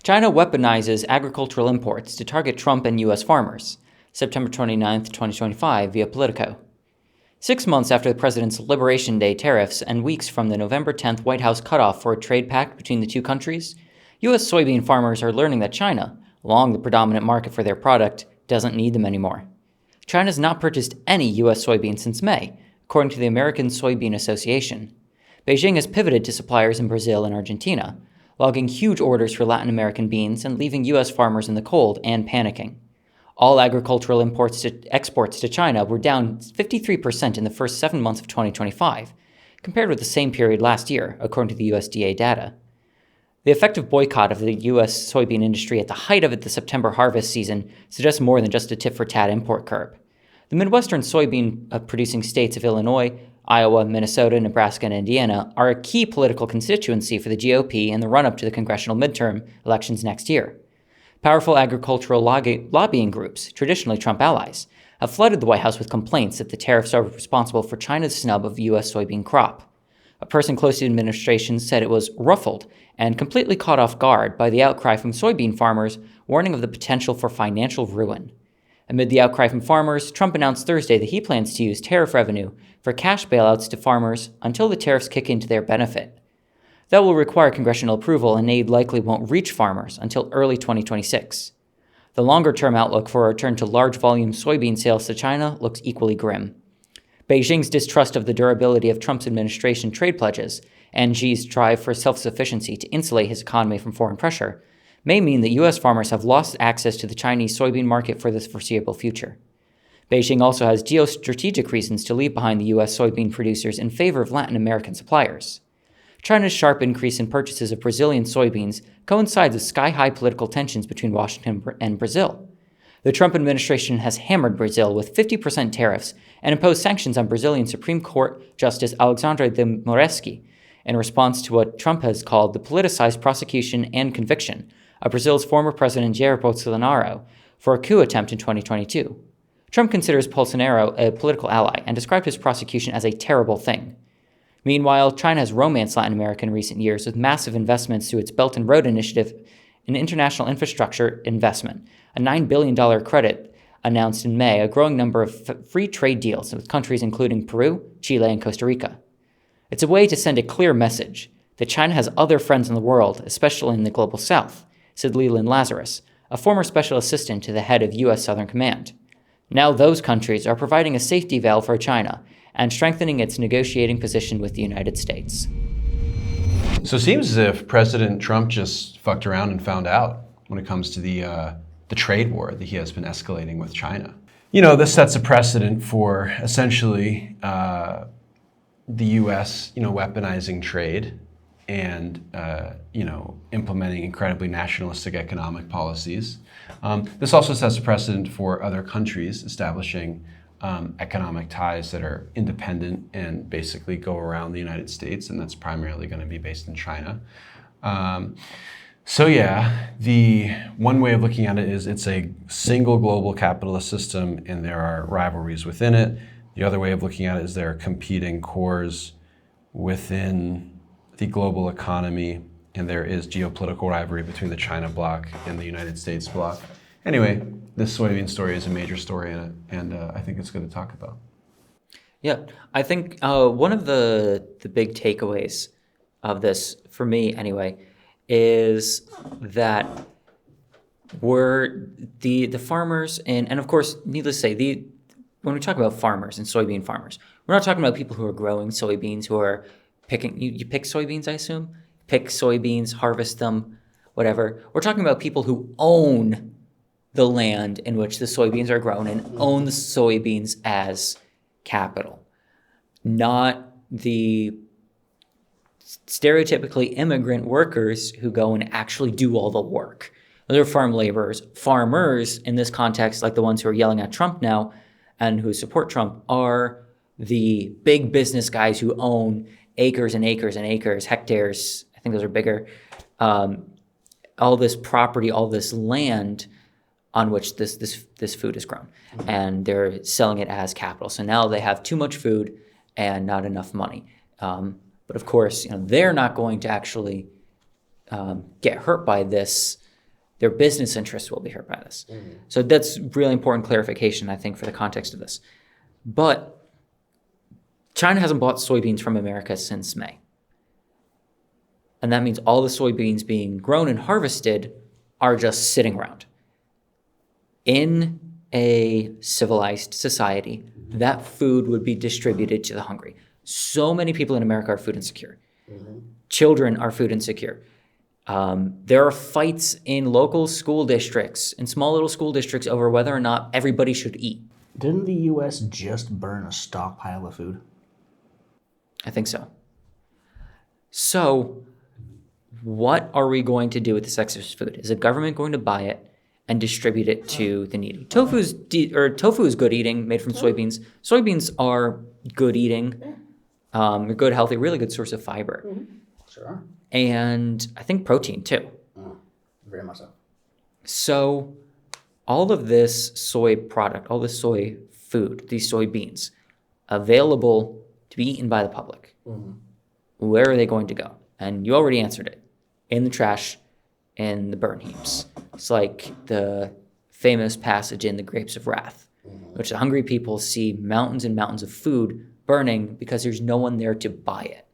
China weaponizes agricultural imports to target Trump and U.S. farmers. September 29, 2025, via Politico. 6 months after the president's Liberation Day tariffs and weeks from the November 10th White House cutoff for a trade pact between the two countries, U.S. soybean farmers are learning that China, along the predominant market for their product, doesn't need them anymore. China has not purchased any U.S. soybeans since May, according to the American Soybean Association. Beijing has pivoted to suppliers in Brazil and Argentina, logging huge orders for Latin American beans and leaving U.S. farmers in the cold and panicking. All agricultural exports to China were down 53% in the first 7 months of 2025, compared with the same period last year, according to the USDA data. The effective boycott of the U.S. soybean industry at the height of the September harvest season suggests more than just a tit-for-tat import curb. The Midwestern soybean-producing states of Illinois, Iowa, Minnesota, Nebraska, and Indiana are a key political constituency for the GOP in the run-up to the congressional midterm elections next year. Powerful agricultural lobbying groups, traditionally Trump allies, have flooded the White House with complaints that the tariffs are responsible for China's snub of the U.S. soybean crop. A person close to the administration said it was ruffled and completely caught off guard by the outcry from soybean farmers warning of the potential for financial ruin. Amid the outcry from farmers, Trump announced Thursday that he plans to use tariff revenue for cash bailouts to farmers until the tariffs kick into their benefit. That will require congressional approval, and aid likely won't reach farmers until early 2026. The longer-term outlook for a return to large-volume soybean sales to China looks equally grim. Beijing's distrust of the durability of Trump's administration trade pledges and Xi's drive for self-sufficiency to insulate his economy from foreign pressure may mean that U.S. farmers have lost access to the Chinese soybean market for the foreseeable future. Beijing also has geostrategic reasons to leave behind the U.S. soybean producers in favor of Latin American suppliers. China's sharp increase in purchases of Brazilian soybeans coincides with sky-high political tensions between Washington and Brazil. The Trump administration has hammered Brazil with 50% tariffs and imposed sanctions on Brazilian Supreme Court Justice Alexandre de Moraes in response to what Trump has called the politicized prosecution and conviction of Brazil's former president Jair Bolsonaro for a coup attempt in 2022. Trump considers Bolsonaro a political ally and described his prosecution as a terrible thing. Meanwhile, China has romanced Latin America in recent years with massive investments through its Belt and Road Initiative and international infrastructure investment, a $9 billion credit announced in May, a growing number of free trade deals with countries including Peru, Chile, and Costa Rica. It's a way to send a clear message that China has other friends in the world, especially in the global south, said Leland Lazarus, a former special assistant to the head of U.S. Southern Command. Now those countries are providing a safety valve for China and strengthening its negotiating position with the United States. So it seems as if President Trump just fucked around and found out when it comes to the trade war that he has been escalating with China. This sets a precedent for essentially the U.S. Weaponizing trade and implementing incredibly nationalistic economic policies. This also sets a precedent for other countries establishing economic ties that are independent and basically go around the United States, and that's primarily going to be based in China. The one way of looking at it is it's a single global capitalist system and there are rivalries within it. The other way of looking at it is there are competing cores within the global economy, and there is geopolitical rivalry between the China bloc and the United States bloc. Anyway, this soybean story is a major story in it, and I think it's good to talk about. Yeah, I think one of the big takeaways of this, for me anyway, is that we're the farmers, and of course, needless to say, when we talk about farmers and soybean farmers, we're not talking about people who are growing soybeans, who are picking, you pick soybeans, I assume? Pick soybeans, harvest them, whatever. We're talking about people who own the land in which the soybeans are grown and own the soybeans as capital, not the stereotypically immigrant workers who go and actually do all the work. Those are farm laborers. Farmers, in this context, like the ones who are yelling at Trump now and who support Trump, are the big business guys who own acres and acres and acres, hectares, I think those are bigger, all this property, all this land on which this food is grown. And they're selling it as capital. So now they have too much food and not enough money. But of course, they're not going to actually get hurt by this. Their business interests will be hurt by this. Mm-hmm. So that's really important clarification, I think, for the context of this. But China hasn't bought soybeans from America since May. And that means all the soybeans being grown and harvested are just sitting around. In a civilized society, that food would be distributed to the hungry. So many people in America are food insecure. Mm-hmm. Children are food insecure. There are fights in local school districts, in small little school districts, over whether or not everybody should eat. Didn't the U.S. just burn a stockpile of food? I think so. So, what are we going to do with this excess food? Is the government going to buy it and distribute it to the needy? Tofu is good eating, made from soybeans. Soybeans are good eating. They're good, healthy, really good source of fiber. Mm-hmm. Sure. And I think protein too. Very much so. So all of this soy product, all this soy food, these soybeans, available to be eaten by the public, where are they going to go? And you already answered it. In the trash, in the burn heaps. It's like the famous passage in The Grapes of Wrath, which the hungry people see mountains and mountains of food burning because there's no one there to buy it,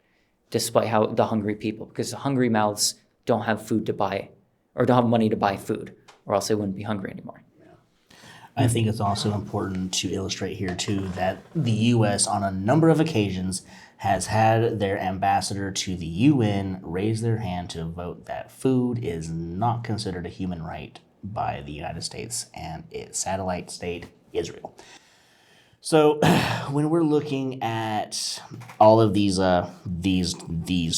despite how the hungry people, because the hungry mouths don't have food to buy, or don't have money to buy food, or else they wouldn't be hungry anymore. I think it's also important to illustrate here, too, that the U.S. on a number of occasions has had their ambassador to the UN raise their hand to vote that food is not considered a human right by the United States and its satellite state, Israel. So when we're looking at all of these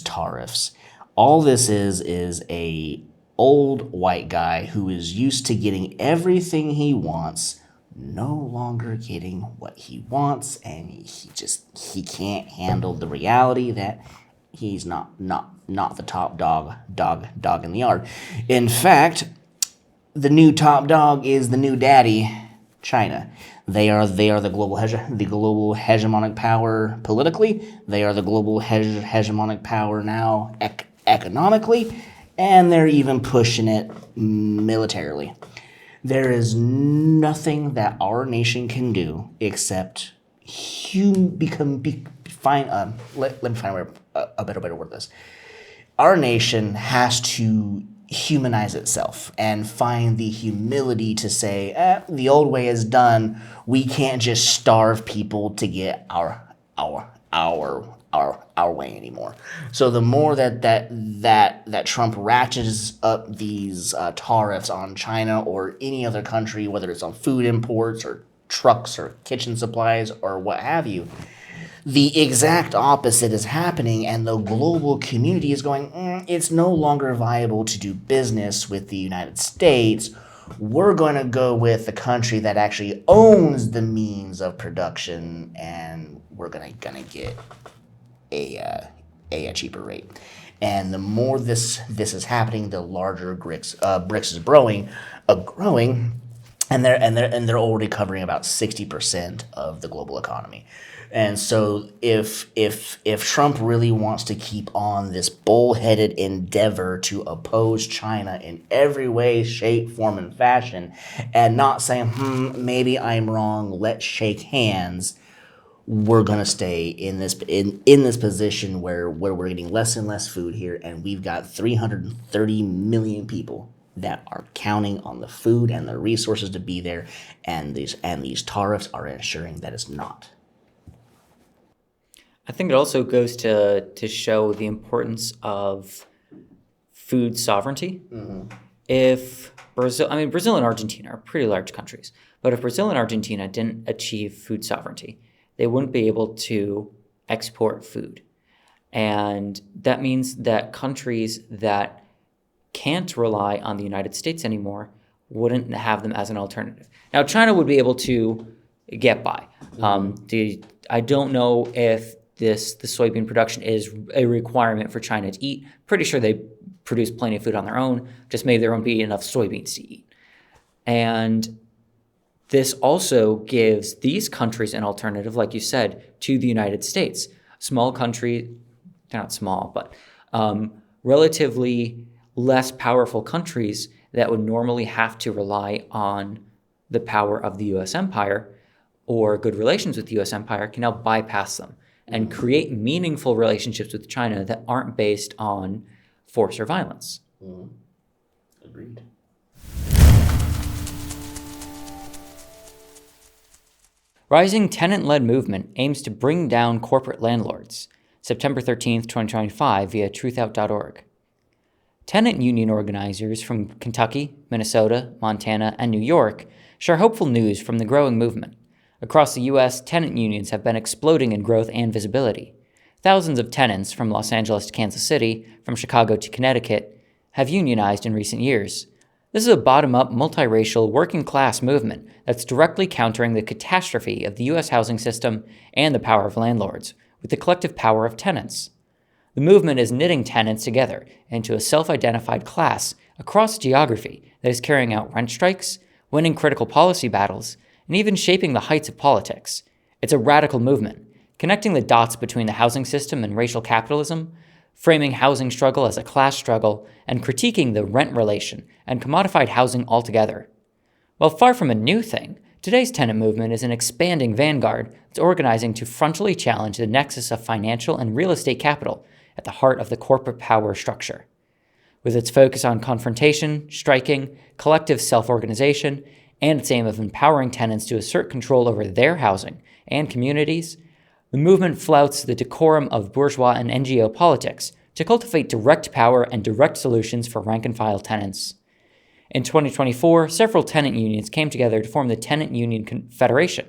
tariffs, all this is a old white guy who is used to getting everything he wants, no longer getting what he wants, and he can't handle the reality that he's not the top dog in the yard. In fact, the new top dog is the new daddy, China. They are the global hegemonic power politically. They are the global hegemonic power now economically, and they're even pushing it militarily. There is nothing that our nation can do except let me find a better word for this. Our nation has to humanize itself and find the humility to say, the old way is done. We can't just starve people to get our way anymore. So the more that Trump ratchets up these tariffs on China or any other country, whether it's on food imports or trucks or kitchen supplies or what have you, the exact opposite is happening, and the global community is going, it's no longer viable to do business with the United States. We're going to go with the country that actually owns the means of production, and we're going to get a cheaper rate. And the more this is happening, the larger BRICS is growing, and they're already covering about 60% of the global economy. And so if Trump really wants to keep on this bullheaded endeavor to oppose China in every way, shape, form, and fashion, and not saying, maybe I'm wrong, let's shake hands, we're gonna stay in this position where we're getting less and less food here, and we've got 330 million people that are counting on the food and the resources to be there, and these tariffs are ensuring that it's not. I think it also goes to show the importance of food sovereignty. If Brazil and Argentina are pretty large countries, but if Brazil and Argentina didn't achieve food sovereignty, they wouldn't be able to export food. And that means that countries that can't rely on the United States anymore wouldn't have them as an alternative. Now, China would be able to get by. I don't know if the soybean production is a requirement for China to eat. Pretty sure they produce plenty of food on their own, just maybe there won't be enough soybeans to eat. And this also gives these countries an alternative, like you said, to the United States. Small country, they're not small, but relatively less powerful countries that would normally have to rely on the power of the U.S. empire or good relations with the U.S. empire can now bypass them and create meaningful relationships with China that aren't based on force or violence. Agreed. Rising tenant-led movement aims to bring down corporate landlords. September 13th, 2025 via truthout.org. Tenant union organizers from Kentucky, Minnesota, Montana, and New York share hopeful news from the growing movement. Across the U.S., tenant unions have been exploding in growth and visibility. Thousands of tenants from Los Angeles to Kansas City, from Chicago to Connecticut, have unionized in recent years. This is a bottom-up, multiracial, working-class movement that's directly countering the catastrophe of the U.S. housing system and the power of landlords, with the collective power of tenants. The movement is knitting tenants together into a self-identified class across geography that is carrying out rent strikes, winning critical policy battles, and even shaping the heights of politics. It's a radical movement, connecting the dots between the housing system and racial capitalism, framing housing struggle as a class struggle, and critiquing the rent relation and commodified housing altogether. While far from a new thing, today's tenant movement is an expanding vanguard that's organizing to frontally challenge the nexus of financial and real estate capital at the heart of the corporate power structure. With its focus on confrontation, striking, collective self-organization, and its aim of empowering tenants to assert control over their housing and communities, the movement flouts the decorum of bourgeois and NGO politics to cultivate direct power and direct solutions for rank-and-file tenants. In 2024, several tenant unions came together to form the Tenant Union Confederation,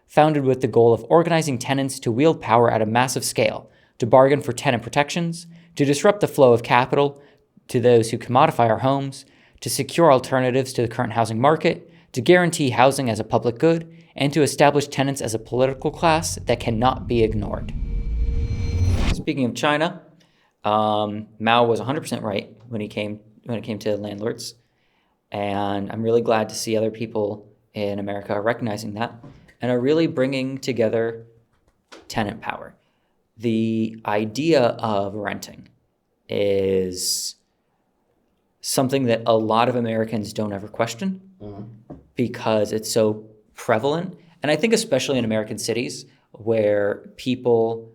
founded with the goal of organizing tenants to wield power at a massive scale, to bargain for tenant protections, to disrupt the flow of capital to those who commodify our homes, to secure alternatives to the current housing market, to guarantee housing as a public good, and to establish tenants as a political class that cannot be ignored. Speaking of China, Mao was 100% right when it came to landlords, and I'm really glad to see other people in America are recognizing that and are really bringing together tenant power. The idea of renting is something that a lot of Americans don't ever question because it's so prevalent. And I think especially in American cities where people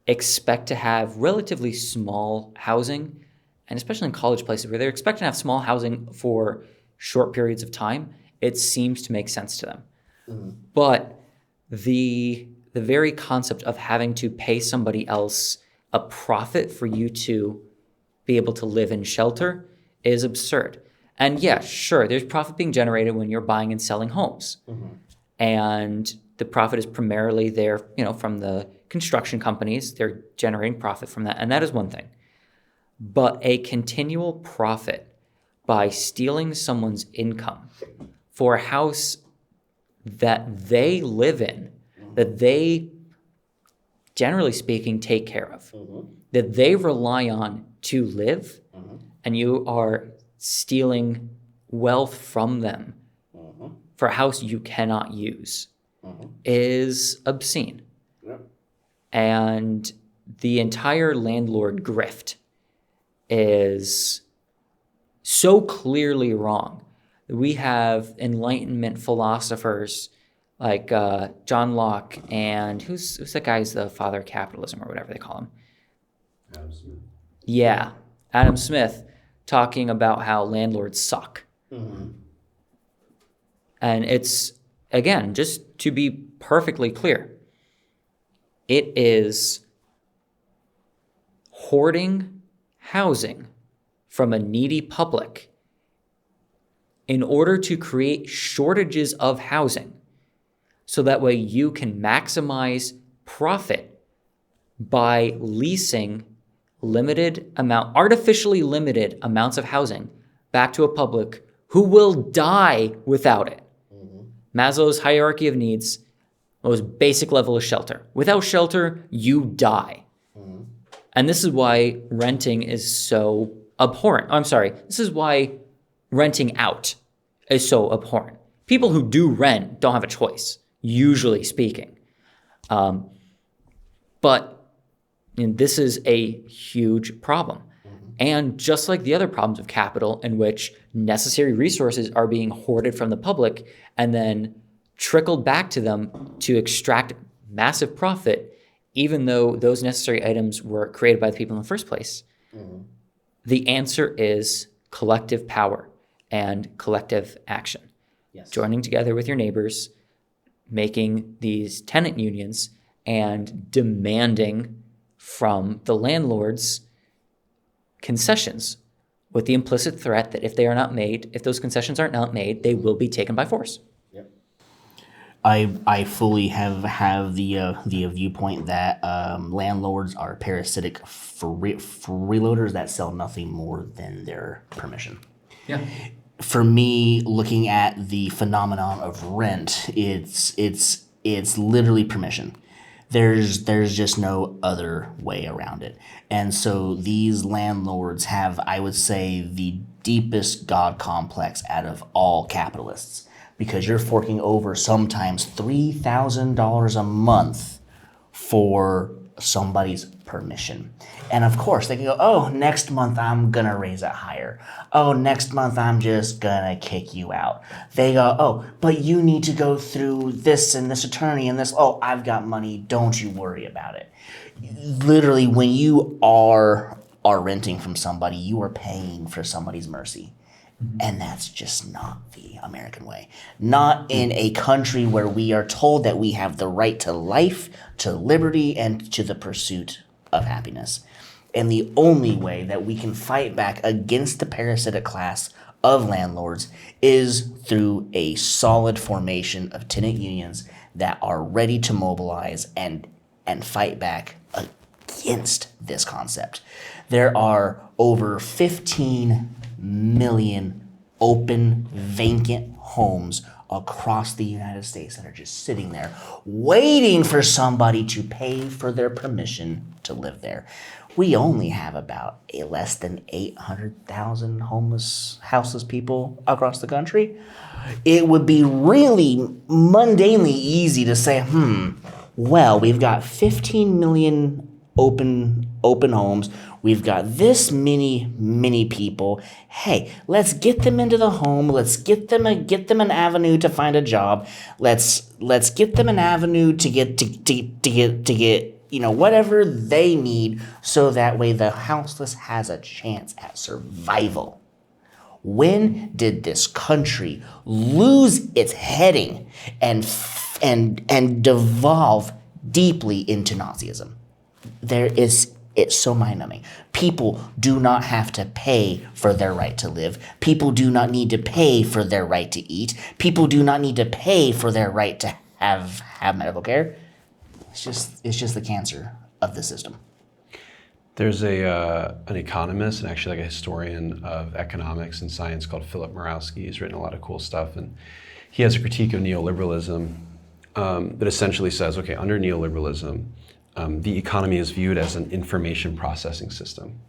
expect to have relatively small housing and especially in college places where they're expected to have small housing for short periods of time, it seems to make sense to them. But the very concept of having to pay somebody else a profit for you to be able to live in shelter is absurd. And yeah, sure, there's profit being generated when you're buying and selling homes. And the profit is primarily there, from the construction companies. They're generating profit from that, and that is one thing. But a continual profit by stealing someone's income for a house that they live in, that they, generally speaking, take care of, that they rely on to live, and you are stealing wealth from them for a house you cannot use, is obscene. And the entire landlord grift is so clearly wrong. We have Enlightenment philosophers like John Locke and who's that guy who's the father of capitalism or whatever they call him? Adam Smith. Yeah, Adam Smith talking about how landlords suck. And it's, again, just to be perfectly clear, it is hoarding housing from a needy public in order to create shortages of housing so that way you can maximize profit by leasing artificially limited amounts of housing back to a public who will die without it. Maslow's hierarchy of needs, most basic level of shelter. Without shelter, you die. And this is why renting is so abhorrent. This is why renting out is so abhorrent. People who do rent don't have a choice, usually speaking. But this is a huge problem. And just like the other problems of capital, in which necessary resources are being hoarded from the public and then trickled back to them to extract massive profit, even though those necessary items were created by the people in the first place, the answer is collective power and collective action. Yes. Joining together with your neighbors, making these tenant unions, and demanding from the landlords concessions with the implicit threat that if those concessions are not made, they will be taken by force. Yep. I fully have the viewpoint that landlords are parasitic freeloaders that sell nothing more than their permission. Yeah. For me, looking at the phenomenon of rent, it's literally permission. There's just no other way around it. And so these landlords have, I would say, the deepest God complex out of all capitalists, because you're forking over sometimes $3,000 a month for somebody's permission. And of course they can go, oh, next month I'm gonna raise it higher. Oh, next month I'm just gonna kick you out. They go, oh, but you need to go through this and this attorney and this. Oh, I've got money, don't you worry about it. Literally, when you are renting from somebody, you are paying for somebody's mercy. And that's just not the American way. Not in a country where we are told that we have the right to life, to liberty, and to the pursuit of happiness. And the only way that we can fight back against the parasitic class of landlords is through a solid formation of tenant unions that are ready to mobilize and fight back against this concept. There are over 15 million open, vacant homes across the United States that are just sitting there waiting for somebody to pay for their permission to live there. We only have about less than 800,000 houseless people across the country. It would be really mundanely easy to say, well, we've got 15 million open homes. We've got this many people. Hey, let's get them into the home. Let's get them an avenue to find a job. Let's get them an avenue to get whatever they need, so that way the houseless has a chance at survival. When did this country lose its heading and devolve deeply into Nazism? It's so mind-numbing. People do not have to pay for their right to live. People do not need to pay for their right to eat. People do not need to pay for their right to have medical care. It's just the cancer of the system. There's an economist and actually like a historian of economics and science called Philip Murawski. He's written a lot of cool stuff, and he has a critique of neoliberalism that essentially says, okay, under neoliberalism, the economy is viewed as an information processing system.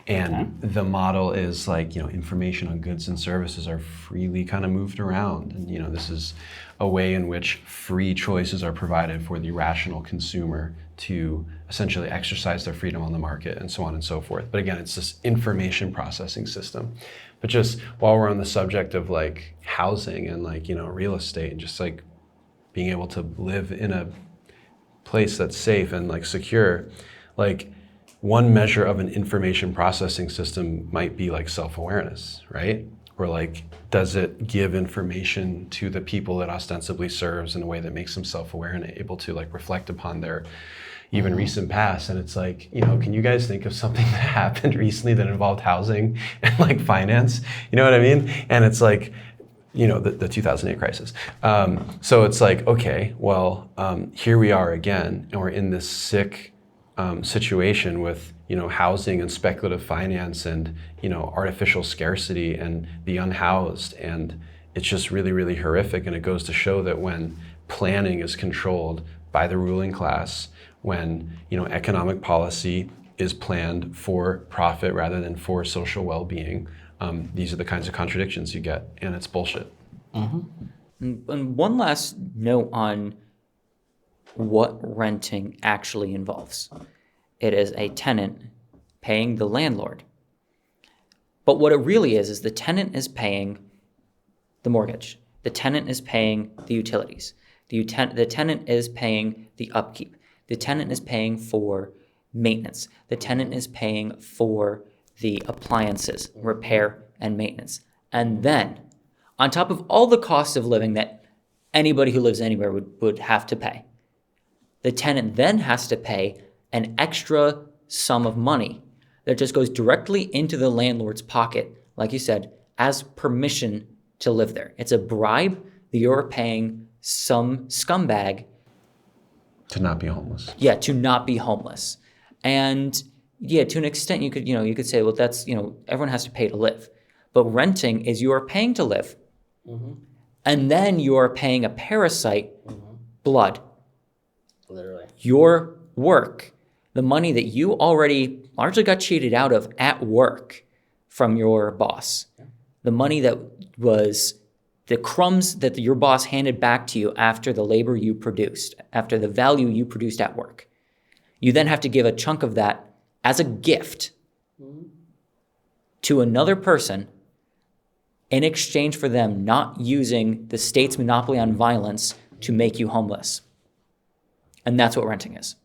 And the model is like, information on goods and services are freely kind of moved around. And, this is a way in which free choices are provided for the rational consumer to essentially exercise their freedom on the market and so on and so forth. But again, it's this information processing system. But just while we're on the subject of like housing and like, real estate and just like being able to live in a place that's safe and like secure, like one measure of an information processing system might be like self-awareness, right? Or like, does it give information to the people it ostensibly serves in a way that makes them self-aware and able to like reflect upon their even recent past? And it's like, can you guys think of something that happened recently that involved housing and like finance? You know what I mean? And it's like, the 2008 crisis. So it's like, okay, well, here we are again, and we're in this sick situation with, housing and speculative finance and, artificial scarcity and the unhoused. And it's just really, really horrific. And it goes to show that when planning is controlled by the ruling class, when, economic policy is planned for profit rather than for social well-being, these are the kinds of contradictions you get, and it's bullshit. And one last note on what renting actually involves. It is a tenant paying the landlord. But what it really is the tenant is paying the mortgage. The tenant is paying the utilities. The tenant is paying the upkeep. The tenant is paying for maintenance. The tenant is paying for the appliances, repair, and maintenance. And then, on top of all the costs of living that anybody who lives anywhere would have to pay, the tenant then has to pay an extra sum of money that just goes directly into the landlord's pocket, like you said, as permission to live there. It's a bribe that you're paying some scumbag to not be homeless. Yeah, to not be homeless. And yeah, to an extent, you could say, well, that's, everyone has to pay to live. But renting is you are paying to live, and then you are paying a parasite blood. Literally. Your work, the money that you already largely got cheated out of at work from your boss, the money that was the crumbs that your boss handed back to you after the labor you produced, after the value you produced at work. You then have to give a chunk of that as a gift to another person in exchange for them not using the state's monopoly on violence to make you homeless. And that's what renting is.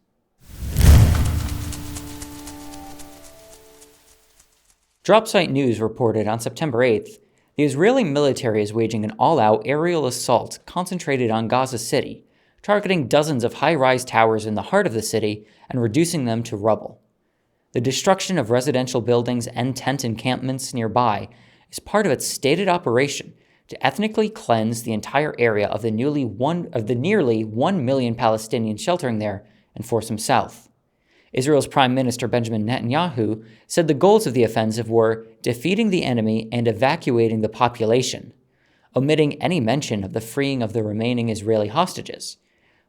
Dropsite News reported on September 8th, the Israeli military is waging an all-out aerial assault concentrated on Gaza City, targeting dozens of high-rise towers in the heart of the city and reducing them to rubble. The destruction of residential buildings and tent encampments nearby is part of its stated operation to ethnically cleanse the entire area of the nearly 1 million Palestinians sheltering there and force them south. Israel's Prime Minister Benjamin Netanyahu said the goals of the offensive were defeating the enemy and evacuating the population, omitting any mention of the freeing of the remaining Israeli hostages,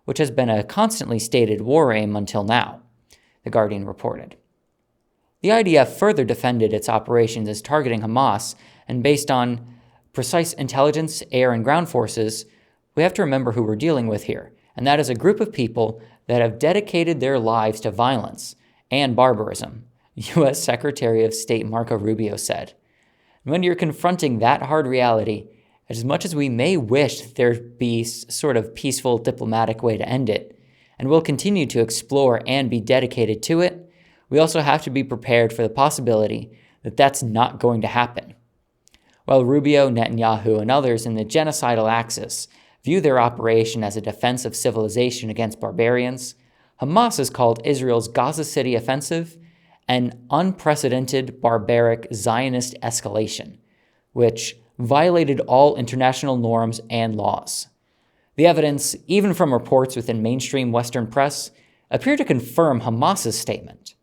which has been a constantly stated war aim until now, The Guardian reported. The IDF further defended its operations as targeting Hamas, and based on precise intelligence, air, and ground forces, we have to remember who we're dealing with here, and that is a group of people that have dedicated their lives to violence and barbarism, U.S. Secretary of State Marco Rubio said. When you're confronting that hard reality, as much as we may wish there'd be sort of peaceful, diplomatic way to end it, and will continue to explore and be dedicated to it, we also have to be prepared for the possibility that that's not going to happen. While Rubio, Netanyahu, and others in the genocidal axis view their operation as a defense of civilization against barbarians, Hamas has called Israel's Gaza City offensive an unprecedented, barbaric Zionist escalation, which violated all international norms and laws. The evidence, even from reports within mainstream Western press, appear to confirm Hamas's statement.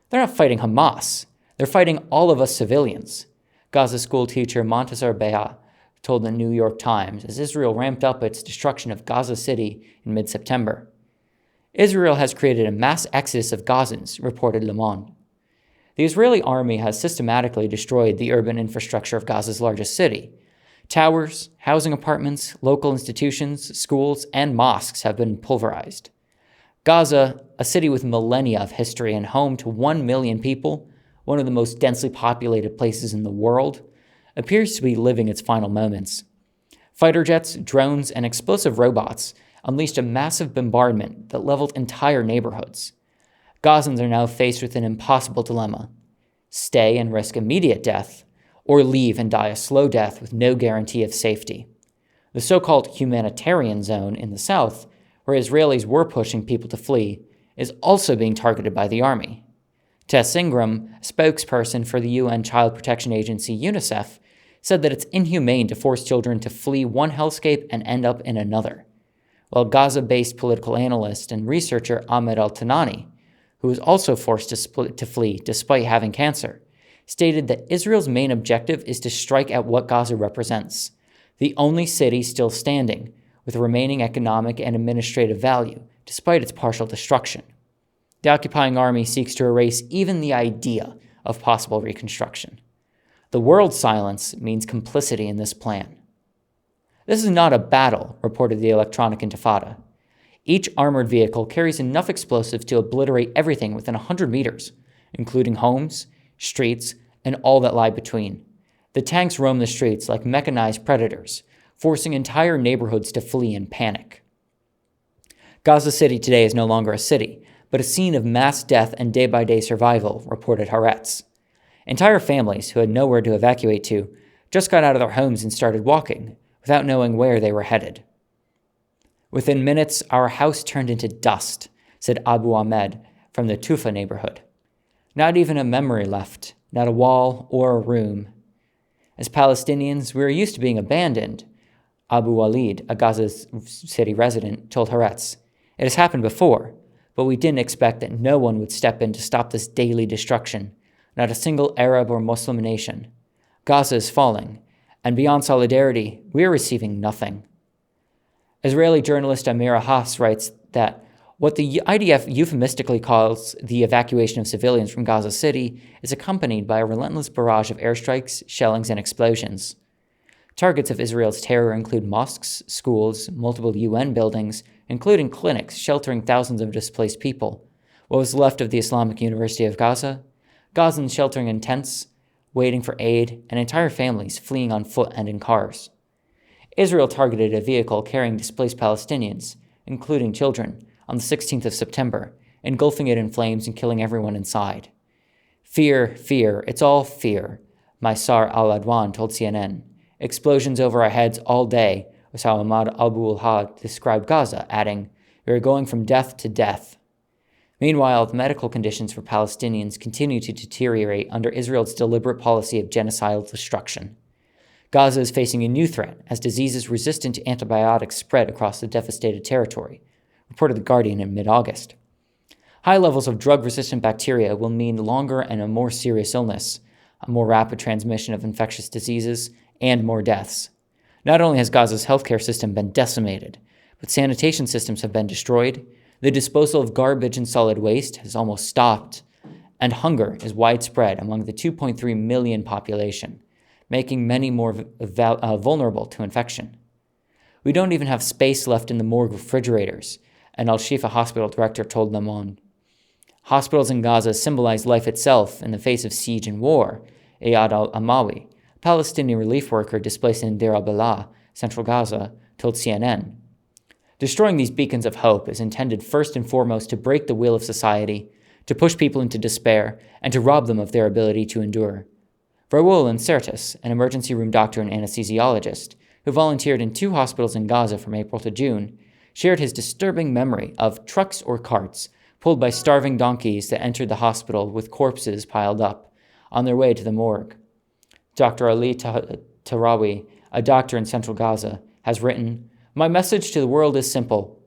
They're not fighting Hamas. They're fighting all of us civilians, Gaza school teacher Montasar Beha told the New York Times as Israel ramped up its destruction of Gaza City in mid-September. Israel has created a mass exodus of Gazans, reported Le Monde. The Israeli army has systematically destroyed the urban infrastructure of Gaza's largest city. Towers, housing apartments, local institutions, schools, and mosques have been pulverized. Gaza, a city with millennia of history and home to 1 million people, one of the most densely populated places in the world, appears to be living its final moments. Fighter jets, drones, and explosive robots unleashed a massive bombardment that leveled entire neighborhoods. Gazans are now faced with an impossible dilemma: stay and risk immediate death, or leave and die a slow death with no guarantee of safety. The so-called humanitarian zone in the south, where Israelis were pushing people to flee, is also being targeted by the army. Tess Ingram, a spokesperson for the UN Child Protection Agency UNICEF, said that it's inhumane to force children to flee one hellscape and end up in another. While Gaza-based political analyst and researcher Ahmed Al-Tanani, who was also forced to flee despite having cancer, stated that Israel's main objective is to strike at what Gaza represents, the only city still standing, with remaining economic and administrative value, despite its partial destruction. The occupying army seeks to erase even the idea of possible reconstruction. The world's silence means complicity in this plan. This is not a battle, reported the Electronic Intifada. Each armored vehicle carries enough explosives to obliterate everything within 100 meters, including homes, streets, and all that lie between. The tanks roam the streets like mechanized predators, forcing entire neighborhoods to flee in panic. Gaza City today is no longer a city, but a scene of mass death and day-by-day survival, reported Haaretz. Entire families who had nowhere to evacuate to just got out of their homes and started walking, without knowing where they were headed. Within minutes, our house turned into dust, said Abu Ahmed from the Tufa neighborhood. Not even a memory left, not a wall or a room. As Palestinians, we are used to being abandoned, Abu Walid, a Gaza City resident, told Haaretz. It has happened before, but we didn't expect that no one would step in to stop this daily destruction, not a single Arab or Muslim nation. Gaza is falling, and beyond solidarity, we are receiving nothing. Israeli journalist Amira Haas writes that what the IDF euphemistically calls the evacuation of civilians from Gaza City is accompanied by a relentless barrage of airstrikes, shellings, and explosions. Targets of Israel's terror include mosques, schools, multiple UN buildings, including clinics sheltering thousands of displaced people, what was left of the Islamic University of Gaza, Gazans sheltering in tents, waiting for aid, and entire families fleeing on foot and in cars. Israel targeted a vehicle carrying displaced Palestinians, including children, on the 16th of September, engulfing it in flames and killing everyone inside. Fear, fear, it's all fear, Maysar al-Adwan told CNN. Explosions over our heads all day, was how Ahmad Abu-al-Had described Gaza, adding, "We are going from death to death." Meanwhile, the medical conditions for Palestinians continue to deteriorate under Israel's deliberate policy of genocidal destruction. Gaza is facing a new threat as diseases resistant to antibiotics spread across the devastated territory, reported The Guardian in mid-August. High levels of drug-resistant bacteria will mean longer and a more serious illness, a more rapid transmission of infectious diseases, and more deaths. Not only has Gaza's healthcare system been decimated, but sanitation systems have been destroyed, the disposal of garbage and solid waste has almost stopped, and hunger is widespread among the 2.3 million population, making many more vulnerable to infection. We don't even have space left in the morgue refrigerators, an Al-Shifa hospital director told Le Monde. Hospitals in Gaza symbolize life itself in the face of siege and war, Iyad al-Amawi, a Palestinian relief worker displaced in Deir al-Balah, central Gaza, told CNN. Destroying these beacons of hope is intended first and foremost to break the will of society, to push people into despair, and to rob them of their ability to endure. Raoul Incertus, an emergency room doctor and anesthesiologist, who volunteered in 2 hospitals in Gaza from April to June, shared his disturbing memory of trucks or carts pulled by starving donkeys that entered the hospital with corpses piled up on their way to the morgue. Dr. Ali Tarawi, a doctor in central Gaza, has written, "My message to the world is simple.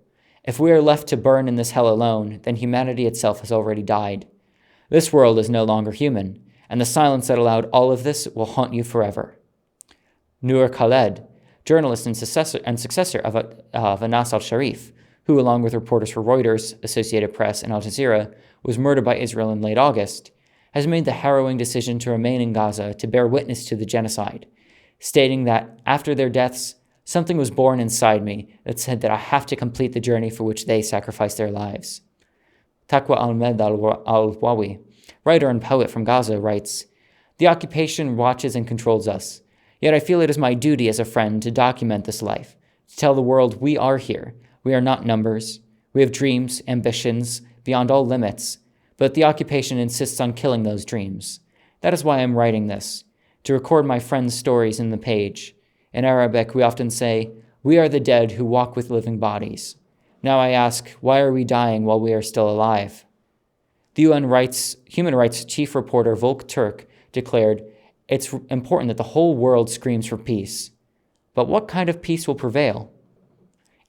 If we are left to burn in this hell alone, then humanity itself has already died. This world is no longer human, and the silence that allowed all of this will haunt you forever." Noor Khaled, journalist and successor of Anas al-Sharif, who, along with reporters for Reuters, Associated Press, and Al Jazeera, was murdered by Israel in late August, has made the harrowing decision to remain in Gaza to bear witness to the genocide, stating that after their deaths, something was born inside me that said that I have to complete the journey for which they sacrificed their lives. Taqwa Ahmed al-Wawi, writer and poet from Gaza, writes, "The occupation watches and controls us, yet I feel it is my duty as a friend to document this life, to tell the world we are here. We are not numbers. We have dreams, ambitions, beyond all limits, but the occupation insists on killing those dreams. That is why I am writing this, to record my friends' stories in the page. In Arabic, we often say, 'We are the dead who walk with living bodies.' Now I ask, why are we dying while we are still alive?" The human rights chief reporter Volker Turk declared, "It's important that the whole world screams for peace. But what kind of peace will prevail?"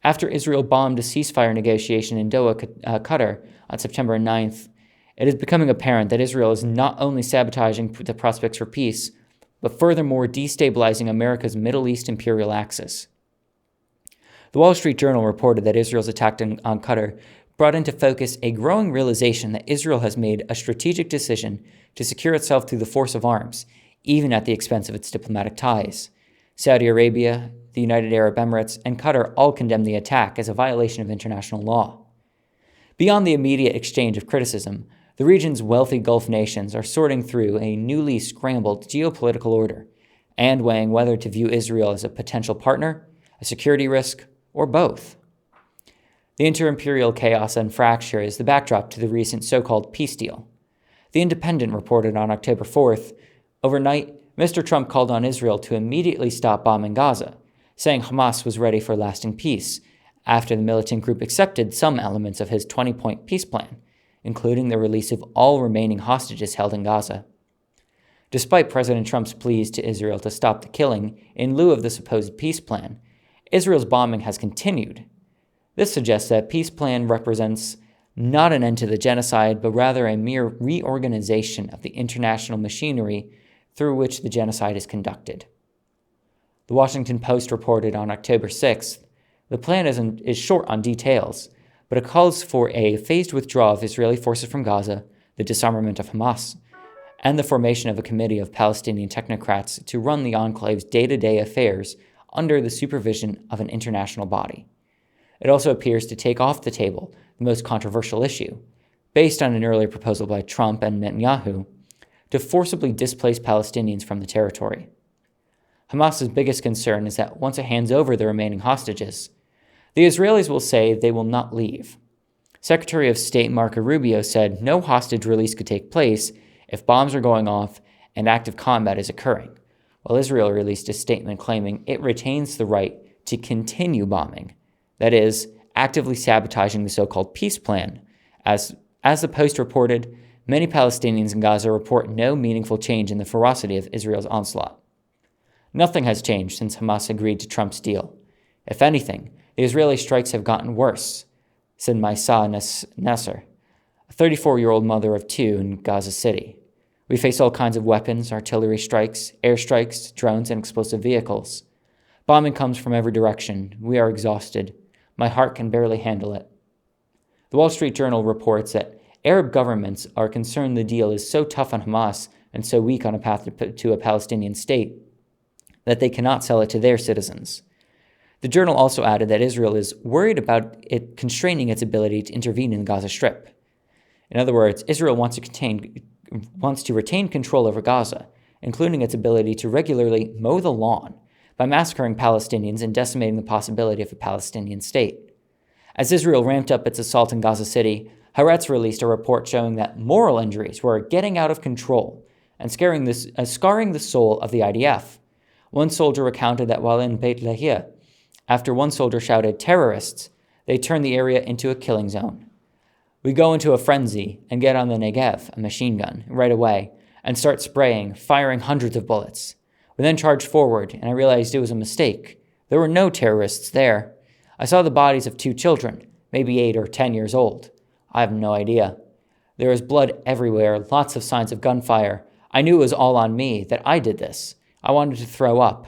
After Israel bombed a ceasefire negotiation in Doha, Qatar, on September 9th, it is becoming apparent that Israel is not only sabotaging the prospects for peace, but furthermore destabilizing America's Middle East imperial axis. The Wall Street Journal reported that Israel's attack on Qatar brought into focus a growing realization that Israel has made a strategic decision to secure itself through the force of arms, even at the expense of its diplomatic ties. Saudi Arabia, the United Arab Emirates, and Qatar all condemned the attack as a violation of international law. Beyond the immediate exchange of criticism, the region's wealthy Gulf nations are sorting through a newly scrambled geopolitical order and weighing whether to view Israel as a potential partner, a security risk, or both. The inter-imperial chaos and fracture is the backdrop to the recent so-called peace deal. The Independent reported on October 4th, overnight, Mr. Trump called on Israel to immediately stop bombing Gaza, saying Hamas was ready for lasting peace after the militant group accepted some elements of his 20-point peace plan, including the release of all remaining hostages held in Gaza. Despite President Trump's pleas to Israel to stop the killing in lieu of the supposed peace plan, Israel's bombing has continued. This suggests that peace plan represents not an end to the genocide, but rather a mere reorganization of the international machinery through which the genocide is conducted. The Washington Post reported on October 6th, the plan is short on details, but it calls for a phased withdrawal of Israeli forces from Gaza, the disarmament of Hamas, and the formation of a committee of Palestinian technocrats to run the enclave's day-to-day affairs under the supervision of an international body. It also appears to take off the table the most controversial issue, based on an earlier proposal by Trump and Netanyahu, to forcibly displace Palestinians from the territory. Hamas's biggest concern is that once it hands over the remaining hostages, the Israelis will say they will not leave. Secretary of State Marco Rubio said no hostage release could take place if bombs are going off and active combat is occurring, while Israel released a statement claiming it retains the right to continue bombing, that is, actively sabotaging the so-called peace plan. As the Post reported, many Palestinians in Gaza report no meaningful change in the ferocity of Israel's onslaught. Nothing has changed since Hamas agreed to Trump's deal. If anything, the Israeli strikes have gotten worse, said Maisa Nasser, a 34-year-old mother of 2 in Gaza City. "We face all kinds of weapons, artillery strikes, airstrikes, drones, and explosive vehicles. Bombing comes from every direction. We are exhausted. My heart can barely handle it." The Wall Street Journal reports that Arab governments are concerned the deal is so tough on Hamas and so weak on a path to a Palestinian state that they cannot sell it to their citizens. The journal also added that Israel is worried about it constraining its ability to intervene in the Gaza Strip. In other words, Israel wants to retain control over Gaza, including its ability to regularly mow the lawn by massacring Palestinians and decimating the possibility of a Palestinian state. As Israel ramped up its assault in Gaza City, Haaretz released a report showing that moral injuries were getting out of control and scarring the soul of the IDF. One soldier recounted that while in Beit Lahia, after one soldier shouted, "Terrorists," they turned the area into a killing zone. "We go into a frenzy and get on the Negev, a machine gun, right away, and start spraying, firing hundreds of bullets. We then charged forward, and I realized it was a mistake. There were no terrorists there. I saw the bodies of 2 children, maybe 8 or 10 years old. I have no idea. There was blood everywhere, lots of signs of gunfire. I knew it was all on me, that I did this. I wanted to throw up.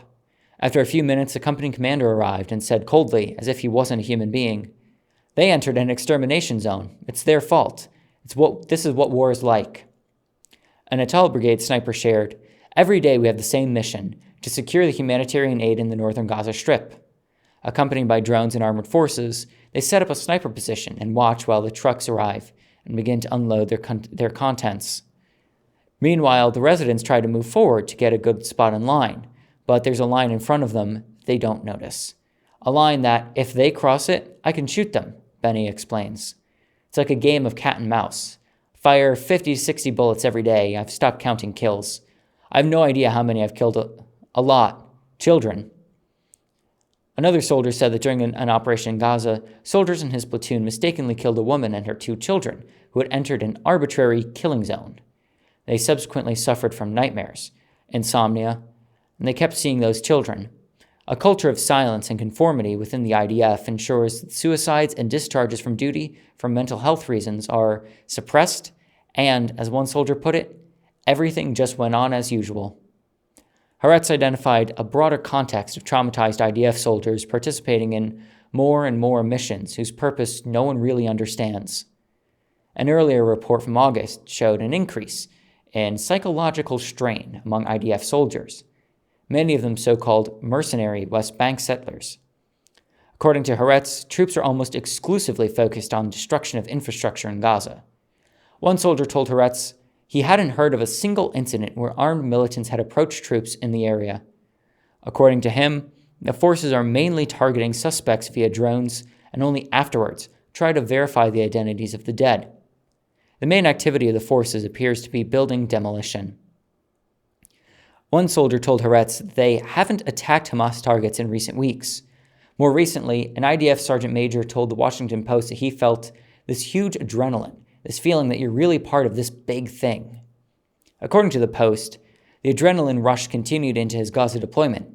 After a few minutes, the company commander arrived and said coldly, as if he wasn't a human being, 'They entered an extermination zone. It's their fault. This is what war is like.' A Natal Brigade sniper shared, 'Every day we have the same mission, to secure the humanitarian aid in the northern Gaza Strip.' Accompanied by drones and armored forces, they set up a sniper position and watch while the trucks arrive and begin to unload their contents. Meanwhile, the residents try to move forward to get a good spot in line, but there's a line in front of them they don't notice. A line that, if they cross it, I can shoot them," Benny explains. "It's like a game of cat and mouse. Fire 50 to 60 bullets every day. I've stopped counting kills. I have no idea how many I've killed. A lot. Children." Another soldier said that during an operation in Gaza, soldiers in his platoon mistakenly killed a woman and her 2 children who had entered an arbitrary killing zone. They subsequently suffered from nightmares, insomnia, and they kept seeing those children. A culture of silence and conformity within the IDF ensures that suicides and discharges from duty for mental health reasons are suppressed, and, as one soldier put it, everything just went on as usual. Haaretz identified a broader context of traumatized IDF soldiers participating in more and more missions whose purpose no one really understands. An earlier report from August showed an increase in psychological strain among IDF soldiers, many of them so-called mercenary West Bank settlers. According to Haaretz, troops are almost exclusively focused on destruction of infrastructure in Gaza. One soldier told Haaretz he hadn't heard of a single incident where armed militants had approached troops in the area. According to him, the forces are mainly targeting suspects via drones and only afterwards try to verify the identities of the dead. The main activity of the forces appears to be building demolition. One soldier told Haaretz that they haven't attacked Hamas targets in recent weeks. More recently, an IDF sergeant major told the Washington Post that he felt this huge adrenaline, this feeling that you're really part of this big thing. According to the Post, the adrenaline rush continued into his Gaza deployment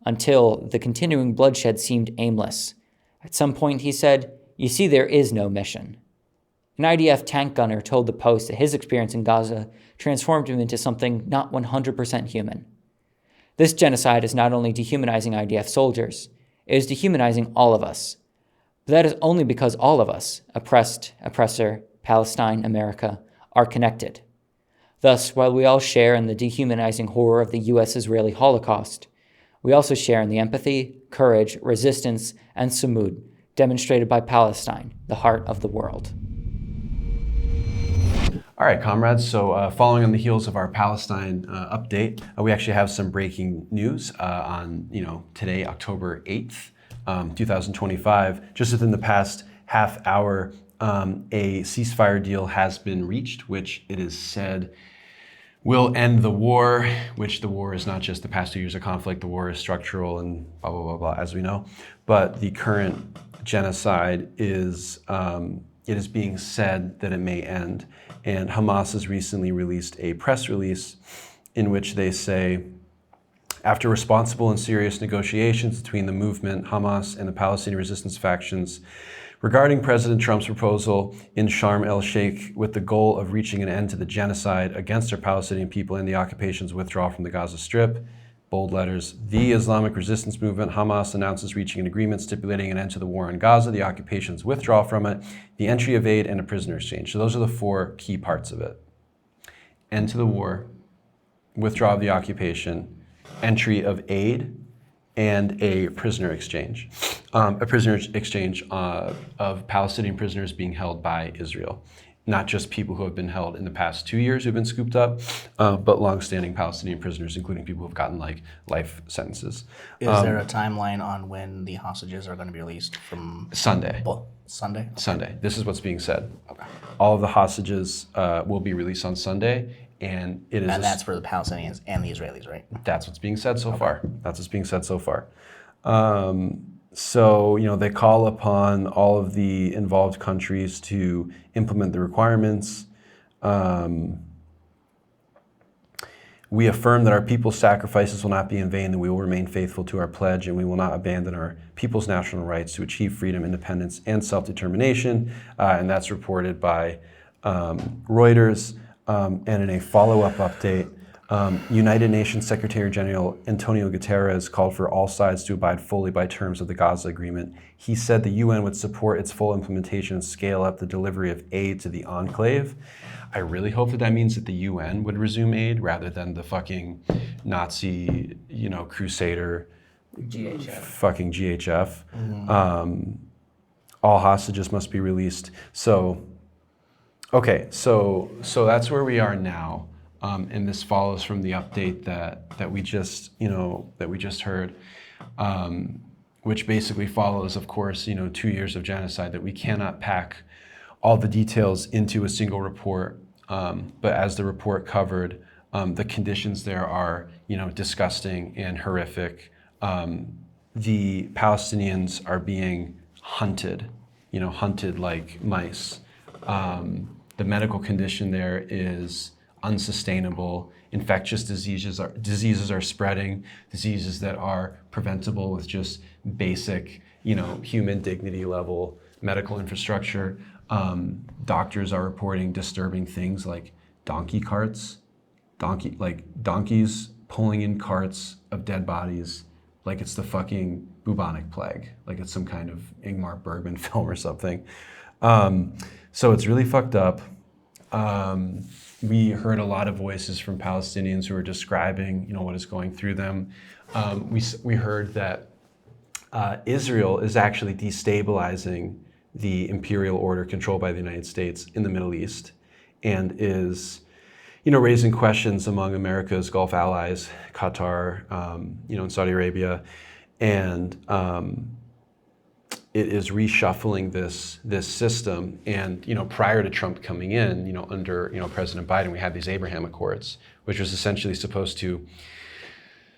until the continuing bloodshed seemed aimless. At some point, he said, "You see, there is no mission." An IDF tank gunner told the Post that his experience in Gaza transformed him into something not 100% human. This genocide is not only dehumanizing IDF soldiers, it is dehumanizing all of us. But that is only because all of us, oppressed, oppressor, Palestine, America, are connected. Thus, while we all share in the dehumanizing horror of the U.S.-Israeli Holocaust, we also share in the empathy, courage, resistance, and sumud demonstrated by Palestine, the heart of the world. All right, comrades. So following on the heels of our Palestine update, we actually have some breaking news on today, October 8th, 2025. Just within the past half hour, a ceasefire deal has been reached, which it is said will end the war, which the war is not just the past 2 years of conflict, the war is structural and blah, blah, blah, blah, as we know. But the current genocide is, it is being said that it may end. And Hamas has recently released a press release in which they say, after responsible and serious negotiations between the movement, Hamas, and the Palestinian resistance factions, regarding President Trump's proposal in Sharm el-Sheikh with the goal of reaching an end to the genocide against our Palestinian people and the occupation's withdrawal from the Gaza Strip, bold letters, the Islamic resistance movement, Hamas, announces reaching an agreement stipulating an end to the war in Gaza, the occupation's withdrawal from it, the entry of aid, and a prisoner exchange. So those are the 4 key parts of it. End to the war, withdrawal of the occupation, entry of aid, and a prisoner exchange. A prisoner exchange of Palestinian prisoners being held by Israel. not just people who have been held in the past 2 years who've been scooped up, but longstanding Palestinian prisoners, including people who've gotten like life sentences. Is there a timeline on when the hostages are going to be released from Sunday. Well, Sunday? Sunday. This is what's being said. Okay. All of the hostages will be released on Sunday, and it is. And that's for the Palestinians and the Israelis, right? That's what's being said so far. That's what's being said so far. So, they call upon all of the involved countries to implement the requirements. We affirm that our people's sacrifices will not be in vain, that we will remain faithful to our pledge, and we will not abandon our people's national rights to achieve freedom, independence, and self-determination. And that's reported by Reuters. And in a follow-up update, United Nations Secretary General Antonio Guterres called for all sides to abide fully by terms of the Gaza Agreement. He said the UN would support its full implementation and scale up the delivery of aid to the enclave. I really hope that means that the UN would resume aid rather than the fucking Nazi, crusader, fucking GHF. All hostages must be released. So that's where we are now. And this follows from the update that we just heard, which basically follows, of course, 2 years of genocide, that we cannot pack all the details into a single report. But as the report covered, the conditions there are, disgusting and horrific. The Palestinians are being hunted like mice. The medical condition there is unsustainable. Infectious diseases are spreading, diseases that are preventable with just basic, human dignity level medical infrastructure. Doctors are reporting disturbing things like donkeys pulling in carts of dead bodies like it's the fucking bubonic plague, like it's some kind of Ingmar Bergman film or something. So it's really fucked up. We heard a lot of voices from Palestinians who are describing, what is going through them. We heard that Israel is actually destabilizing the imperial order controlled by the United States in the Middle East, and is, raising questions among America's Gulf allies, Qatar, and Saudi Arabia, and it is reshuffling this system. And prior to Trump coming in, under President Biden, we had these Abraham Accords, which was essentially supposed to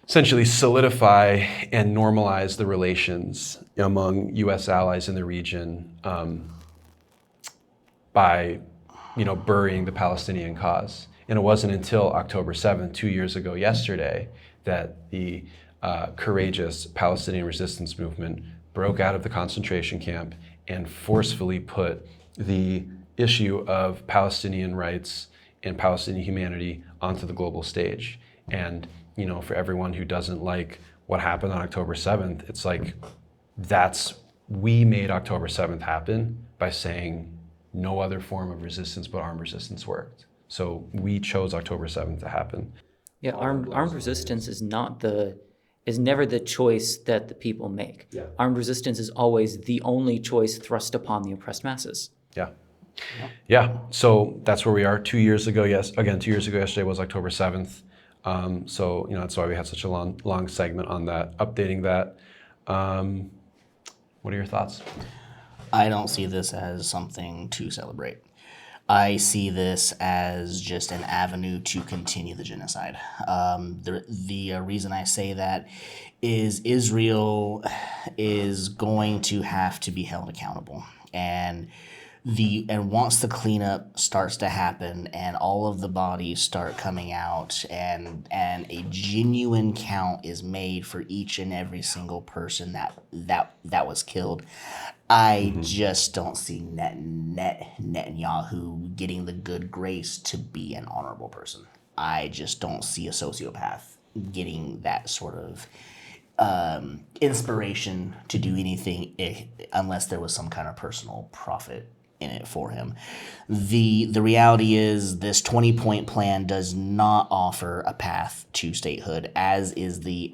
solidify and normalize the relations among U.S. allies in the region by burying the Palestinian cause. And it wasn't until October 7th, 2 years ago yesterday, that the courageous Palestinian resistance movement broke out of the concentration camp and forcefully put the issue of Palestinian rights and Palestinian humanity onto the global stage. And, for everyone who doesn't like what happened on October 7th, it's like, we made October 7th happen by saying no other form of resistance but armed resistance worked. So we chose October 7th to happen. Yeah, armed resistance is never the choice that the people make. Yeah. Armed resistance is always the only choice thrust upon the oppressed masses. Yeah. So that's where we are 2 years ago. 2 years ago yesterday was October 7th. So that's why we had such a long segment on that, updating that. What are your thoughts? I don't see this as something to celebrate. I see this as just an avenue to continue the genocide. The reason I say that is Israel is going to have to be held accountable, and once the cleanup starts to happen and all of the bodies start coming out and a genuine count is made for each and every single person that was killed, I just don't see Netanyahu getting the good grace to be an honorable person. I just don't see a sociopath getting that sort of inspiration to do anything unless there was some kind of personal profit in it for him. The reality is this 20-point plan does not offer a path to statehood, as is the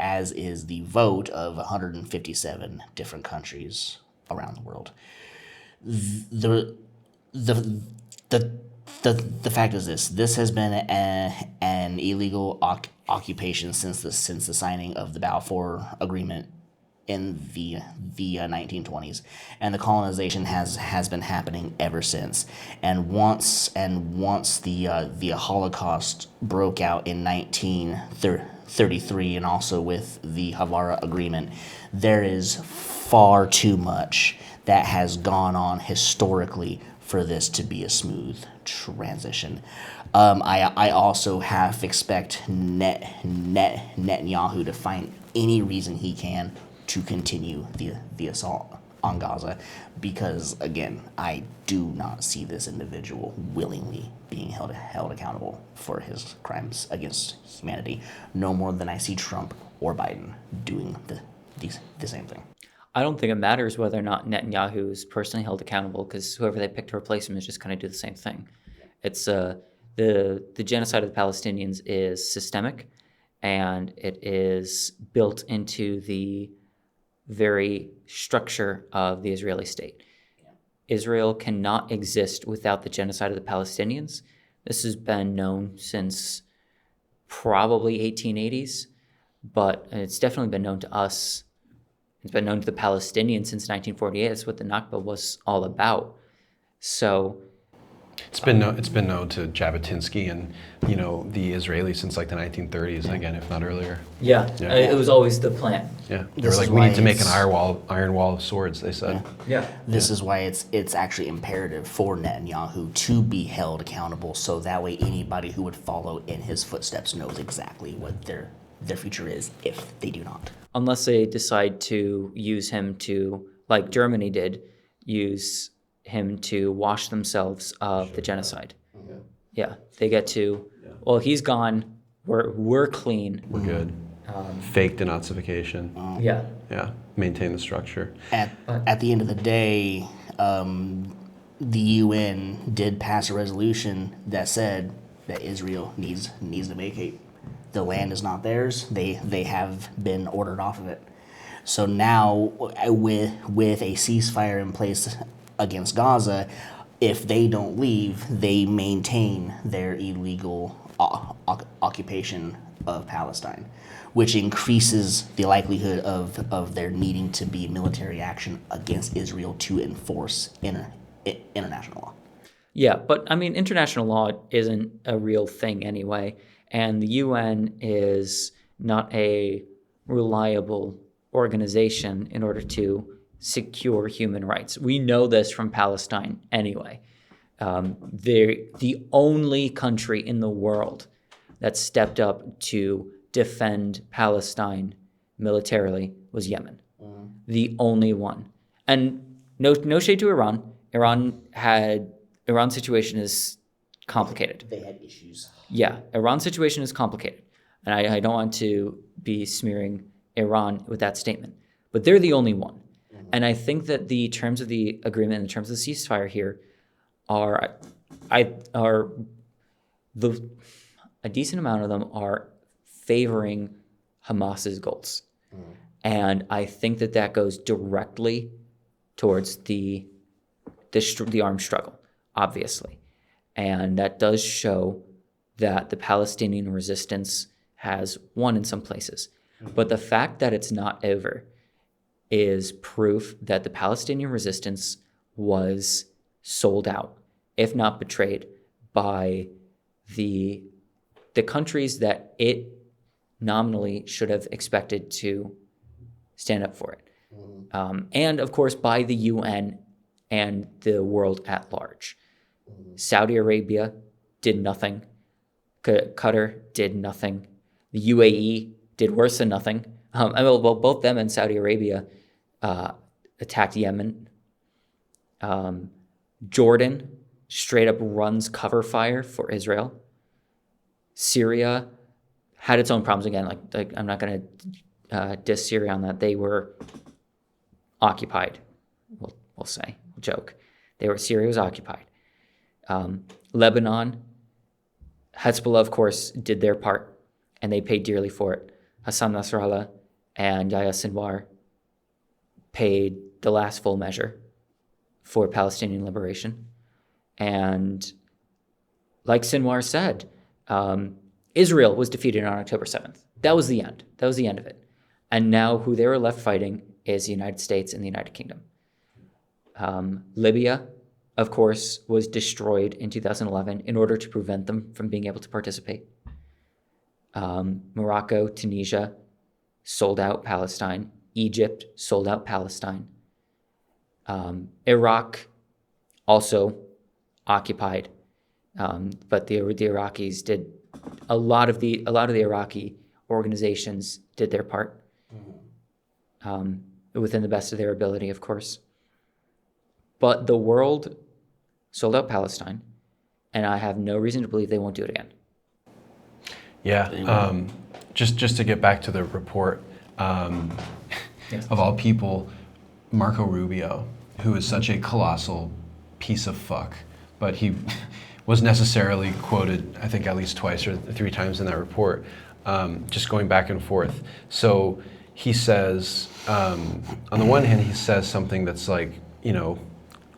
vote of 157 different countries around the world. The the fact is this: this has been an illegal occupation since the signing of the Balfour Agreement in the 1920s, and the colonization has been happening ever since. And once the Holocaust broke out in 1933, and also with the Havara Agreement, there is far too much that has gone on historically for this to be a smooth transition. I also half expect Netanyahu to find any reason he can to continue the assault on Gaza, because again, I do not see this individual willingly being held accountable for his crimes against humanity, no more than I see Trump or Biden doing the same thing. I don't think it matters whether or not Netanyahu is personally held accountable, because whoever they pick to replace him is just going to do the same thing. It's the genocide of the Palestinians is systemic, and it is built into the very structure of the Israeli state. Israel cannot exist without the genocide of the Palestinians. This has been known since probably 1880s, but it's definitely been known to us. It's been known to the Palestinians since 1948. That's what the Nakba was all about. So it's been known to Jabotinsky and the Israelis since like the 1930s, again, if not earlier. Yeah. It was always the plan. Yeah, they were like, we need to make an iron wall of swords, they said. This is why it's actually imperative for Netanyahu to be held accountable, so that way anybody who would follow in his footsteps knows exactly what their future is if they do not. Unless they decide to use him to, like Germany did, use him to wash themselves of the genocide. Okay. Yeah, they get to, well, he's gone, we're clean. We're good. Fake denazification. Yeah. Yeah, maintain the structure. At the end of the day, the UN did pass a resolution that said that Israel needs to vacate. The land is not theirs. They have been ordered off of it. So now, with a ceasefire in place against Gaza, if they don't leave, they maintain their illegal occupation of Palestine, which increases the likelihood of there needing to be military action against Israel to enforce international law. Yeah, but I mean, international law isn't a real thing anyway, and the UN is not a reliable organization in order to secure human rights. We know this from Palestine anyway. They're the only country in the world that stepped up to defend Palestine militarily was Yemen. The only one. And no shade to Iran. Iran's situation is complicated. They had issues. Yeah, Iran's situation is complicated. And I don't want to be smearing Iran with that statement. But they're the only one. And I think that the terms of the agreement and the terms of the ceasefire here are a decent amount of them are favoring Hamas's goals. And I think that goes directly towards the armed struggle, obviously. And that does show that the Palestinian resistance has won in some places. But the fact that it's not over is proof that the Palestinian resistance was sold out, if not betrayed, by the countries that it nominally should have expected to stand up for it. And, of course, by the UN and the world at large. Saudi Arabia did nothing. Qatar did nothing. The UAE did worse than nothing. Both them and Saudi Arabia attacked Yemen. Jordan straight up runs cover fire for Israel. Syria had its own problems again. Like I'm not going to diss Syria on that. They were occupied. We'll say, joke. Syria was occupied. Lebanon, Hezbollah, of course, did their part, and they paid dearly for it. Hassan Nasrallah and Yahya Sinwar paid the last full measure for Palestinian liberation. And like Sinwar said, Israel was defeated on October 7th. That was the end. That was the end of it. And now who they were left fighting is the United States and the United Kingdom. Libya, of course, was destroyed in 2011 in order to prevent them from being able to participate. Morocco, Tunisia sold out Palestine. Egypt sold out Palestine. Iraq also occupied, but the Iraqis did a lot of the Iraqi organizations did their part, within the best of their ability, of course. But the world sold out Palestine, and I have no reason to believe they won't do it again. Yeah. Just to get back to the report, of all people, Marco Rubio, who is such a colossal piece of fuck, but he was necessarily quoted, I think, at least twice or three times in that report, just going back and forth. So he says, on the one hand, he says something that's like,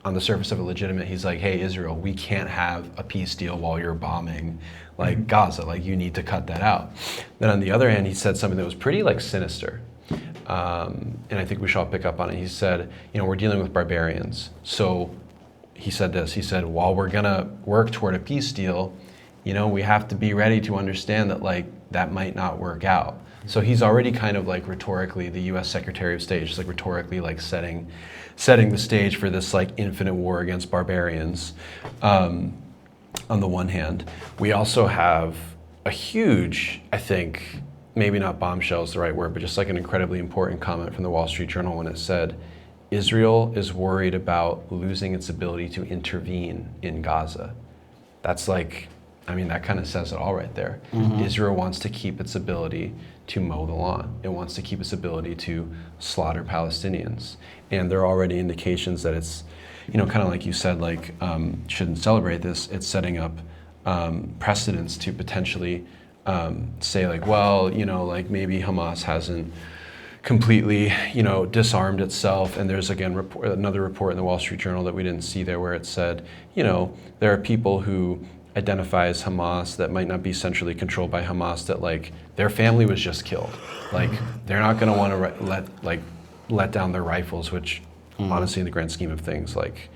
on the surface of it legitimate. He's like, hey, Israel, we can't have a peace deal while you're bombing like Gaza. Like, you need to cut that out. Then on the other hand, he said something that was pretty like sinister. And I think we should all pick up on it. He said, we're dealing with barbarians. So he said this, he said, while we're gonna work toward a peace deal, we have to be ready to understand that like that might not work out. So he's already kind of like rhetorically, the US Secretary of State, just like rhetorically like setting the stage for this like infinite war against barbarians. On the one hand, we also have a huge, I think, maybe not bombshell is the right word, but just like an incredibly important comment from the Wall Street Journal when it said, Israel is worried about losing its ability to intervene in Gaza. That's like, that kind of says it all right there. Mm-hmm. Israel wants to keep its ability to mow the lawn. It wants to keep its ability to slaughter Palestinians. And there are already indications that it's, kind of like you said, like, shouldn't celebrate this. It's setting up precedents to potentially say like, well, like maybe Hamas hasn't completely, disarmed itself. And there's again another report in the Wall Street Journal that we didn't see there where it said, there are people who identify as Hamas that might not be centrally controlled by Hamas that like their family was just killed. Like they're not going to want to let down their rifles, which honestly in the grand scheme of things, like,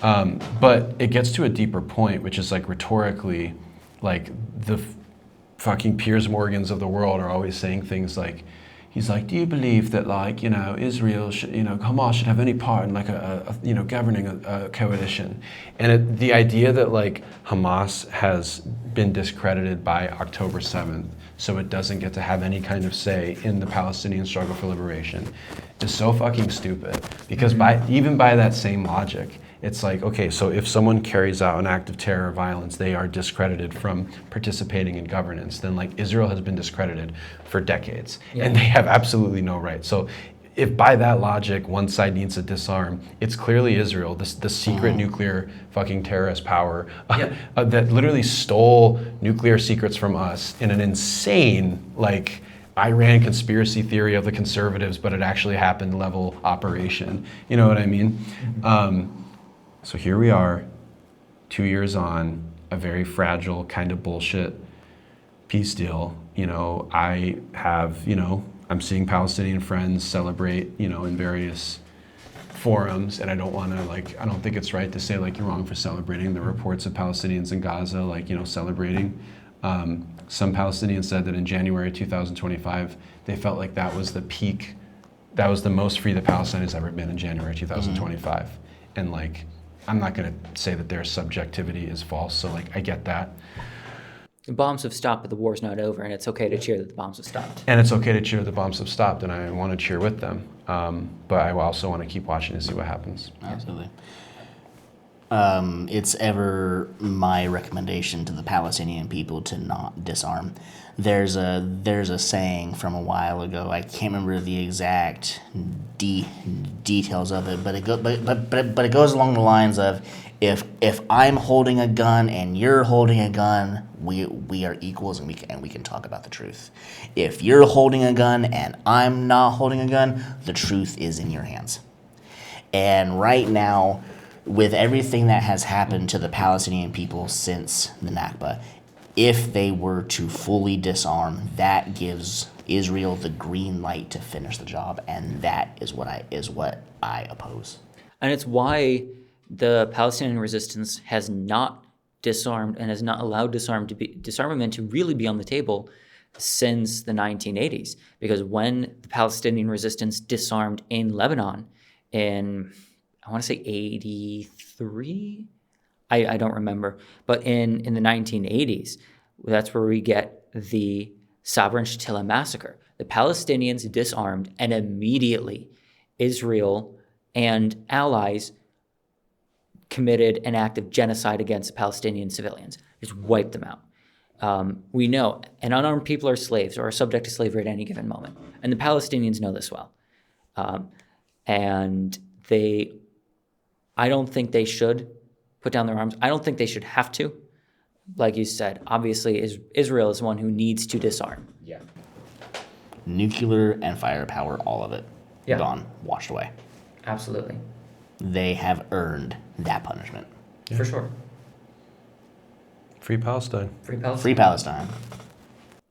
but it gets to a deeper point, which is like rhetorically, like the fucking Piers Morgans of the world are always saying things like, he's like, do you believe that like, Israel should, Hamas should have any part in like governing a coalition? And the idea that like Hamas has been discredited by October 7th, so it doesn't get to have any kind of say in the Palestinian struggle for liberation is so fucking stupid. Because even by that same logic, it's like, okay, so if someone carries out an act of terror or violence, they are discredited from participating in governance. Then like Israel has been discredited for decades, and they have absolutely no right. So if by that logic, one side needs to disarm, it's clearly Israel, the secret nuclear fucking terrorist power that literally stole nuclear secrets from us in an insane, like, Iran conspiracy theory of the conservatives, but it actually happened level operation. You know what I mean? So here we are, 2 years on, a very fragile kind of bullshit peace deal. I have, I'm seeing Palestinian friends celebrate, in various forums, and I don't want to I don't think it's right to say like you're wrong for celebrating the reports of Palestinians in Gaza, celebrating. Some Palestinians said that in January 2025, they felt like that was the peak, that was the most free that Palestine has ever been in January 2025. And like, I'm not going to say that their subjectivity is false, so like I get that. The bombs have stopped, but the war's not over, and it's okay to cheer that the bombs have stopped. And it's okay to cheer that the bombs have stopped, and I want to cheer with them. But I also want to keep watching to see what happens. Absolutely. It's ever my recommendation to the Palestinian people to not disarm. There's a saying from a while ago. I can't remember the exact details of it, but it goes along the lines of, if I'm holding a gun and you're holding a gun, we are equals, and we can talk about the truth. If you're holding a gun and I'm not holding a gun, the truth is in your hands. And right now, with everything that has happened to the Palestinian people since the Nakba, if they were to fully disarm, that gives Israel the green light to finish the job, and that is what I oppose. And it's why the Palestinian resistance has not disarmed and has not allowed disarmament to really be on the table since the 1980s. Because when the Palestinian resistance disarmed in Lebanon in, I want to say 83? I don't remember. But in the 1980s, that's where we get the Sabra and Shatila massacre. The Palestinians disarmed, and immediately Israel and allies committed an act of genocide against Palestinian civilians, just wiped them out. We know, and unarmed people are slaves or are subject to slavery at any given moment. And the Palestinians know this well. And I don't think they should put down their arms. I don't think they should have to. Like you said, obviously Israel is one who needs to disarm. Yeah. Nuclear and firepower, all of it, gone, washed away. Absolutely. They have earned that punishment. Yeah. For sure. Free Palestine. Free Palestine. Free Palestine.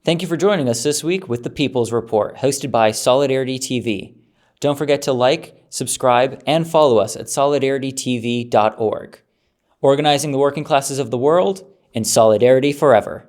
Thank you for joining us this week with The People's Report, hosted by Solidarity TV. Don't forget to like, subscribe, and follow us at solidaritytv.org. Organizing the working classes of the world in solidarity forever.